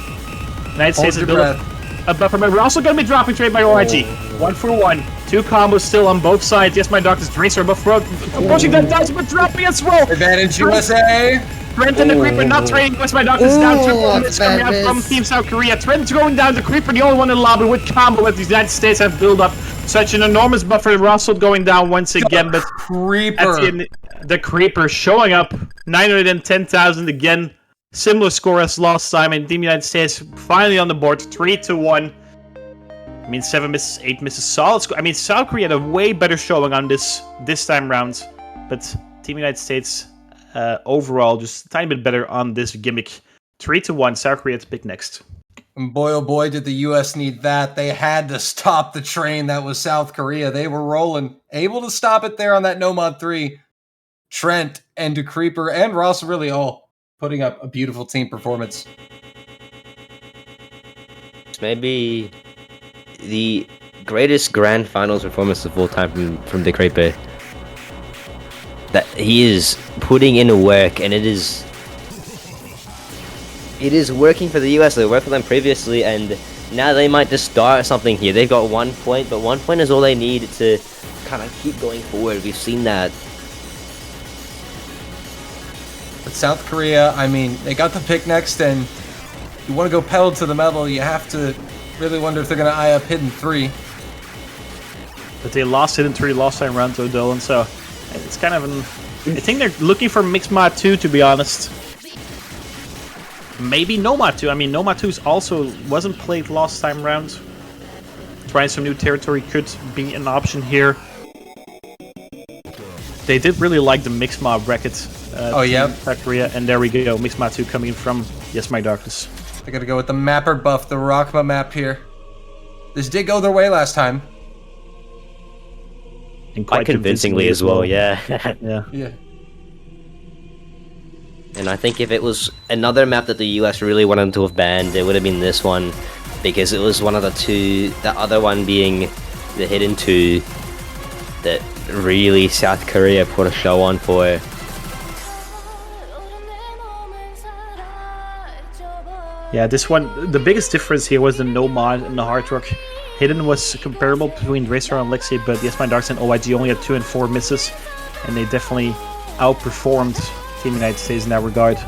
United States is building a buffer. We're also going to be dropping trade by YG. 1 for 1. 2 combos still on both sides. Yes, my doctor's Dracer above front. Approaching that does, but dropping as well. Advantage USA. Trent and the Creeper not trading. West my doctor's down. Triple miss coming out from Team South Korea. Trent's going down. The Creeper, the only one in the lobby with combo that the United States have built up. Such an enormous buffer. Russell going down once again, but the Creeper showing up. 910,000 again. Similar score as last time, and Team United States finally on the board. 3-1. I mean, 7 misses, 8 misses, solid score. I mean, South Korea had a way better showing on this time round, but Team United States overall just a tiny bit better on this gimmick. 3-1. South Korea to pick next. And boy, oh boy, did the U.S. need that. They had to stop the train that was South Korea. They were rolling. Able to stop it there on that Nomad 3. Trent and the Creeper and Ross really all putting up a beautiful team performance. Maybe the greatest grand finals performance of all time from the Creeper. That he is putting in work, and it is working for the US. They worked for them previously, and now they might just start something here. They've got 1 point, but 1 point is all they need to kind of keep going forward. We've seen that. But South Korea, I mean, they got the pick next, and you want to go pedal to the metal, you have to really wonder if they're going to eye up Hidden 3. But they lost Hidden 3 last time around to Odolin, so it's kind of an... I think they're looking for Mixed Mod 2, to be honest. Maybe Nomad 2. I mean, Nomad 2 also wasn't played last time around. Trying some new territory could be an option here. They did really like the Mixed Mod bracket. South Korea, and there we go. Mixed Mod 2 coming in from Yes My Darkness. They're going to go with the mapper buff, the Rockma map here. This did go their way last time. And quite convincingly as well, yeah. Yeah. And I think if it was another map that the US really wanted to have banned, it would have been this one, because it was one of the two, the other one being the Hidden 2, that really South Korea put a show on for. Yeah, this one, the biggest difference here was the no mod and the hard rock. Hidden was comparable between Racer and Lexi, but Yes My Darks and OIG only had 2 and 4 misses, and they definitely outperformed Team United States in that regard.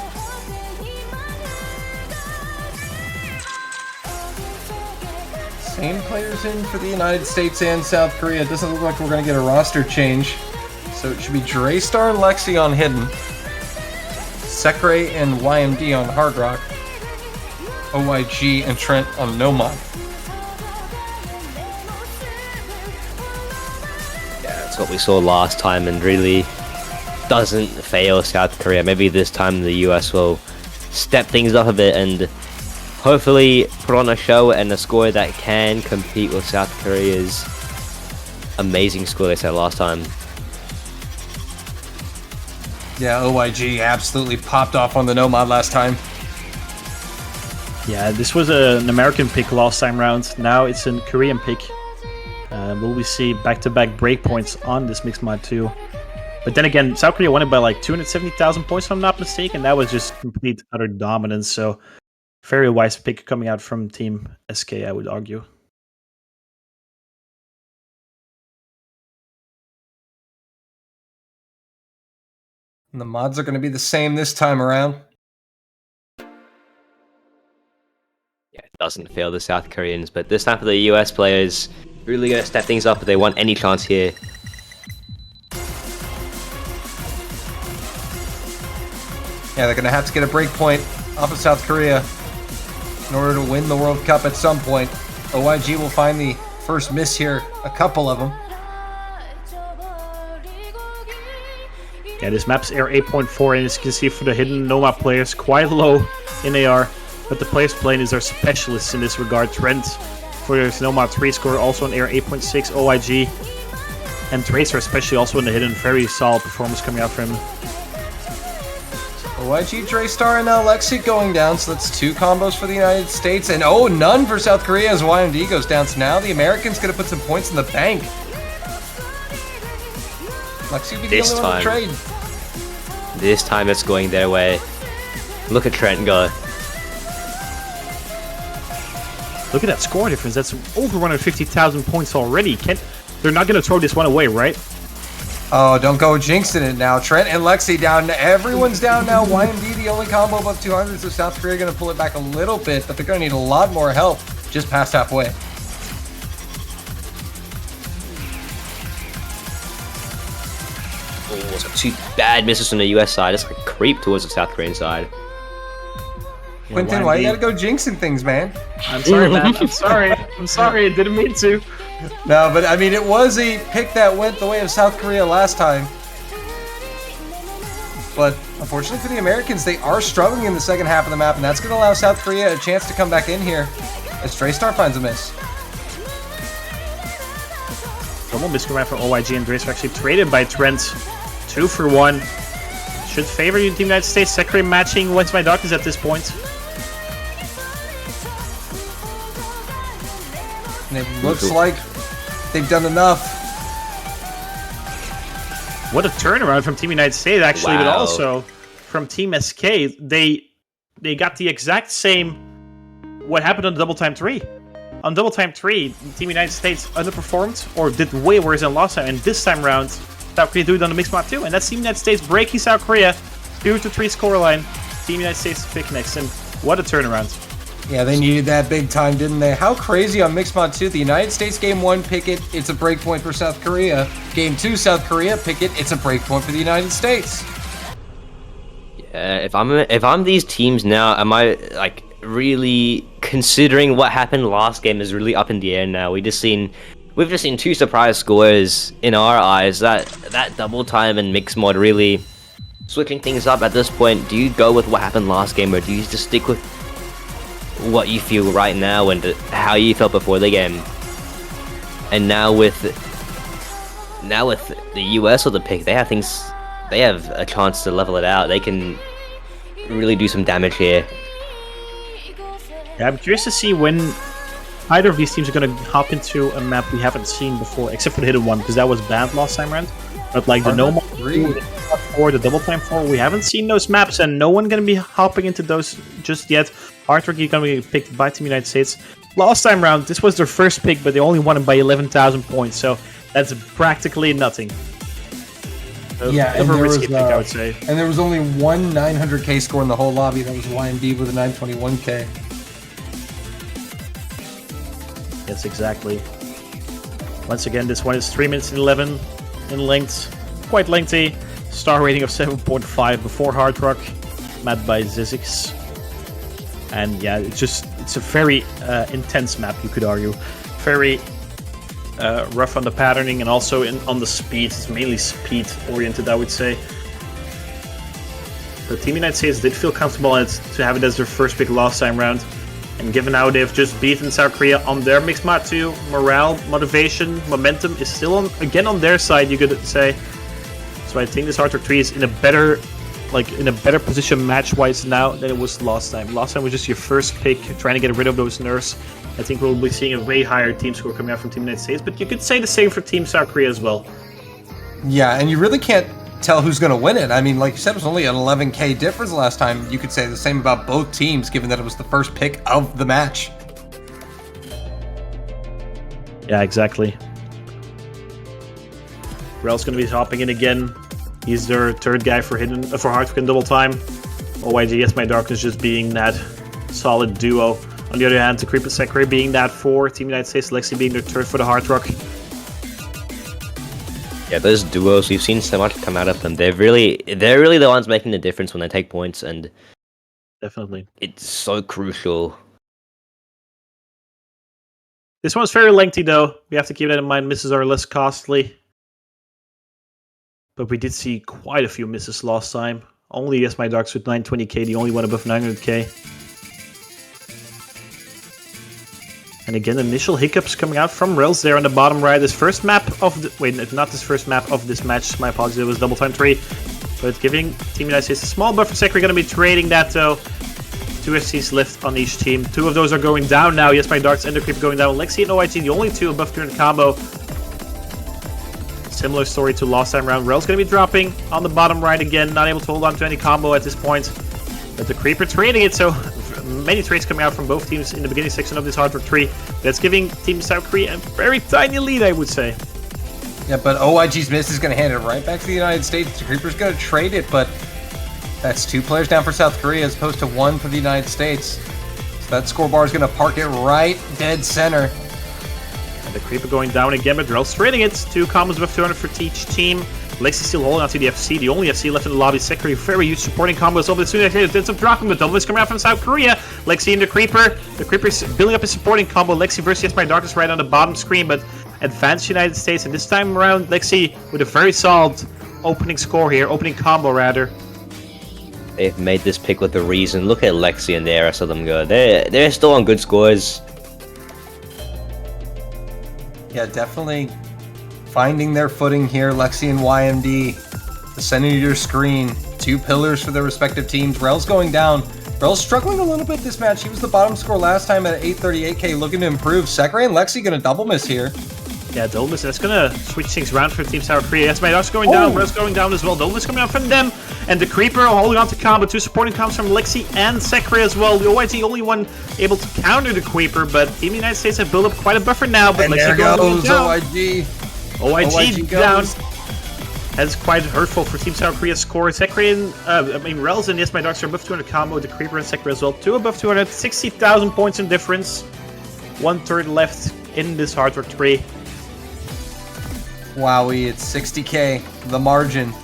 same players in for the United States and South Korea. It doesn't look like we're going to get a roster change. So it should be Draystar and Lexi on Hidden, Sekre and YMD on Hard Rock, OYG and Trent on Nomad. Yeah, that's what we saw last time and really doesn't fail South Korea. Maybe this time the US will step things up a bit and hopefully put on a show and a score that can compete with South Korea's amazing score they set last time. Yeah, OYG absolutely popped off on the Nomad last time. Yeah, this was an American pick last time round. Now it's a Korean pick. Will we see back-to-back breakpoints on this Mixed Mod 2? But then again, South Korea won it by like 270,000 points, if I'm not mistaken. That was just complete utter dominance. So, very wise pick coming out from Team SK, I would argue. And the mods are going to be the same this time around. Yeah, it doesn't fail the South Koreans, but this time for the US players, really going to step things up if they want any chance here. Yeah, they're going to have to get a break point off of South Korea in order to win the World Cup at some point. OYG will find the first miss here, a couple of them. Yeah, this map's AR 8.4, and as you can see for the hidden Nomad players, quite low in AR, but the players playing is our specialists in this regard. Trent for his Nomad 3 score, also on AR 8.6, OYG, and Tracer especially also in the hidden, very solid performance coming out from him. OYG, Draystar, and now Lexi going down, so that's 2 combos for the United States, and oh, none for South Korea as YMD goes down, so now the Americans going to put some points in the bank. Lexi will be the only one to trade. This time it's going their way. Look at Trent go. Look at that score difference. That's over 150,000 points already. They're not going to throw this one away, right? Oh, don't go jinxing it now. Trent and Lexi down. Everyone's down now. YMD the only combo above 200, so South Korea going to pull it back a little bit, but they're going to need a lot more help just past halfway. Oh, so 2 bad misses from the US side. It's like a creep towards the South Korean side. Quentin, why you gotta go jinxing things, man? I'm sorry, man. I'm sorry. I'm sorry. I didn't mean to. No, but I mean, it was a pick that went the way of South Korea last time. But unfortunately for the Americans, they are struggling in the second half of the map, and that's going to allow South Korea a chance to come back in here as Draystar finds a miss. Double miscommand from OYG and Drace are actually traded by Trent. 2 for 1. Should favor Team United States. Sekre matching What's My Darkness at this point. And it looks like they've done enough. What a turnaround from Team United States, actually, but Wow. also from Team SK. They got the exact same what happened on Double Time 3. On Double Time 3, Team United States underperformed or did way worse than last time, and this time round, South Korea do it on the Mixed Mod 2, and that's Team United States breaking South Korea 2-3 scoreline. Team United States pick next, and what a turnaround. Yeah, they needed that big time, didn't they? How crazy on Mixed Mod 2. The United States Game 1 pick it, it's a breakpoint for South Korea. Game 2, South Korea pick it, it's a breakpoint for the United States. Yeah, if I'm these teams now, am I like really considering what happened last game is really up in the air now? We've just seen 2 surprise scores in our eyes. That double time and mixed mod really switching things up at this point. Do you go with what happened last game, or do you just stick with what you feel right now and how you felt before the game? And now with the US with the pick, they have a chance to level it out. They can really do some damage here. Yeah, I'm curious to see when either of these teams are going to hop into a map we haven't seen before, except for the hidden one, because that was banned last time round. But like the Nomad 3, the Double Time 4, we haven't seen those maps, and no one going to be hopping into those just yet. Hard Rock is going to be picked by Team United States. Last time round, this was their first pick, but they only won it by 11,000 points, so that's practically nothing. Yeah, and a risky pick, I would say. And there was only one 900k score in the whole lobby. That was YMD with a 921k. Yes, exactly. Once again, this one is 3 minutes and 11 in length. Quite lengthy. Star rating of 7.5 before Hard Rock. Map by Zizix. And yeah, it's a very intense map, you could argue. Very rough on the patterning and also on the speed. It's mainly speed oriented, I would say. The Team United States did feel comfortable to have it as their first pick last time round. And given how they've just beaten South Korea on their mixed mat too, morale, motivation, momentum is still again on their side, you could say. So I think this Hard Rock 3 is in a better position match-wise now than it was last time. Last time was just your first pick, trying to get rid of those nerfs. I think we'll be seeing a way higher team score coming out from Team United States, but you could say the same for Team South Korea as well. Yeah, and you really can't tell who's going to win it. I mean, like you said, it was only an 11k difference last time. You could say the same about both teams, given that it was the first pick of the match. Yeah, exactly. Rel's going to be hopping in again. He's their third guy for Hard Rock in double time. OYG, Yes My Darkness just being that solid duo. On the other hand, the Creep and Sekre being that for Team United States, Lexi being their third for the Hard Rock. Yeah, those duos, we've seen so much come out of them. They're really the ones making the difference when they take points, and Definitely. it's so crucial. This one's very lengthy though. We have to keep that in mind. Misses are less costly. But we did see quite a few misses last time. Only Yes My Darks with 920k, the only one above 900k. And again, initial hiccups coming out from Rels there on the bottom right. This first map of the... Wait, not this first map of this match. My apologies, it was double time 3. But giving Team United States a small buffer. Sekre going to be trading that though. 2 FCs left on each team. 2 of those are going down now. Yes My Darks and the Creep going down. Lexi and OIG, the only 2 above 200 combo. Similar story to last time round. Rel's going to be dropping on the bottom right again. Not able to hold on to any combo at this point. But the Creeper trading it, so many trades coming out from both teams in the beginning section of this Hard Rock 3. That's giving Team South Korea a very tiny lead, I would say. Yeah, but OIG's miss is going to hand it right back to the United States. The Creeper's going to trade it, but that's 2 players down for South Korea as opposed to 1 for the United States. So that score bar is going to park it right dead center. And the Creeper going down again, but Rel's trading it. 2 combos above 200 for each team. Lexi still holding on to the FC, the only FC left in the lobby. Sekre, very huge supporting combos over the soon as it's up dropping, but double is coming out from South Korea. Lexi and the Creeper. The Creeper's building up his supporting combo. Lexi versus Yes My Darkness right on the bottom screen, but advanced United States. And this time around, Lexi with a very solid opening score here, opening combo rather. They've made this pick with a reason. Look at Lexi and the rest of them go. They're still on good scores. Yeah, definitely finding their footing here. Lexi and YMD, the center of your screen, 2 pillars for their respective teams. Rel's going down. Rel's struggling a little bit this match. He was the bottom score last time at 838k, looking to improve. Sekre and Lexi going to double miss here. Yeah, double miss. That's going to switch things around for Team South Korea. Yes My Dark's going down. Rel's going down as well. Double miss coming out from them. And the Creeper holding on to combo. 2 supporting combos from Lexi and Sekre as well. The OIG only one able to counter the Creeper, but Team United States have built up quite a buffer now. But And Lexi there goes down. OIG. OIG down. goes. That's quite hurtful for Team South Korea's score. Sekre and Rels and Yes My Darks are above 200 combo. The Creeper and Sekre as well. 2 above 200. 60,000 points in difference. 1/3 left in this Hard Rock 3. Wowie, it's 60k, the margin.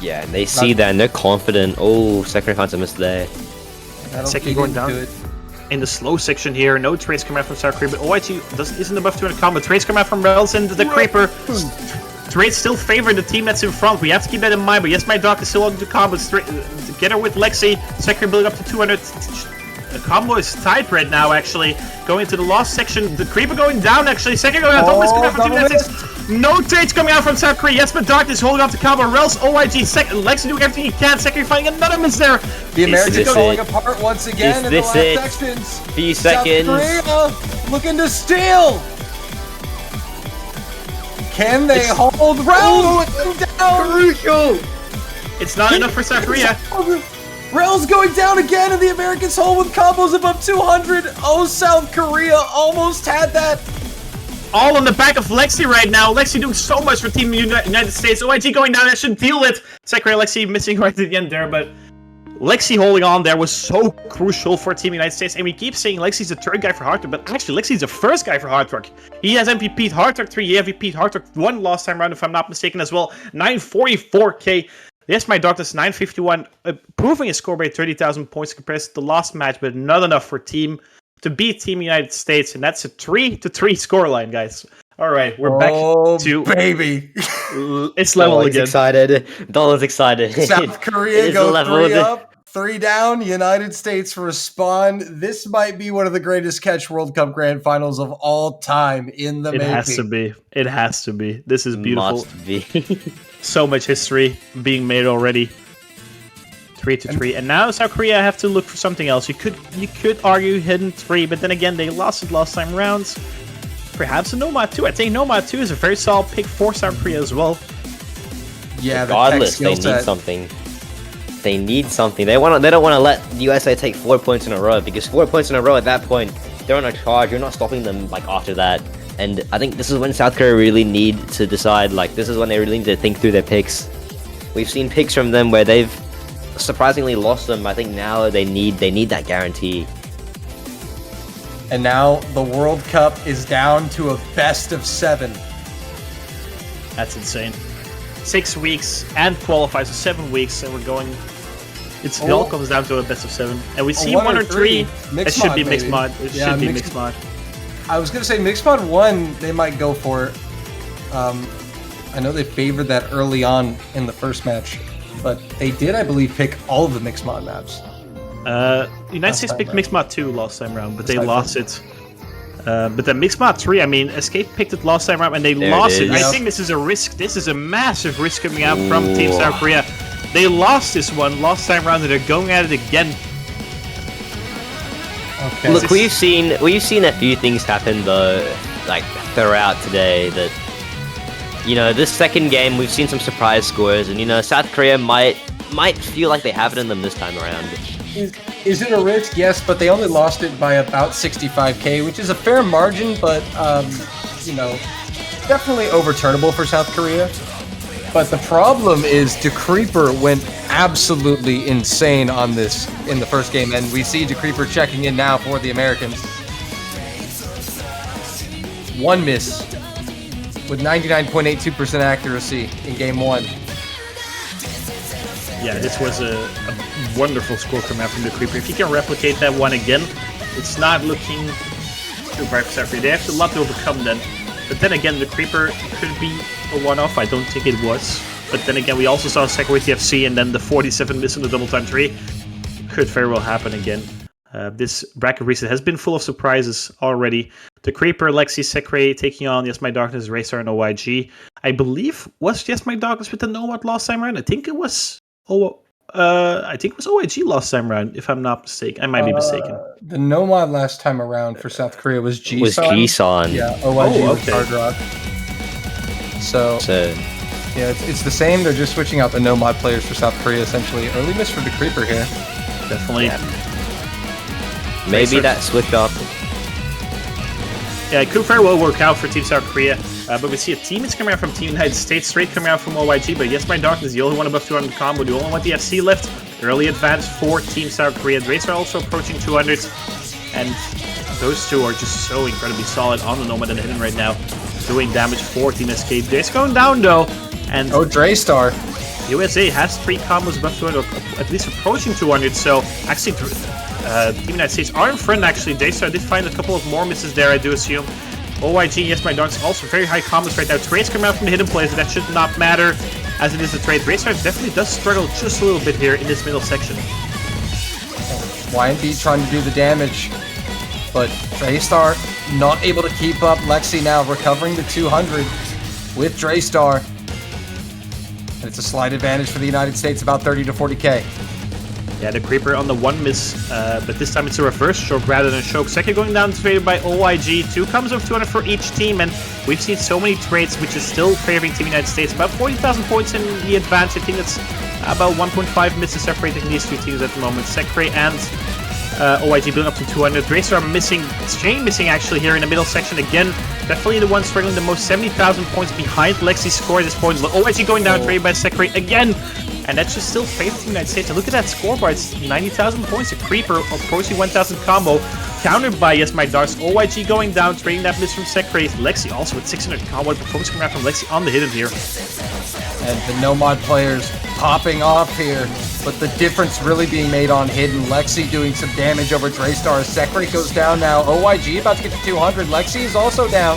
Yeah, and they see that and they're confident. Oh, Sekre finds a miss there. That'll Sekre feed going into down. it. In the slow section here, no trades come out from South Korea, but OIG isn't above 200 combo. Trades come out from Rels and the Creeper. Trades still favor the team that's in front. We have to keep that in mind, but Yes My Dark is still on the combo. Together with Lexi, Sekre building up to 200. The combo is tight right now, actually. Going into the last section, the Creeper going down, actually. Sekre going down. Double miss coming out from Team United States. No trades coming out from South Korea. Yes My Dark is holding on to combo. Rels, OIG, Lexi doing everything he can. Sekre finding another miss there. The Americans this falling it? apart once again in the this last it? sections. Few South seconds. Korea looking to steal. Can they hold Rels down? Crucial! It's not enough for South Korea. Rel's going down again, and the Americans hold with combos above 200. Oh, South Korea almost had that. All on the back of Lexi right now. Lexi doing so much for Team United States. OIG going down. That should deal with Sekre and Lexi missing right at the end there, but Lexi holding on there was so crucial for Team United States, and we keep saying Lexi's the third guy for Hard Rock, but actually Lexi's the first guy for Hard Rock. He has MVP'd Hard Rock 3, he MVP'd Hard Rock 1 last time around, if I'm not mistaken as well. 944k. Yes, my doctor's 951, proving his score by 30,000 points compared to the last match, but not enough for to beat Team United States, and that's a 3-3 scoreline, guys. All right, we're back to baby. It's level again. Excited. Dollar's excited. South Korea go 3 up, 3 down. United States respond. This might be one of the greatest Catch World Cup Grand Finals of all time in the making. It has to be. It has to be. This is beautiful. Must be. So much history being made already. 3-3, and now South Korea have to look for something else. You could argue hidden 3, but then again they lost it last time rounds. Perhaps a Nomad 2. I think Nomad 2 is a very solid pick for South Korea as well. Yeah, regardless, they need something. They need something. They don't want to let the USA take 4 points in a row, because 4 points in a row at that point, they're on a charge. You're not stopping them like after that. And I think this is when South Korea really need to decide. Like, this is when they really need to think through their picks. We've seen picks from them where they've surprisingly lost them. I think now they need that guarantee. And now the World Cup is down to a best of 7. That's insane. 6 weeks and qualifies for 7 weeks, and we're going. It all comes down to a best of 7, and we see 1 or 3. It should be mixed mod. It should be mixed mod. I was gonna say mixed mod 1. They might go for it. I know they favored that early on in the first match, but they did, I believe, pick all of the mixed mod maps. United States picked Mixed Mod 2 last time round, but they lost it. But then Mixed Mod 3, I mean, Escape picked it last time round and they lost it. I think this is a risk. This is a massive risk coming out from Team South Korea. They lost this one last time round and they're going at it again. Okay. Look, we've seen a few things happen though, like throughout today. That this second game we've seen some surprise scores, and South Korea might feel like they have it in them this time around. Is it a risk? Yes, but they only lost it by about 65k, which is a fair margin, but definitely overturnable for South Korea. But the problem is DeCreeper went absolutely insane on this in the first game, and we see DeCreeper checking in now for the Americans. 1 miss with 99.82% accuracy in game 1. Yeah, this was a wonderful score coming out from the Creeper. If he can replicate that one again, it's not looking too bright for South Korea. They have a lot to overcome then. But then again, the Creeper could be a one-off. I don't think it was. But then again, we also saw second with the FC, and then the 47 miss in the double time 3 could very well happen again. This bracket reset has been full of surprises already. The Creeper, Lexi, Sekre taking on Yes My Darkness, Racer, and OYG. I believe was Yes My Darkness with the Nomad last time around. I think it was OYG last time around, if I'm not mistaken. I might be mistaken. The Nomad last time around for South Korea was G-Son. Yeah, OYG was Hard Rock. So yeah, it's the same. They're just switching out the Nomad players for South Korea, essentially. Early miss for the Creeper here. Definitely. Yeah. Maybe that switch up. Yeah, it could very well work out for Team South Korea. But we see a team is coming out from Team United States, straight coming out from OYG. But Yes My Darkness is the only one above 200 combo, the only one the FC left. Early advance for Team South Korea. Drace are also approaching 200. And those two are just so incredibly solid on the Nomad and the Hidden right now. Doing damage for Team SK. Drace going down though. And Draystar. USA has 3 combos above 200, at least approaching 200. So actually, Team United States are in front actually. Draystar did find a couple of more misses there, I do assume. OYG, Yes My Darkness, also very high combos right now. Trades come out from the hidden plays, but that should not matter, as it is a trade. Draystar definitely does struggle just a little bit here in this middle section. YNB trying to do the damage, but Draystar not able to keep up. Lexi now recovering the 200 with Draystar. And it's a slight advantage for the United States, about 30 to 40k. Yeah, the Creeper on the 1 miss, but this time it's a reverse choke rather than a choke. Second going down favored by OYG. 2 combos of 200 for each team, and we've seen so many trades which is still favoring Team United States. About 40,000 points in the advance. I think that's about 1.5 misses separating these two teams at the moment. Sekre and OYG building up to 200. Dracer are missing, Chain missing actually here in the middle section again. Definitely the one struggling the most, 70,000 points behind Lexi's score at this point. OYG going down, traded by Sekre again. and that's just still favoring the United States. And look at that scoreboard, it's 90,000 points. A creeper approaching 1,000 combo, countered by Yes My Darks. OYG going down, trading that miss from Sekre. Lexi also with 600 combo. Performance coming out from Lexi on the hidden here. And the no-mod players popping off here, but the difference really being made on hidden. Lexi doing some damage over Draystar. Sekre goes down now. OYG about to get to 200. Lexi is also down.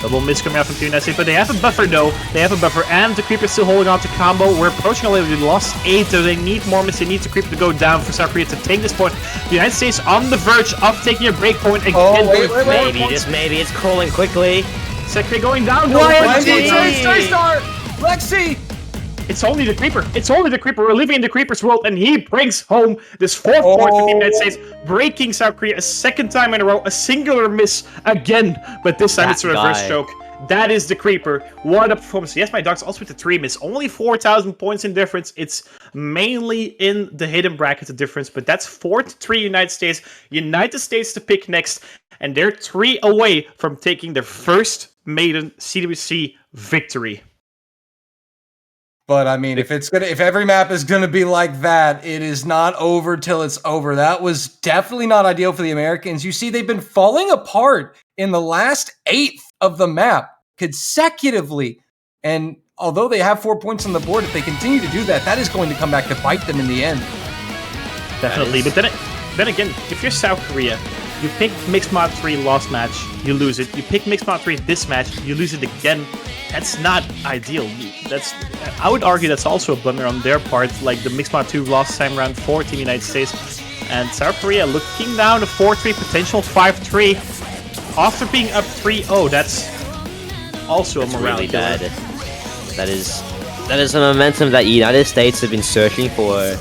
Double miss coming out from Team United States, but they have a buffer though. They have a buffer, and the Creeper still holding on to combo. We're approaching already. They lost 8, so they need more miss. They need the Creeper to go down for South Korea to take this point. The United States on the verge of taking a break point again. Oh, wait. Maybe, just maybe, it's crawling quickly. Sekre going down. YMD Draystar! Lexi! It's only the Creeper. It's only the Creeper. We're living in the Creeper's world, and he brings home this 4th point for the United States, breaking South Korea a 2nd time in a row. A singular miss again, but this time it's a reverse choke. That is the Creeper. What a performance. Yes, my Dogs also with the 3 miss. Only 4,000 points in difference. It's mainly in the hidden bracket the difference, but that's 4-3 United States. United States to pick next, and they're 3 away from taking their first maiden CWC victory. But I mean, if every map is gonna be like that, it is not over till it's over. That was definitely not ideal for the Americans. You see, they've been falling apart in the last 1/8 of the map consecutively. And although they have 4 points on the board, if they continue to do that, that is going to come back to bite them in the end. Definitely, but then again, if you're South Korea, you pick Mixed Mod 3 lost match, you lose it. You pick Mixed Mod 3 this match, you lose it again. That's not ideal. I would argue that's also a blunder on their part, like the Mixed Mod 2 lost time round 4 Team United States. And South Korea looking down to 4-3, potential 5-3. After being up 3-0, that's also a morale Really killer. bad. That is a momentum that United States have been searching for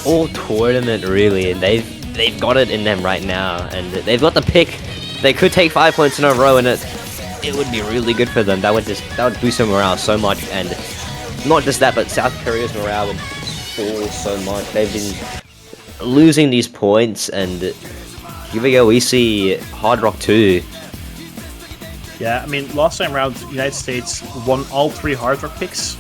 all tournament, really, and they've got it in them right now, and they've got the pick. They could take 5 points in a row, and it would be really good for them. That would boost their morale so much, and not just that, but South Korea's morale would fall so much. They've been losing these points, and here we go. We see Hard Rock 2. Yeah, I mean, last time round, United States won all 3 Hard Rock picks,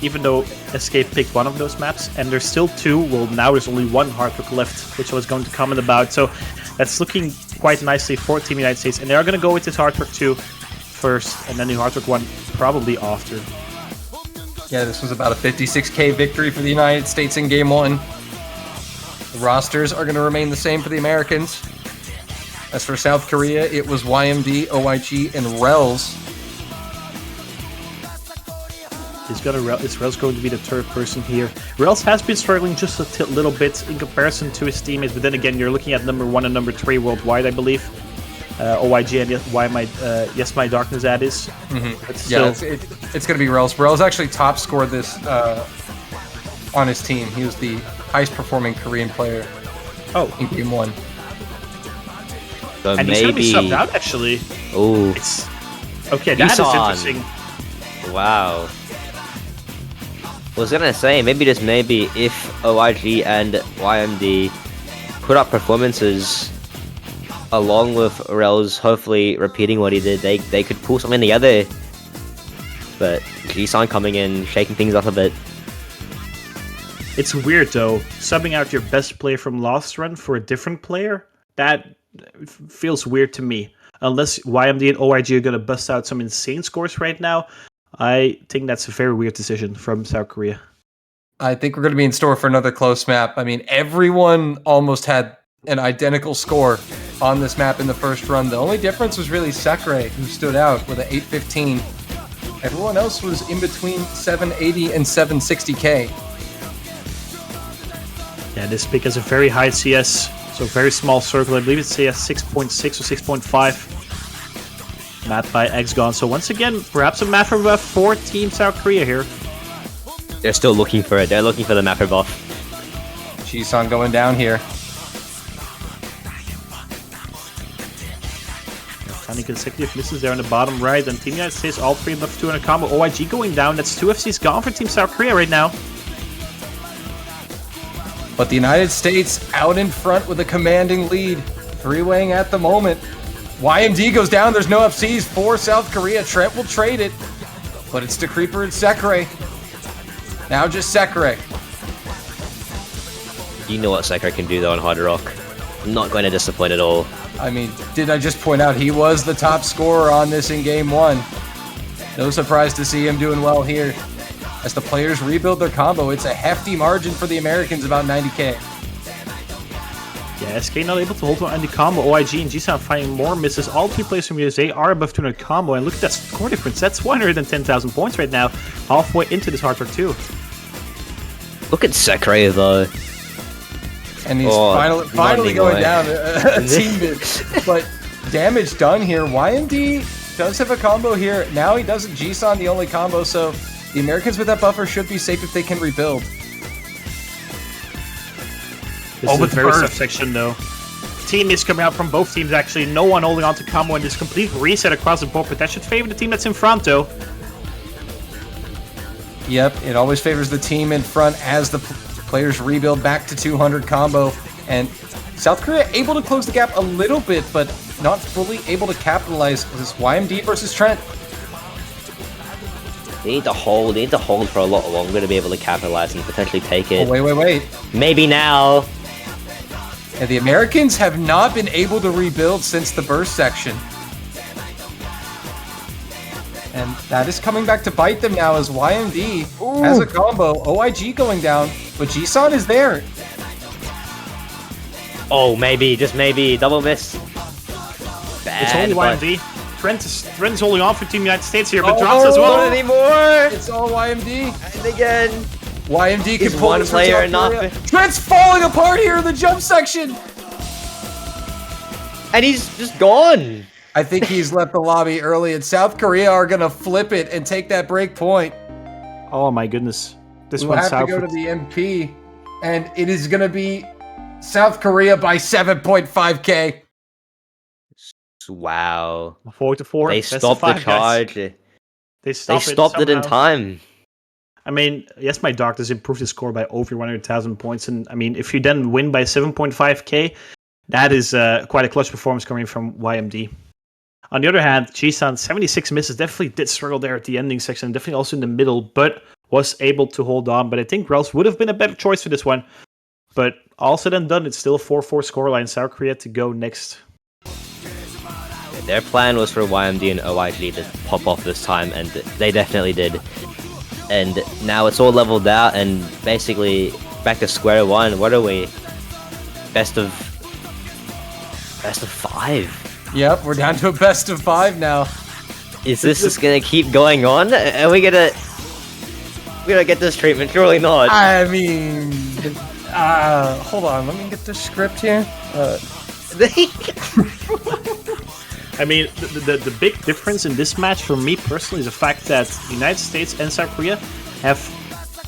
even though Escape picked one of those maps, and there's still 2. Well, now there's only 1 Hard Rock left, which I was going to comment about. So that's looking quite nicely for Team United States, and they are going to go with this Hard Rock 2 first, and then the Hard Rock 1 probably after. Yeah, this was about a 56k victory for the United States in Game 1. The rosters are going to remain the same for the Americans. As for South Korea, it was YMD, OYG, and Rels. Is Rels going to be the 3rd person here? Rels has been struggling just a little bit in comparison to his teammates, but then again, you're looking at number 1 and number 3 worldwide, I believe. OYG and Yes My Darkness, that is. But still, Yeah, it's going to be Rels. Rels actually top scored this on his team. He was the highest performing Korean player in Game 1. So and he's going to be subbed out, actually. Oh, Okay, that is Yusan. interesting. wow. I was gonna say, maybe if OIG and YMD put up performances along with Rels, hopefully repeating what he did, they could pull something together. But Jisan coming in, shaking things up a bit. It's weird, though, subbing out your best player from last run for a different player. That feels weird to me. Unless YMD and OIG are going to bust out some insane scores right now, I think that's a very weird decision from South Korea. I think we're going to be in store for another close map. I mean, everyone almost had an identical score on this map in the first run. The only difference was really Sekre, who stood out with an 815. Everyone else was in between 780 and 760k. Yeah, this pick has a very high CS, so very small circle. I believe it's CS 6.6 or 6.5. Map by Xgon. So once again, perhaps a map for 4 Team South Korea here. They're still looking for it. They're looking for the mapper buff. Jisan going down here. Finding consecutive misses there on the bottom right, and Team United States all 3 buff 2 in a combo. OIG going down. That's 2 FCs gone for Team South Korea right now. But the United States out in front with a commanding lead. 3-weighing at the moment. YMD goes down. There's no FCs for South Korea. Trent will trade it. But it's the Creeper and Sekre. Now just Sekirei. You know what Sekiro can do though on Hard Rock. Not going to disappoint at all. I mean, did I just point out he was the top scorer on this in Game 1? No surprise to see him doing well here. As the players rebuild their combo, it's a hefty margin for the Americans, about 90k. Yeah, SK not able to hold on the combo. OIG and G-Sound finding more misses. All three players from USA are above 200 combo, and look at that score difference. That's 110,000 points right now, halfway into this Hard Rock 2. Look at Sekiro though. And he's finally going down a team bid. But damage done here. YMD does have a combo here. Now he doesn't. G-Son the only combo, so the Americans with that buffer should be safe if they can rebuild. This is a very tough section though. Team is coming out from both teams actually. No one holding on to combo and this complete reset across the board, but that should favor the team that's in front though. Yep, it always favors the team in front as the players rebuild back to 200 combo. And South Korea able to close the gap a little bit, but not fully able to capitalize. This YMD versus Trent. They need to hold for a lot longer to be able to capitalize and potentially take it. Oh, wait. Maybe now. And the Americans have not been able to rebuild since the burst section. And that is coming back to bite them now as YMD has a combo. OIG going down, but G-Son is there. Oh, maybe, just maybe. Double miss. Bad, it's only but... YMD. Trent's holding on for Team United States here, but drops as well. Not anymore. It's all YMD. And again. YMD can Is pull one this player from South Korea. enough? Trent's falling apart here in the jump section. And he's just gone. I think he's left the lobby early, and South Korea are going to flip it and take that break point. Oh my goodness. This We'll one's have to out. go to the MP, and it is going to be South Korea by 7.5k. Wow. 4-4. They Best of stopped the 5, guys. charge. They stopped it in somehow. time. I mean, yes, my doctors improved his score by over 100,000 points, and I mean, if you then win by 7.5k, that is quite a clutch performance coming from YMD. On the other hand, G-San 76 misses, definitely did struggle there at the ending section, definitely also in the middle, but was able to hold on. But I think Rels would have been a better choice for this one. But all said and done, it's still a 4-4 scoreline. South Korea to go next. Their plan was for YMD and OIG to pop off this time, and they definitely did. And now it's all leveled out, and basically back to square one. What are we? Best of 5. Yep, we're down to a best of 5 now. Is this just gonna keep going on? Are we gonna get this treatment? Surely not. I mean, hold on, let me get the script here. I mean, the big difference in this match for me personally is the fact that the United States and South Korea have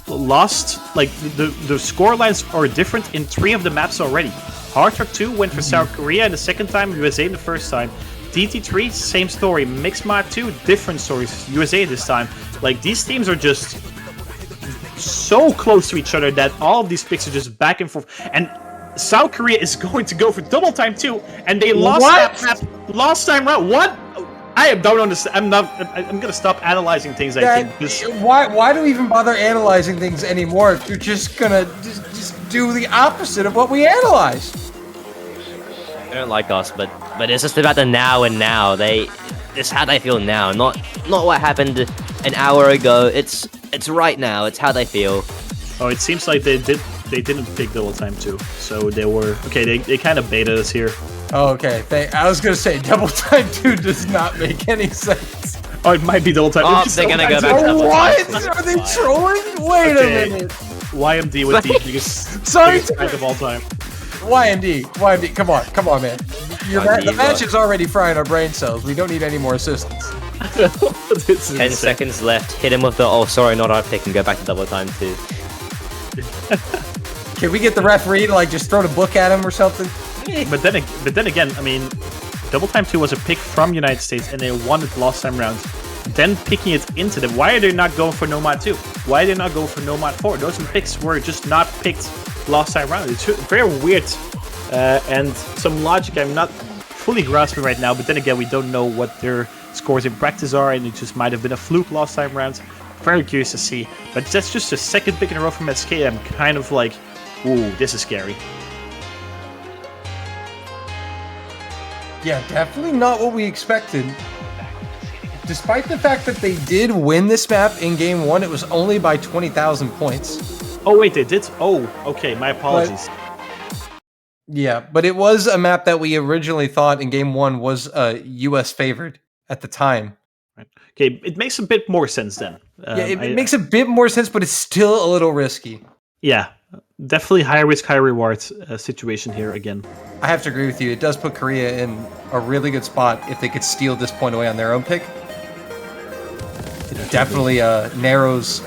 lost, like, the score lines are different in 3 of the maps already. Hard Rock 2 went for South Korea the second time, USA the first time. DT3, same story. Mixed Mod 2, different stories. USA this time. Like, these teams are just so close to each other that all of these picks are just back and forth. And South Korea is going to go for double time too, and they lost that map last time round. What? I don't understand. I'm gonna stop analyzing things. I think. Why do we even bother analyzing things anymore if you're just gonna just do the opposite of what we analyzed? They don't like us, but it's just about the now and now. It's how they feel now, not what happened an hour ago. It's right now. It's how they feel. Oh, it seems like they didn't pick double time too. So they were okay. They kind of baited us here. Oh, okay. I was gonna say double time 2 does not make any sense. Oh, it might be double time. Oh, they're gonna go back to double what? time. Are they trolling? Wait a minute. YMD with the biggest fight of all time. YMD, come on, man. The match is already frying our brain cells. We don't need any more assistance. 10 seconds left. Hit him with the oh sorry not our pick and go back to double time 2. Can we get the referee to like just throw the book at him or something? But then again, I mean, double time 2 was a pick from United States, and they won it last time round. Then picking it into them. Why are they not going for Nomad 2? Why are they not going for Nomad 4? Those picks were just not picked last time round. It's very weird, and some logic I'm not fully grasping right now. But then again, we don't know what their scores in practice are, and it just might have been a fluke last time round. Very curious to see. But that's just the second pick in a row from SK. I'm kind of like, ooh, this is scary. Yeah, definitely not what we expected. Despite the fact that they did win this map in game 1, it was only by 20,000 points. Oh, wait, they did? Oh, okay, my apologies. Yeah, but it was a map that we originally thought in game 1 was US favored at the time. Okay, it makes a bit more sense then. Yeah, it makes a bit more sense, but it's still a little risky. Yeah, definitely high risk, high reward situation here again. I have to agree with you. It does put Korea in a really good spot if they could steal this point away on their own pick. It definitely narrows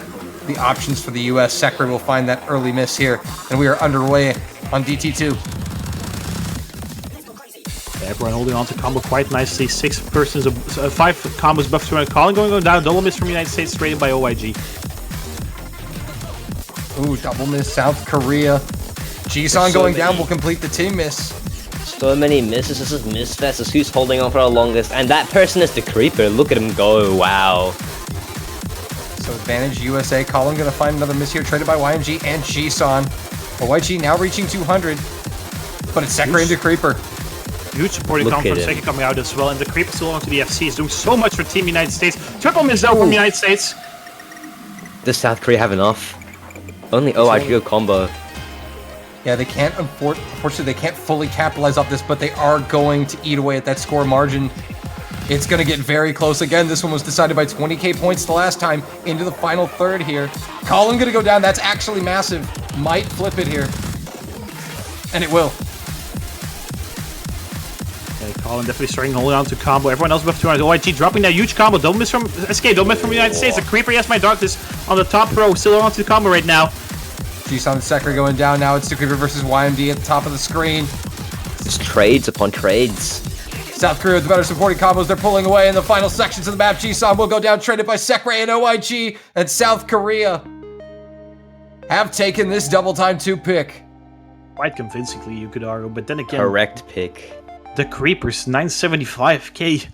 the options for the US. Sekre will find that early miss here, and we are underway on DT2. Everyone holding on to combo quite nicely. 5 combos buffed to Colin going down. Double miss from the United States, traded by OYG. Ooh, double miss, South Korea. Jisun going down will complete the team miss. So many misses. This is Misfest. This is who's holding on for the longest. And that person is the Creeper. Look at him go. Wow. So advantage USA. Colin going to find another miss here, traded by YMG and Jisun. OYG now reaching 200. But it's Sekre into Creeper. Huge supporting count from Sekre coming out as well. And the Creeper still onto the FC is doing so much for Team United States. Triple miss out from United States. Does South Korea have enough? Only OIG combo. Yeah, they can't, unfortunately, they can't fully capitalize off this, but they are going to eat away at that score margin. It's going to get very close. Again, this one was decided by 20k points the last time, into the final third here. Colin going to go down. That's actually massive. Might flip it here. And it will. Okay, Colin definitely starting holding on to combo. Everyone else buffed to OIG dropping that huge combo. Don't miss from SK. Don't miss from the United States. The Creeper, yes, my darkness on the top row. Still on to the combo right now. Jisun and Sekre going down. Now it's the Creeper versus YMD at the top of the screen. Just trades upon trades. South Korea with the better supporting combos. They're pulling away in the final sections of the map. Jisun will go down, traded by Sekre and OIG. And South Korea have taken this double time 2 pick. Quite convincingly, you could argue. But then again, Correct pick. The Creepers, 975k.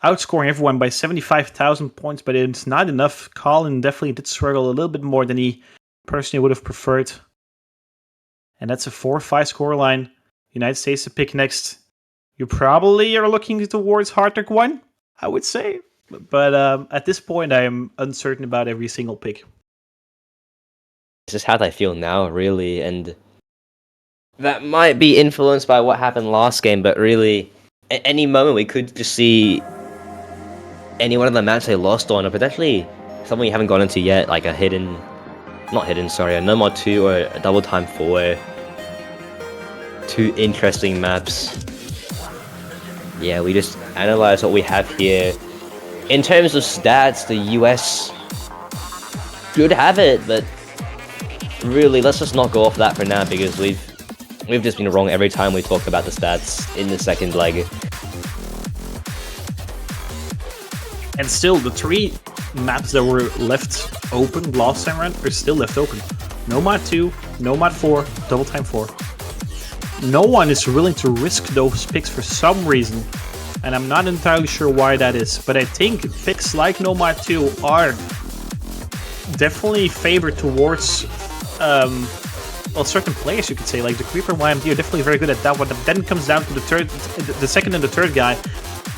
Outscoring everyone by 75,000 points, but it's not enough. Colin definitely did struggle a little bit more than he personally would have preferred. And that's a 4-5 scoreline. United States to pick next. You probably are looking towards Hardrock 1, I would say. But at this point, I am uncertain about every single pick. This is how they feel now, really, and that might be influenced by what happened last game, but really, at any moment we could just see any one of the maps they lost on, or potentially something we haven't gone into yet, like a No Mod 2 or a Double Time 4. 2 interesting maps. Yeah, we just analyze what we have here. In terms of stats, the US should have it, but really, let's just not go off that for now, because we've just been wrong every time we talk about the stats in the second leg. And still, the 3 maps that were left open last time around are still left open. No Mod 2, no Mod 4, Double Time 4. No one is willing to risk those picks for some reason, and I'm not entirely sure why that is. But I think picks like No Mod 2 are definitely favored towards well, certain players, you could say, like the Creeper and YMD are definitely very good at that one. But then it comes down to the second and the third guy,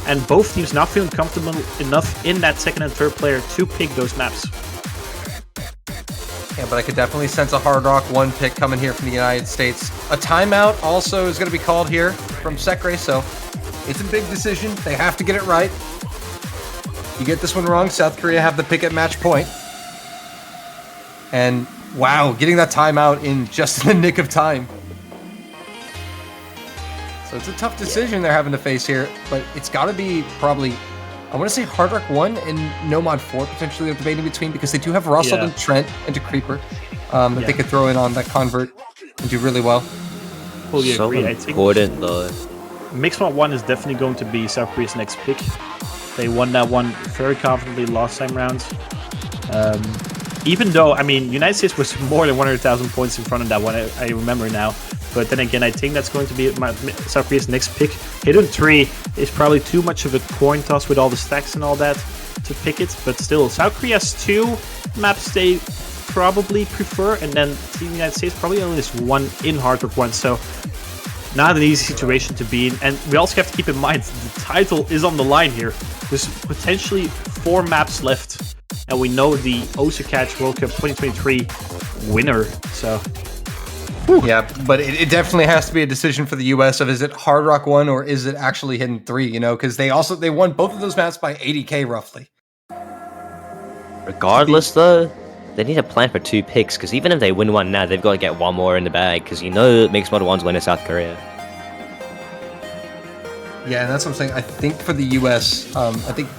and both teams not feeling comfortable enough in that second and third player to pick those maps. Yeah, but I could definitely sense a Hardrock 1 pick coming here from the United States. A timeout also is going to be called here from Sekre, so it's a big decision. They have to get it right. You get this one wrong, South Korea have the pick at match point. And wow, getting that timeout in just the nick of time. So it's a tough decision they're having to face here, but it's got to be probably, I want to say Hardrock 1 and No Mod 4 potentially they're debating between, because they do have Russell and Trent into Creeper that they could throw in on that convert and do really well. Fully So agree. I think important though. Mixed Mod 1 is definitely going to be South Korea's next pick. They won that one very confidently last time round. Even though, I mean, United States was more than 100,000 points in front of that one, I remember now. But then again, I think that's going to be South Korea's next pick. Hidden 3 is probably too much of a coin toss with all the stacks and all that. to pick it, but still, South Korea has 2 maps they probably prefer, and then Team United States probably only has 1 in Hard Rock 1, so not an easy situation to be in. And we also have to keep in mind the title is on the line here. There's potentially 4 maps left, and we know the Osaka World Cup 2023 winner, so... Yeah, but it definitely has to be a decision for the U.S. of is it Hard Rock 1 or is it actually Hidden 3, you know, because they won both of those maps by 80k roughly. Regardless, though, they need to plan for 2 picks, because even if they win one now, they've got to get 1 more in the bag, because you know Mixed Mod 1's winning South Korea. Yeah, and that's what I'm saying. I think for the U.S., I think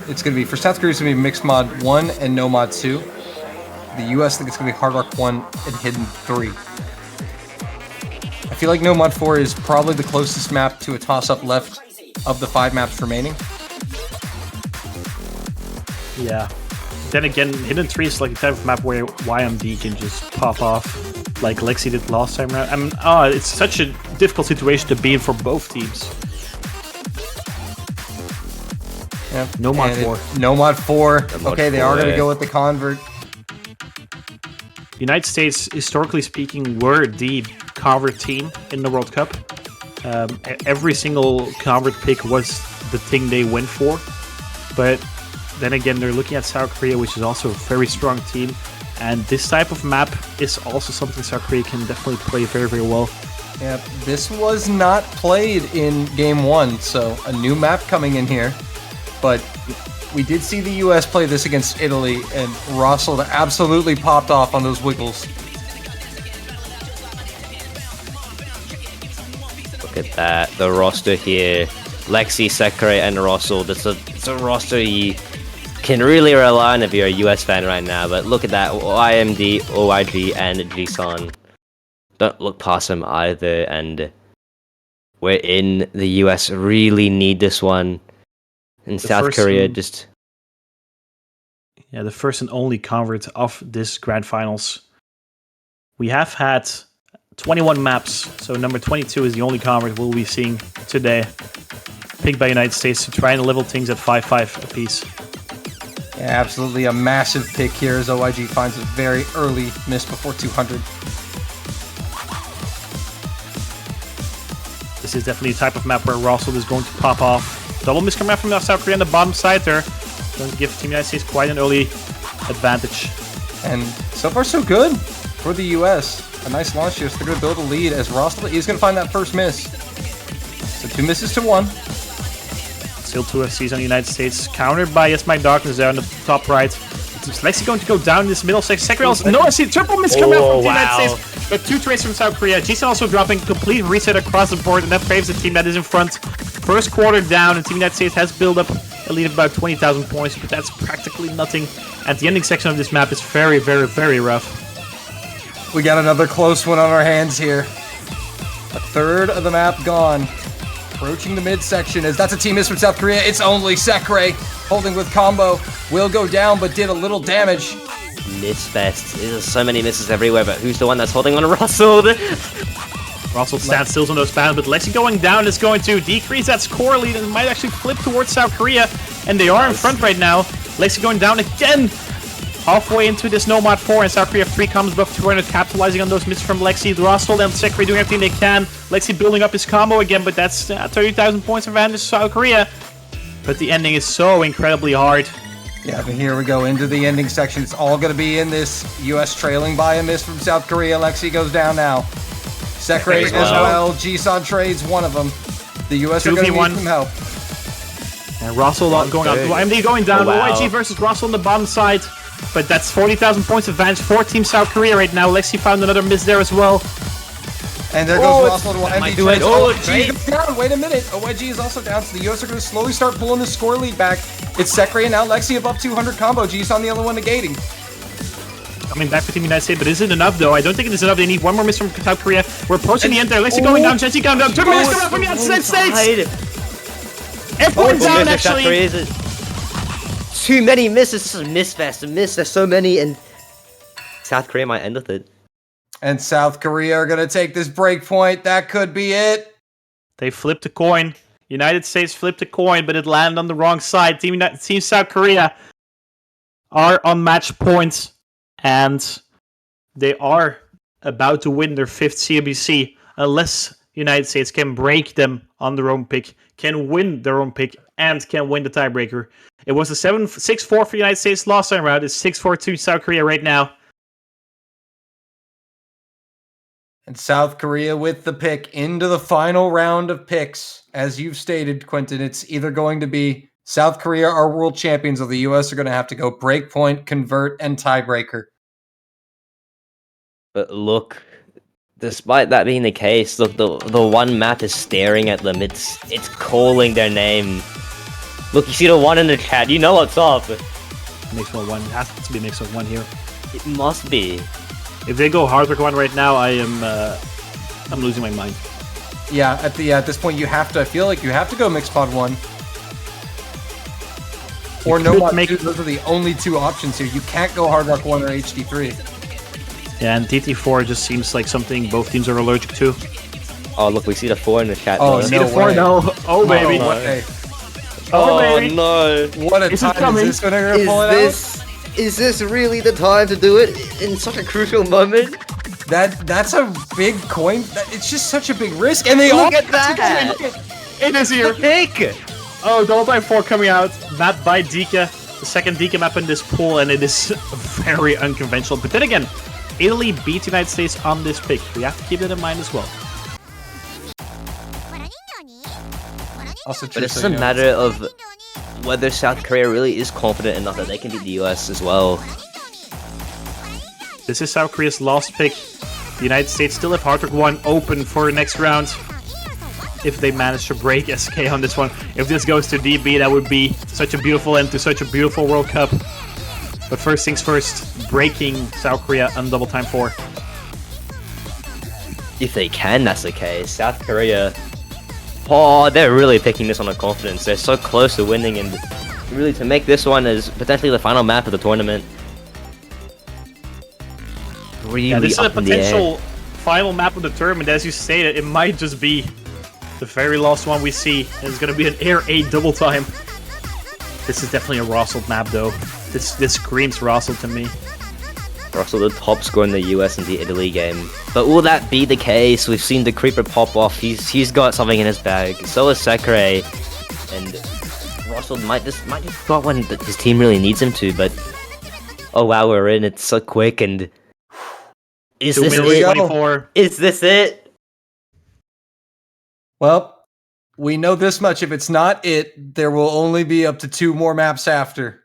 it's going to be, for South Korea, it's going to be Mixed Mod 1 and No Mod 2. The U.S., I think it's going to be Hard Rock 1 and Hidden 3. I feel like No Mod 4 is probably the closest map to a toss-up left of the 5 maps remaining. Yeah. Then again, Hidden 3 is like the type of map where YMD can just pop off, like Lexi did last time around. I mean, it's such a difficult situation to be in for both teams. Yep. No Mod 4. No Mod 4. Okay, they are going to yeah. go with the Convert. The United States, historically speaking, were the Convert team in the World Cup. Every single Convert pick was the thing they went for. But then again, they're looking at South Korea, which is also a very strong team. And this type of map is also something South Korea can definitely play very, very well. Yep, this was not played in Game 1, so a new map coming in here. But we did see the U.S. play this against Italy, and Russell absolutely popped off on those wiggles. Look at that, the roster here. Lexi, Sekre, and Russell. It's a roster you can really rely on if you're a US fan right now. But look at that, YMD, OIG, and Jisun. Don't look past them either, and we're in. The US really need this one. And South Korea just... Yeah, the first and only convert of this Grand Finals. We have had 21 maps, so number 22 is the only convert we'll be seeing today. Picked by United States to try and level things at 5-5 apiece. Yeah, absolutely a massive pick here as OIG finds a very early miss before 200. This is definitely the type of map where Russell is going to pop off. Double miscom map from South Korea on the bottom side there. Going to give Team United States quite an early advantage. And so far so good for the US. A nice launch here, so they're going to build a lead as Russell is going to find that first miss. So 2 misses to 1. Still 2 FCs on the United States. Countered by Yes My Darkness there on the top right. Is Lexi going to go down in this middle section? Sekre also... No, I see triple miscom out from the United States. But 2 trades from South Korea. Jisun also dropping complete reset across the board, and that faves the team that is in front. First quarter down, and Team United States has built up a lead of about 20,000 points, but that's practically nothing. And the ending section of this map is very, very, very rough. We got another close one on our hands here. A third of the map gone. Approaching the midsection as that's a team miss from South Korea. It's only Sekre holding with combo. Will go down, but did a little damage. Miss fest. There's so many misses everywhere, but who's the one that's holding on to Russell? Russell stands still on those battles, but Lexi going down is going to decrease that score lead and might actually flip towards South Korea. And they are in front right now. Lexi going down again. Halfway into this No Mod 4, and South Korea have 3 combos above 200, capitalizing on those misses from Lexi. Russell and Sekre doing everything they can. Lexi building up his combo again, but that's 30,000 points advantage to South Korea. But the ending is so incredibly hard. Yeah, but here we go into the ending section. It's all going to be in this. US trailing by a miss from South Korea. Lexi goes down now. Sekre as well. Jisun trades one of them. The US are going to need some help. And Russell going up. YMD going down. OIG versus Russell on the bottom side. But that's 40,000 points advantage for Team South Korea right now. Lexi found another miss there as well. And there goes Russell to YMD. OIG goes down. Wait a minute. OIG is also down, so the US are going to slowly start pulling the score lead back. It's Sekre and now Lexi above 200 combo. Jisun the other one negating. Coming back for Team United States, but is it enough though? I don't think it is enough. They need one more miss from South Korea. We're approaching the end there. Lexi going down. Jensi going down. Triple miss coming out from the United States. Everyone down actually. Too many misses. This is a miss fest. A miss. There's so many, and South Korea might end with it. And South Korea are going to take this break point. That could be it. They flipped a coin. United States flipped a coin, but it landed on the wrong side. Team South Korea are on match points, and they are about to win their 5th CBC unless United States can break them on their own pick, can win their own pick, and can win the tiebreaker. It was a 6-4 for the United States last time around. It's 6-4 to South Korea right now. And South Korea with the pick into the final round of picks. As you've stated, Quentin, it's either going to be South Korea are world champions, or the U.S. are going to have to go breakpoint, convert, and tiebreaker. But look, despite that being the case, look, the one map is staring at them. It's calling their name. Look, you see the one in the chat. You know what's up. Mixed-1 1. It has to be Mixed-1 1 here. It must be. If they go hard rock 1 right now, I'm losing my mind. Yeah, at this point you have to. I feel like you have to go mixed pod 1. Or no mod 2. Those are the only 2 options here. You can't go hard rock 1 or HD3. Yeah, and TT4 just seems like something both teams are allergic to. Oh, look, we see the 4 in the chat. Oh, though. See the 4? way. No. Oh, baby. What a, Oh, baby. no. what a This is time coming. is this going to pull it out? Is this really the time to do it in such a crucial moment? That's a big coin. It's just such a big risk, and they all Look at that. It is here. Pick. Oh, Double Time 4 coming out. Map by Dika. The second Dika map in this pool, and it is very unconventional. But then again, Italy beat the United States on this pick. We have to keep that in mind as well. Also, But it's just a matter of whether South Korea really is confident enough that they can beat the US as well. This is South Korea's last pick. The United States still have Hard Rock 1 open for next round. If they manage to break SK on this one. If this goes to DB, that would be such a beautiful end to such a beautiful World Cup. But first things first, breaking South Korea on Double Time 4. If they can, that's the case. South Korea, oh, they're really picking this on a confidence. They're so close to winning, and really to make this one as potentially the final map of the tournament. Really Yeah, this is a up in the air. potential final map of the tournament. As you stated, it might just be the very last one we see. And it's going to be an Air 8 Double Time. This is definitely a Rossel map, though. This screams Rossel to me. Russell, the top scorer in the US in the Italy game. But will that be the case? We've seen the Creeper pop off. He's got something in his bag. So is Sekre. And Russell might just got one that his team really needs him to, but oh wow, we're in. It's so quick, and is this it? 24. Is this it? Well, we know this much. If it's not it, there will only be up to 2 more maps after.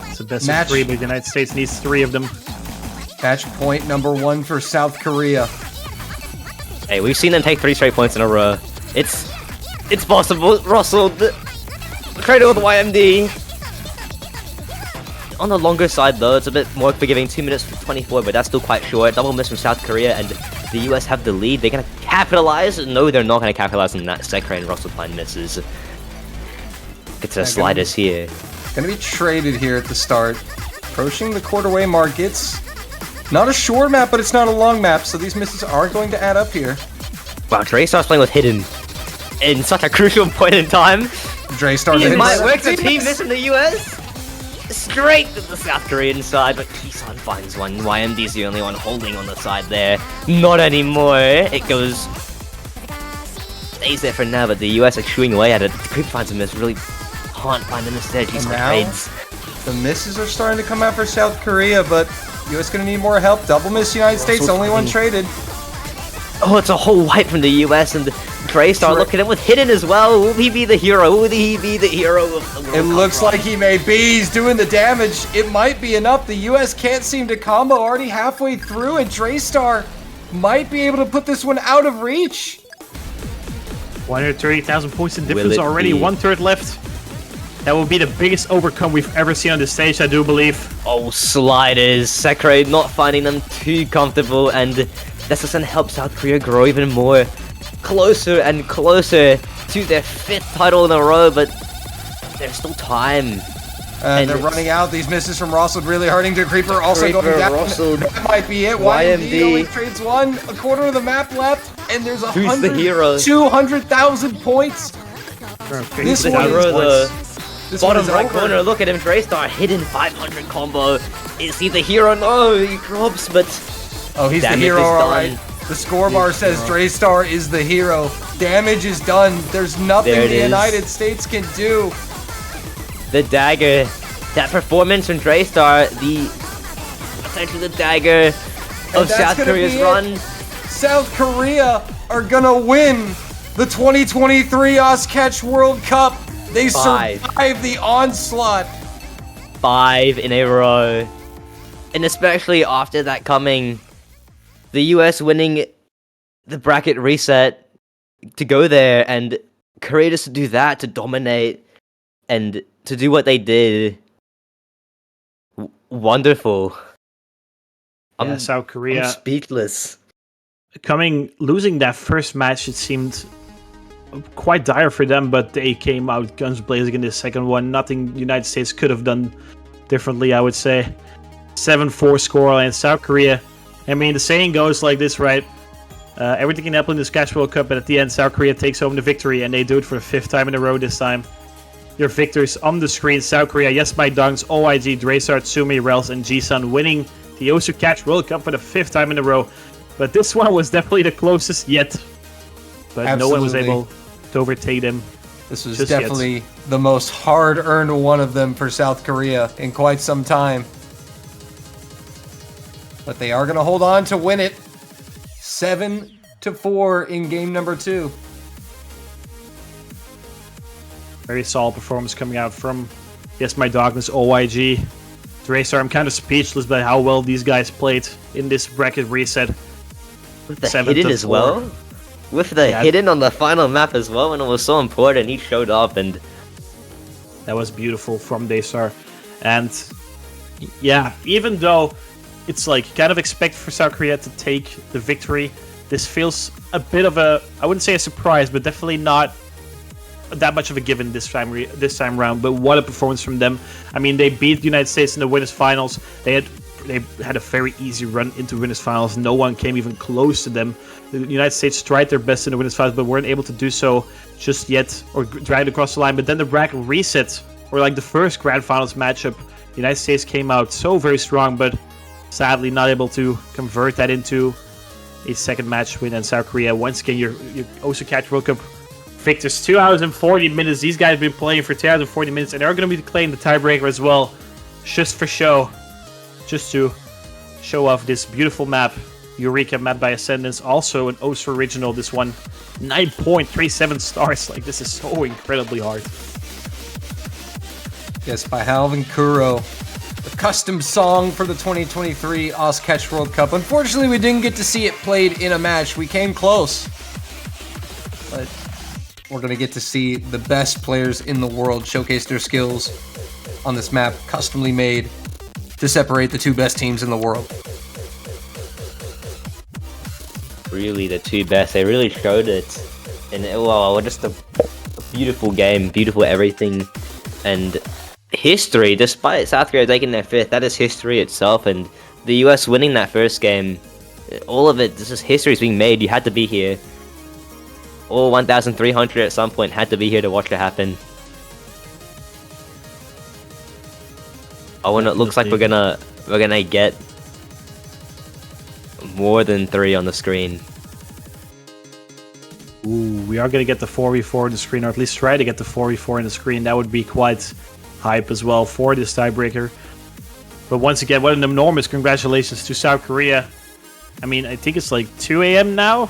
It's a best Match. of 3, but the United States needs 3 of them. Match point number 1 for South Korea. Hey, we've seen them take 3 straight points in a row. It's possible. Russell, cradle with YMD. On the longer side, though, it's a bit more forgiving. 2 minutes 24, but that's still quite short. Double miss from South Korea, and the US have the lead. They're gonna capitalize. No, they're not gonna capitalize on that. Sekre and Russell Pine misses. Get to the sliders here. Gonna be traded here at the start. Approaching the quarterway markets. Not a short map, but it's not a long map, so these misses are going to add up here. Wow, Dre starts playing with Hidden in such a crucial point in time. Dre started It hitting might some work to teams. team this in the US. Straight to the South Korean side, but Kisan finds one. YMD's the only one holding on the side there. Not anymore. It goes... stays there for now, but the US are chewing away at it. Creep finds a miss, really can't find a miss there. Kisan now? trades. The misses are starting to come out for South Korea, but US gonna need more help. Double miss United States, only one traded. Oh, it's a whole wipe from the US, and Dre start looking at it with Hidden as well. Will he be the hero? Will he be the hero of the World It Cup looks run? like he made B's doing the damage. It might be enough. The US can't seem to combo already halfway through, and Draystar might be able to put this one out of reach. 130,000 points in Will difference it already. be? 1/3 left. That will be the biggest overcome we've ever seen on this stage, I do believe. Oh, sliders. Sekre not finding them too comfortable, and that's just gonna help South Korea grow even more closer and closer to their 5th title in a row, but there's still time. And they're running out. These misses from Rossled really hurting to Creeper. Also Creeper, going down. Rossled, That might be it. YMD. YMD only trades one. A quarter of the map left. And there's Who's the hero? 200,000 points. This the one hero, is this one bottom is right over. corner, look at him, Draystar, hidden 500 combo. Is he the hero? No, he drops, but Oh, he's the damage hero, is alright. done. The score bar says Draystar is the hero. Damage is done. There's nothing There it the is. United States can do. The dagger, that performance from Draystar, essentially the dagger of that's South gonna Korea's be it. run. South Korea are gonna win the 2023 Osketch World Cup. They 5. survived the onslaught. 5 in a row. And especially after that coming, the US winning the bracket reset to go there, and Korea just to do that, to dominate and to do what they did. Wonderful. Yeah, South Korea I'm speechless. losing that first match, it seemed quite dire for them, but they came out guns blazing in the second one. Nothing the United States could have done differently, I would say. 7-4 scoreline. South Korea, I mean, the saying goes like this, right? Everything can happen in this Cash World Cup, but at the end, South Korea takes home the victory, and they do it for the 5th time in a row this time. Your victors on the screen: South Korea, Yes My Dunks, OIG, Draystar, Tsumi, Rels, and Jisun winning the Osu Catch World Cup for the 5th time in a row. But this one was definitely the closest yet. But no one was Absolutely. able to overtake them. This was Just yet. definitely the most hard-earned one of them for South Korea in quite some time. But they are going to hold on to win it. 7-4 in game number 2. Very solid performance coming out from Yes My Darkness, OIG. Draystar, I'm kind of speechless by how well these guys played in this bracket reset. With the 7-4. hidden as well. With the Yeah. hidden on the final map as well, and it was so important. He showed up, and That was beautiful from Daystar. And yeah, even though it's like kind of expected for South Korea to take the victory, this feels a bit of a, I wouldn't say a surprise, but definitely not that much of a given this time round. But what a performance from them. I mean, they beat the United States in the winners finals. They had a very easy run into winners finals. No one came even close to them. The United States tried their best in the winners finals, but weren't able to do so just yet, or drag it across the line. But then the bracket reset, or like the first grand finals matchup, the United States came out so very strong, but sadly not able to convert that into a second match win. And South Korea, once again, your Osu Catch World Cup victors. 2 hours and 40 minutes. These guys have been playing for 2 hours and 40 minutes, and they're going to be claiming the tiebreaker as well, just for show. Just to show off this beautiful map. Eureka map by Ascendance. Also an Osu original, this one. 9.37 stars. Like, this is so incredibly hard. Yes, by Halvin Kuro. The custom song for the 2023 Osketch World Cup. Unfortunately, we didn't get to see it played in a match. We came close. But we're going to get to see the best players in the world showcase their skills on this map, customly made to separate the 2 best teams in the world. really the 2 best. They really showed it. And well, just a beautiful game, beautiful everything, and history. Despite South Korea taking their 5th, that is history itself. And the US winning that first game, all of it, this is history is being made. You had to be here. All 1,300 at some point had to be here to watch it happen. Oh, and it looks like we're gonna get more than 3 on the screen. Ooh, we are going to get the 4v4 on the screen, or at least try to get the 4v4 on the screen. That would be quite hype as well for this tiebreaker. But once again, what an enormous congratulations to South Korea. I mean, I think it's like 2 a.m. now?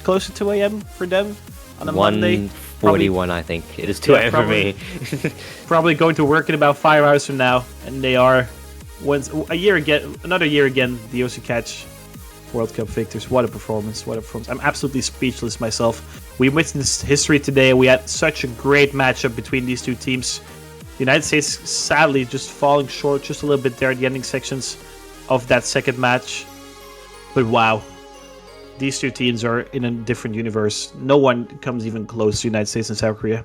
Close to 2 a.m. for them on a Monday? 1:41, I think. It is 2 a.m. for me. Probably going to work in about 5 hours from now. And they are another year again, the Osu Catch World Cup victors. What a performance, what a performance. I'm absolutely speechless myself. We witnessed history today. We had such a great matchup between these 2 teams. The United States sadly just falling short just a little bit there at the ending sections of that second match. But wow, these 2 teams are in a different universe. No one comes even close to the United States and South Korea.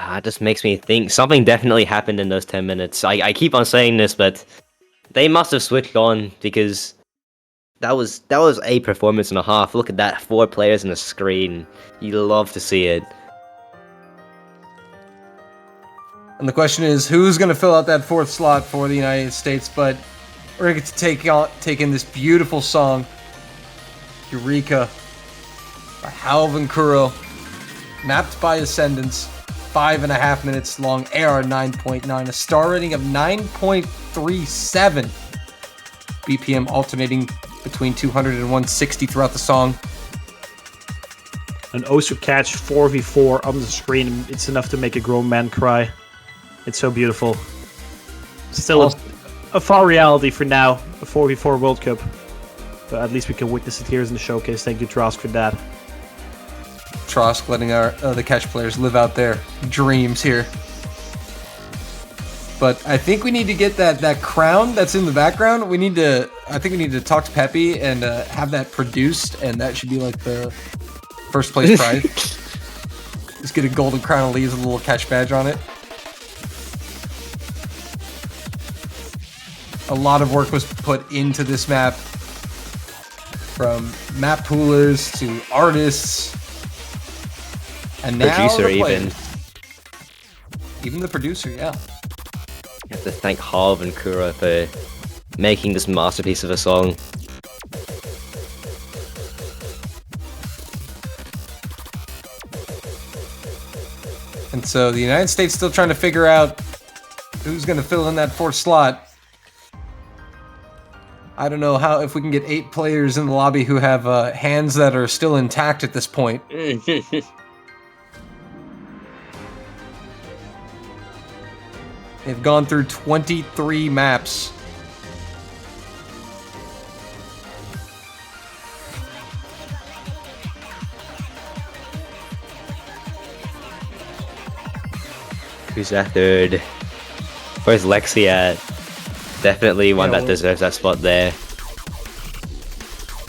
It just makes me think something definitely happened in those 10 minutes. I keep on saying this, but they must have switched on because that was a performance and a half. Look at that, 4 players on the screen. You love to see it. And the question is, who's going to fill out that 4th slot for the United States? But we're going to take in this beautiful song, Eureka, by Halvin Kuro, mapped by Ascendance, 5.5 minutes long, AR 9.9, a star rating of 9.37, BPM alternating between 200 and 160 throughout the song. An Osu catch 4v4 on the screen. It's enough to make a grown man cry. It's so beautiful. Still a far reality for now, a 4v4 World Cup. But at least we can witness it here in the showcase. Thank you, Trosk, for that. Trosk letting our the catch players live out their dreams here. But I think we need to get that crown that's in the background. I think we need to talk to Peppy and have that produced, and that should be like the first place prize. Just get a golden crown and leaves a little catch badge on it. A lot of work was put into this map, from map poolers to artists, and now Producer the players. even. Even the producer, yeah. I have to thank Halv and Kuro for making this masterpiece of a song. And so the United States still trying to figure out who's going to fill in that 4th slot. I don't know if we can get 8 players in the lobby who have hands that are still intact at this point. They've gone through 23 maps. Who's that 3rd? Where's Lexi at? Definitely one that deserves that spot there.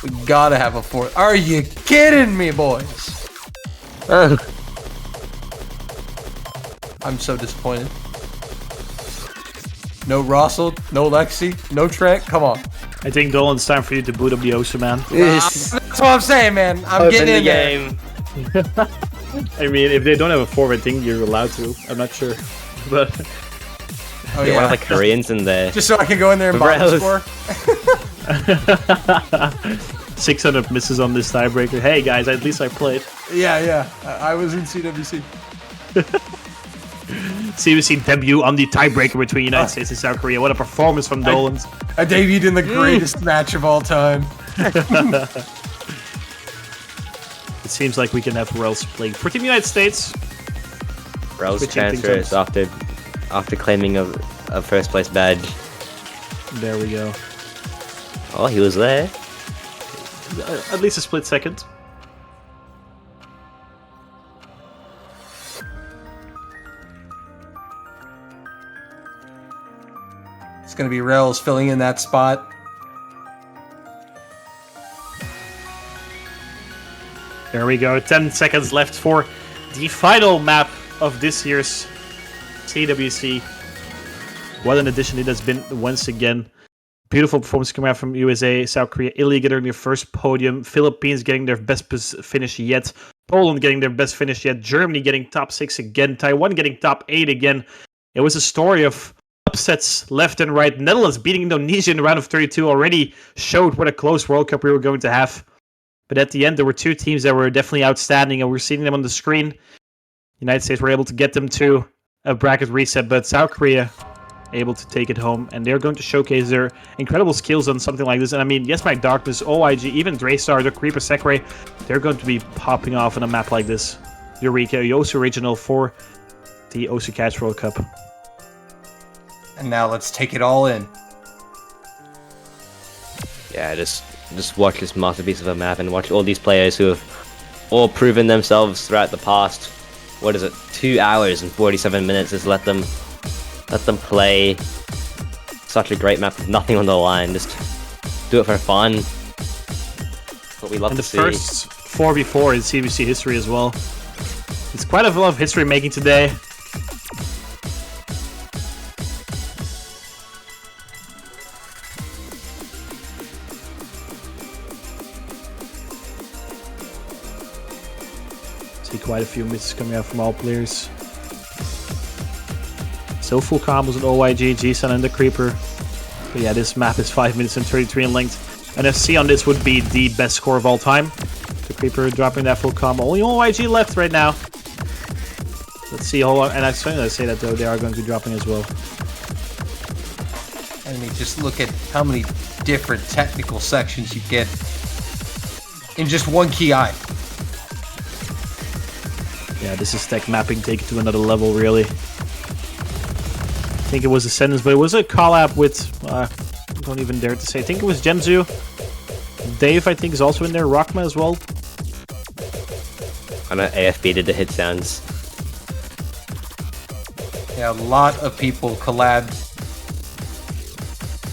We gotta have a 4th. Are you kidding me, boys? I'm so disappointed. No Russell, no Lexi, no Trent. Come on. I think, Dolan, it's time for you to boot up the Osu, man. That's what I'm saying, man. I'm getting in there. I mean, if they don't have a 4, I think you're allowed to. I'm not sure. But Oh, One yeah. of the Koreans in there. Just so I can go in there and bottom Bros. score. 600 misses on this tiebreaker. Hey, guys, at least I played. Yeah. I was in CWC. CBC debut on the tiebreaker between United States and South Korea. What a performance from Dolan's. I debuted in the greatest match of all time. It seems like we can have Rels playing for Team United States. Rose Switching things transfers after claiming a first place badge. There we go. Oh, he was there. At least a split second. It's going to be Rels filling in that spot. There we go. 10 seconds left for the final map of this year's CWC. What an addition it has been once again. Beautiful performance coming out from USA, South Korea, Italy getting their first podium, Philippines getting their best finish yet, Poland getting their best finish yet, Germany getting top 6 again, Taiwan getting top 8 again. It was a story of upsets left and right. Netherlands beating Indonesia in the round of 32 already showed what a close World Cup we were going to have. But at the end, there were 2 teams that were definitely outstanding, and we're seeing them on the screen. United States were able to get them to a bracket reset, but South Korea able to take it home, and they're going to showcase their incredible skills on something like this. And I mean, yes, my Darkness, OIG, even Draystar, the Creeper Sekre, they're going to be popping off on a map like this. Eureka, Yosu Regional for the Osu Catch World Cup. And now let's take it all in. Yeah, just watch this masterpiece of a map and watch all these players who have all proven themselves throughout the past. What is it? 2 hours and 47 minutes. Just let them play such a great map with nothing on the line. Just do it for fun. That's what we love And to the see. first 4v4 in CBC history as well. It's quite a lot of history making today. See quite a few misses coming out from all players. Still full combos on OYG, G-Sun and the Creeper. But yeah, this map is 5 minutes and 33 in length. NFC on this would be the best score of all time. The Creeper dropping that full combo. Only OYG left right now. Let's see how long, and I'm starting to say that though, they are going to be dropping as well. I mean, just look at how many different technical sections you get in just one key eye. Yeah, this is tech mapping taken to another level, really. I think it was a sentence, but it was a collab with, I don't even dare to say, I think it was Genzu. Dave, I think, is also in there, Rockma as well. I know AFB did the hit sounds. Yeah, a lot of people collabed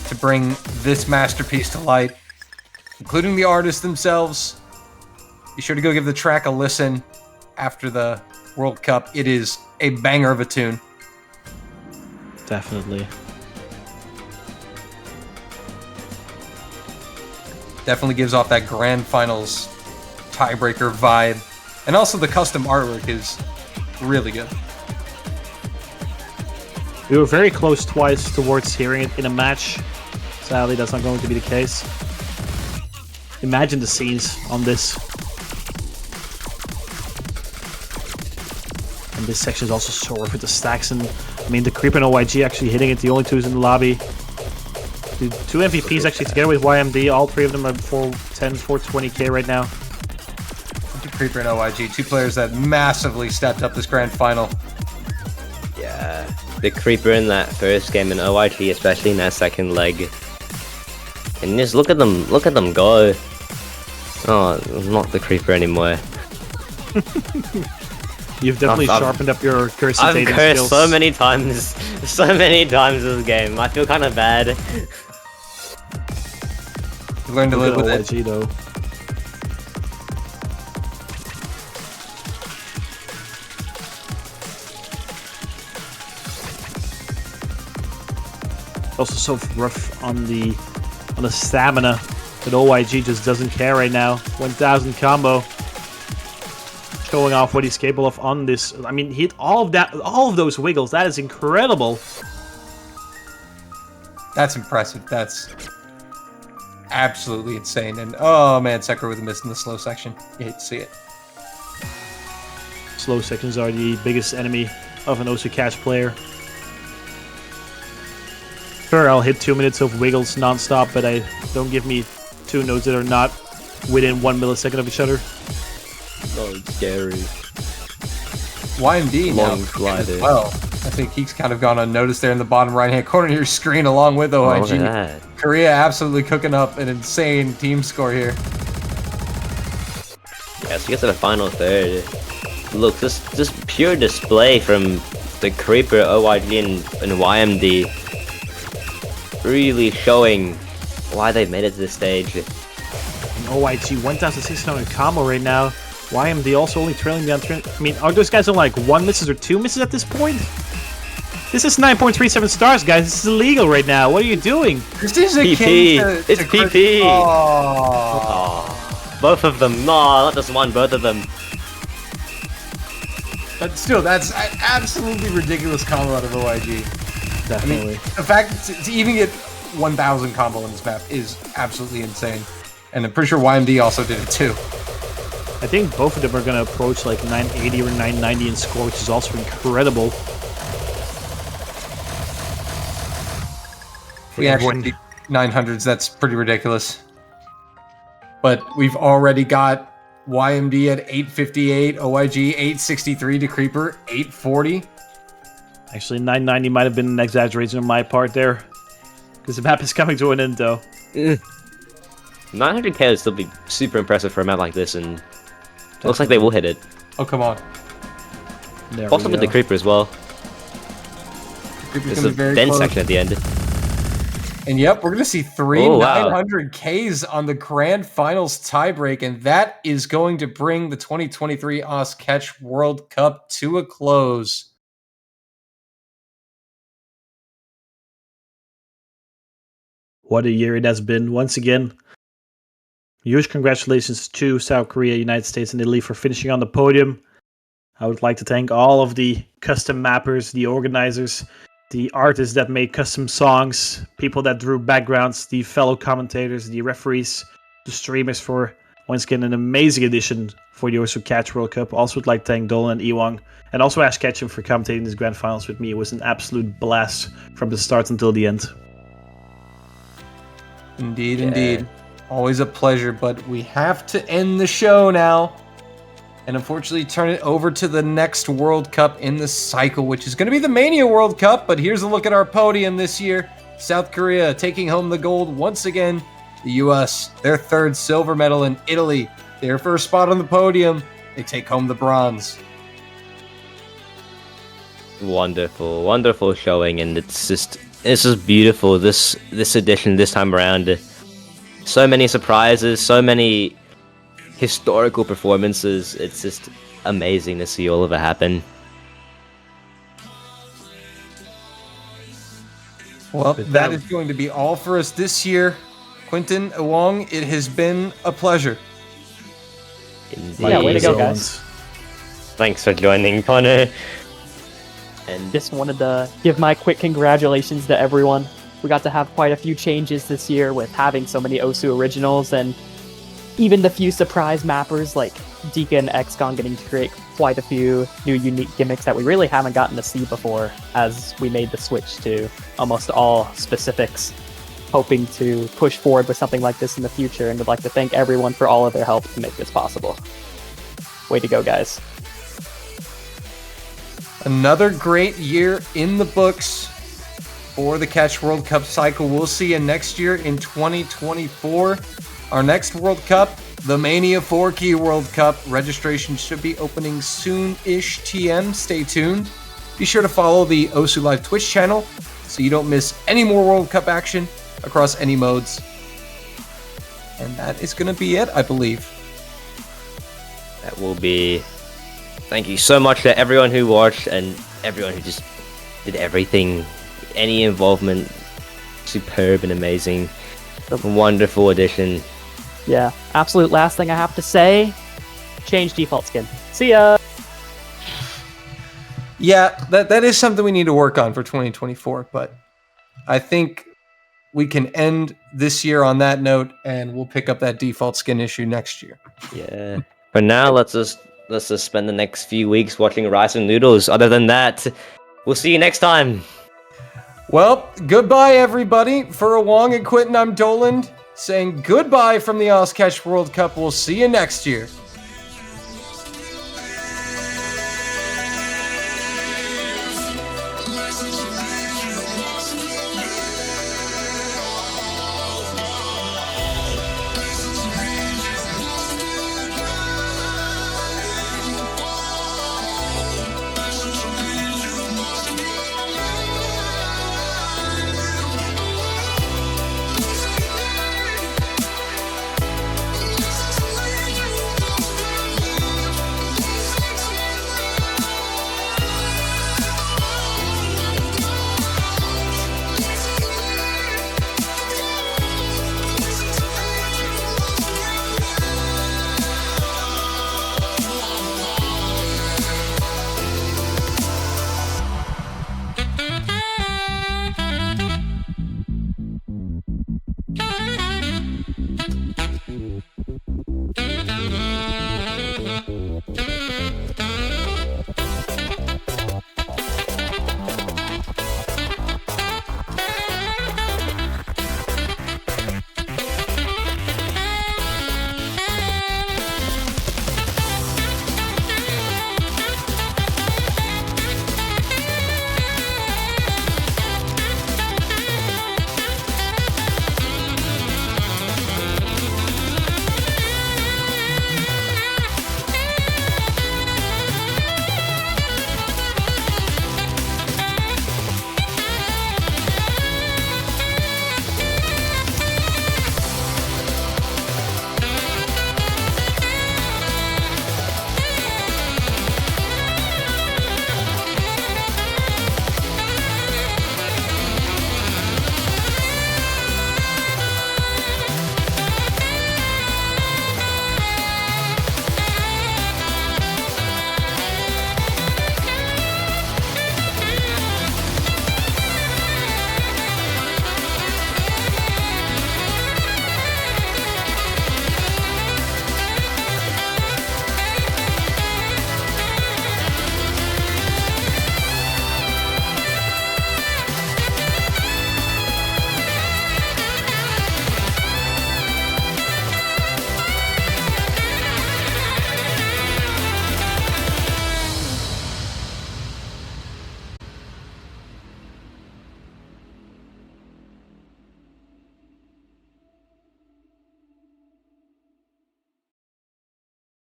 to bring this masterpiece to light, including the artists themselves. Be sure to go give the track a listen after the World Cup. It is a banger of a tune. Definitely. Definitely gives off that grand finals tiebreaker vibe. And also the custom artwork is really good. We were very close twice towards hearing it in a match. Sadly, that's not going to be the case. Imagine the scenes on this. And this section is also so worth with the stacks, and I mean the Creeper and OYG actually hitting it, the only twos in the lobby. The two MVPs actually together with YMD, all three of them are 410, 420k right now. Creeper and OYG, two players that massively stepped up this grand final. Yeah, the Creeper in that first game and OYG especially in that second leg. And just look at them go. Oh, not the Creeper anymore. You've definitely sharpened up your cursing I've cursed skills. so many times this game. I feel kind of bad. You learned to live with OYG, it. though. Also so rough on the stamina that OYG just doesn't care right now. 1000 combo. Showing off what he's capable of on this. I mean, he hit all of those wiggles. That is incredible. That's impressive. That's absolutely insane. And oh man, Sekiro with a miss in the slow section. You hate to see it. Slow sections are the biggest enemy of an Osu Cash player. Sure, I'll hit 2 minutes of wiggles non-stop, but don't give me two nodes that are not within 1 millisecond of each other. Oh, scary. YMD Long now slider. as well. I think he's kind of gone unnoticed there in the bottom right-hand corner of your screen, along with OIG. that. Korea absolutely cooking up an insane team score here. Yeah, so we get to the final third. Look, just pure display from the Creeper, OYG, and YMD. Really showing why they made it to this stage. And OYG 1600 combo right now. YMD also only trailing down. I mean, are those guys on like 1 misses or 2 misses at this point? This is 9.37 stars, guys. This is illegal right now. What are you doing? This is PP. It's PP. Oh. Both of them. No, not just one, both of them. But still, that's an absolutely ridiculous combo out of OIG. Definitely. I mean, the fact to even get 1000 combo on this map is absolutely insane. And I'm pretty sure YMD also did it too. I think both of them are going to approach like 980 or 990 in score, which is also incredible. Yeah, 900s, that's pretty ridiculous. But we've already got YMD at 858, OIG 863 to Creeper 840. Actually, 990 might have been an exaggeration on my part there. Because the map is coming to an end, though. 900k would still be super impressive for a map like this, and it looks like they will hit it. Oh, come on. There Also we with go. the Creeper as well. Creeper's There's gonna a be very den close. section at the end. And yep, we're going to see three Oh, wow. 900Ks on the grand finals tiebreak, and that is going to bring the 2023 Catch World Cup to a close. What a year it has been. Once again, huge congratulations to South Korea, United States, and Italy for finishing on the podium. I would like to thank all of the custom mappers, the organizers, the artists that made custom songs, people that drew backgrounds, the fellow commentators, the referees, the streamers for once again an amazing edition for the Osu Catch World Cup. Also would like to thank Dolan and Ewang, and also Ash Ketchum for commentating this grand finals with me. It was an absolute blast from the start until the end. Indeed, indeed. Always a pleasure, but we have to end the show now. And unfortunately turn it over to the next World Cup in the cycle, which is going to be the Mania World Cup. But here's a look at our podium this year. South Korea taking home the gold once again. The US, their third silver medal, in Italy, their first spot on the podium. They take home the bronze. Wonderful, wonderful showing, and it's just beautiful. This edition this time around, so many surprises, so many historical performances. It's just amazing to see all of it happen. Well, that is going to be all for us this year. Quentin, Ewang, it has been a pleasure. Yeah, way to go, guys. Thanks for joining, Connor. And just wanted to give my quick congratulations to everyone. We got to have quite a few changes this year with having so many Osu originals, and even the few surprise mappers like Dika and XCon getting to create quite a few new unique gimmicks that we really haven't gotten to see before as we made the switch to almost all specifics, hoping to push forward with something like this in the future, and would like to thank everyone for all of their help to make this possible. Way to go, guys. Another great year in the books for the Catch World Cup cycle. We'll see you next year in 2024. Our next World Cup, the Mania 4-Key World Cup. Registration should be opening soon-ish TM. Stay tuned. Be sure to follow the Osu Live Twitch channel so you don't miss any more World Cup action across any modes. And that is going to be it, I believe. That will be... Thank you so much to everyone who watched and everyone who just did everything. Any involvement, superb and amazing. A wonderful addition. Yeah, absolute last thing I have to say, change default skin. See ya! Yeah, that is something we need to work on for 2024, but I think we can end this year on that note, and we'll pick up that default skin issue next year. Yeah. For now, let's just spend the next few weeks watching Rice and Noodles. Other than that, we'll see you next time. Well, goodbye, everybody. For Ewang and Quentin, I'm Doland, saying goodbye from the Catch World Cup. We'll see you next year.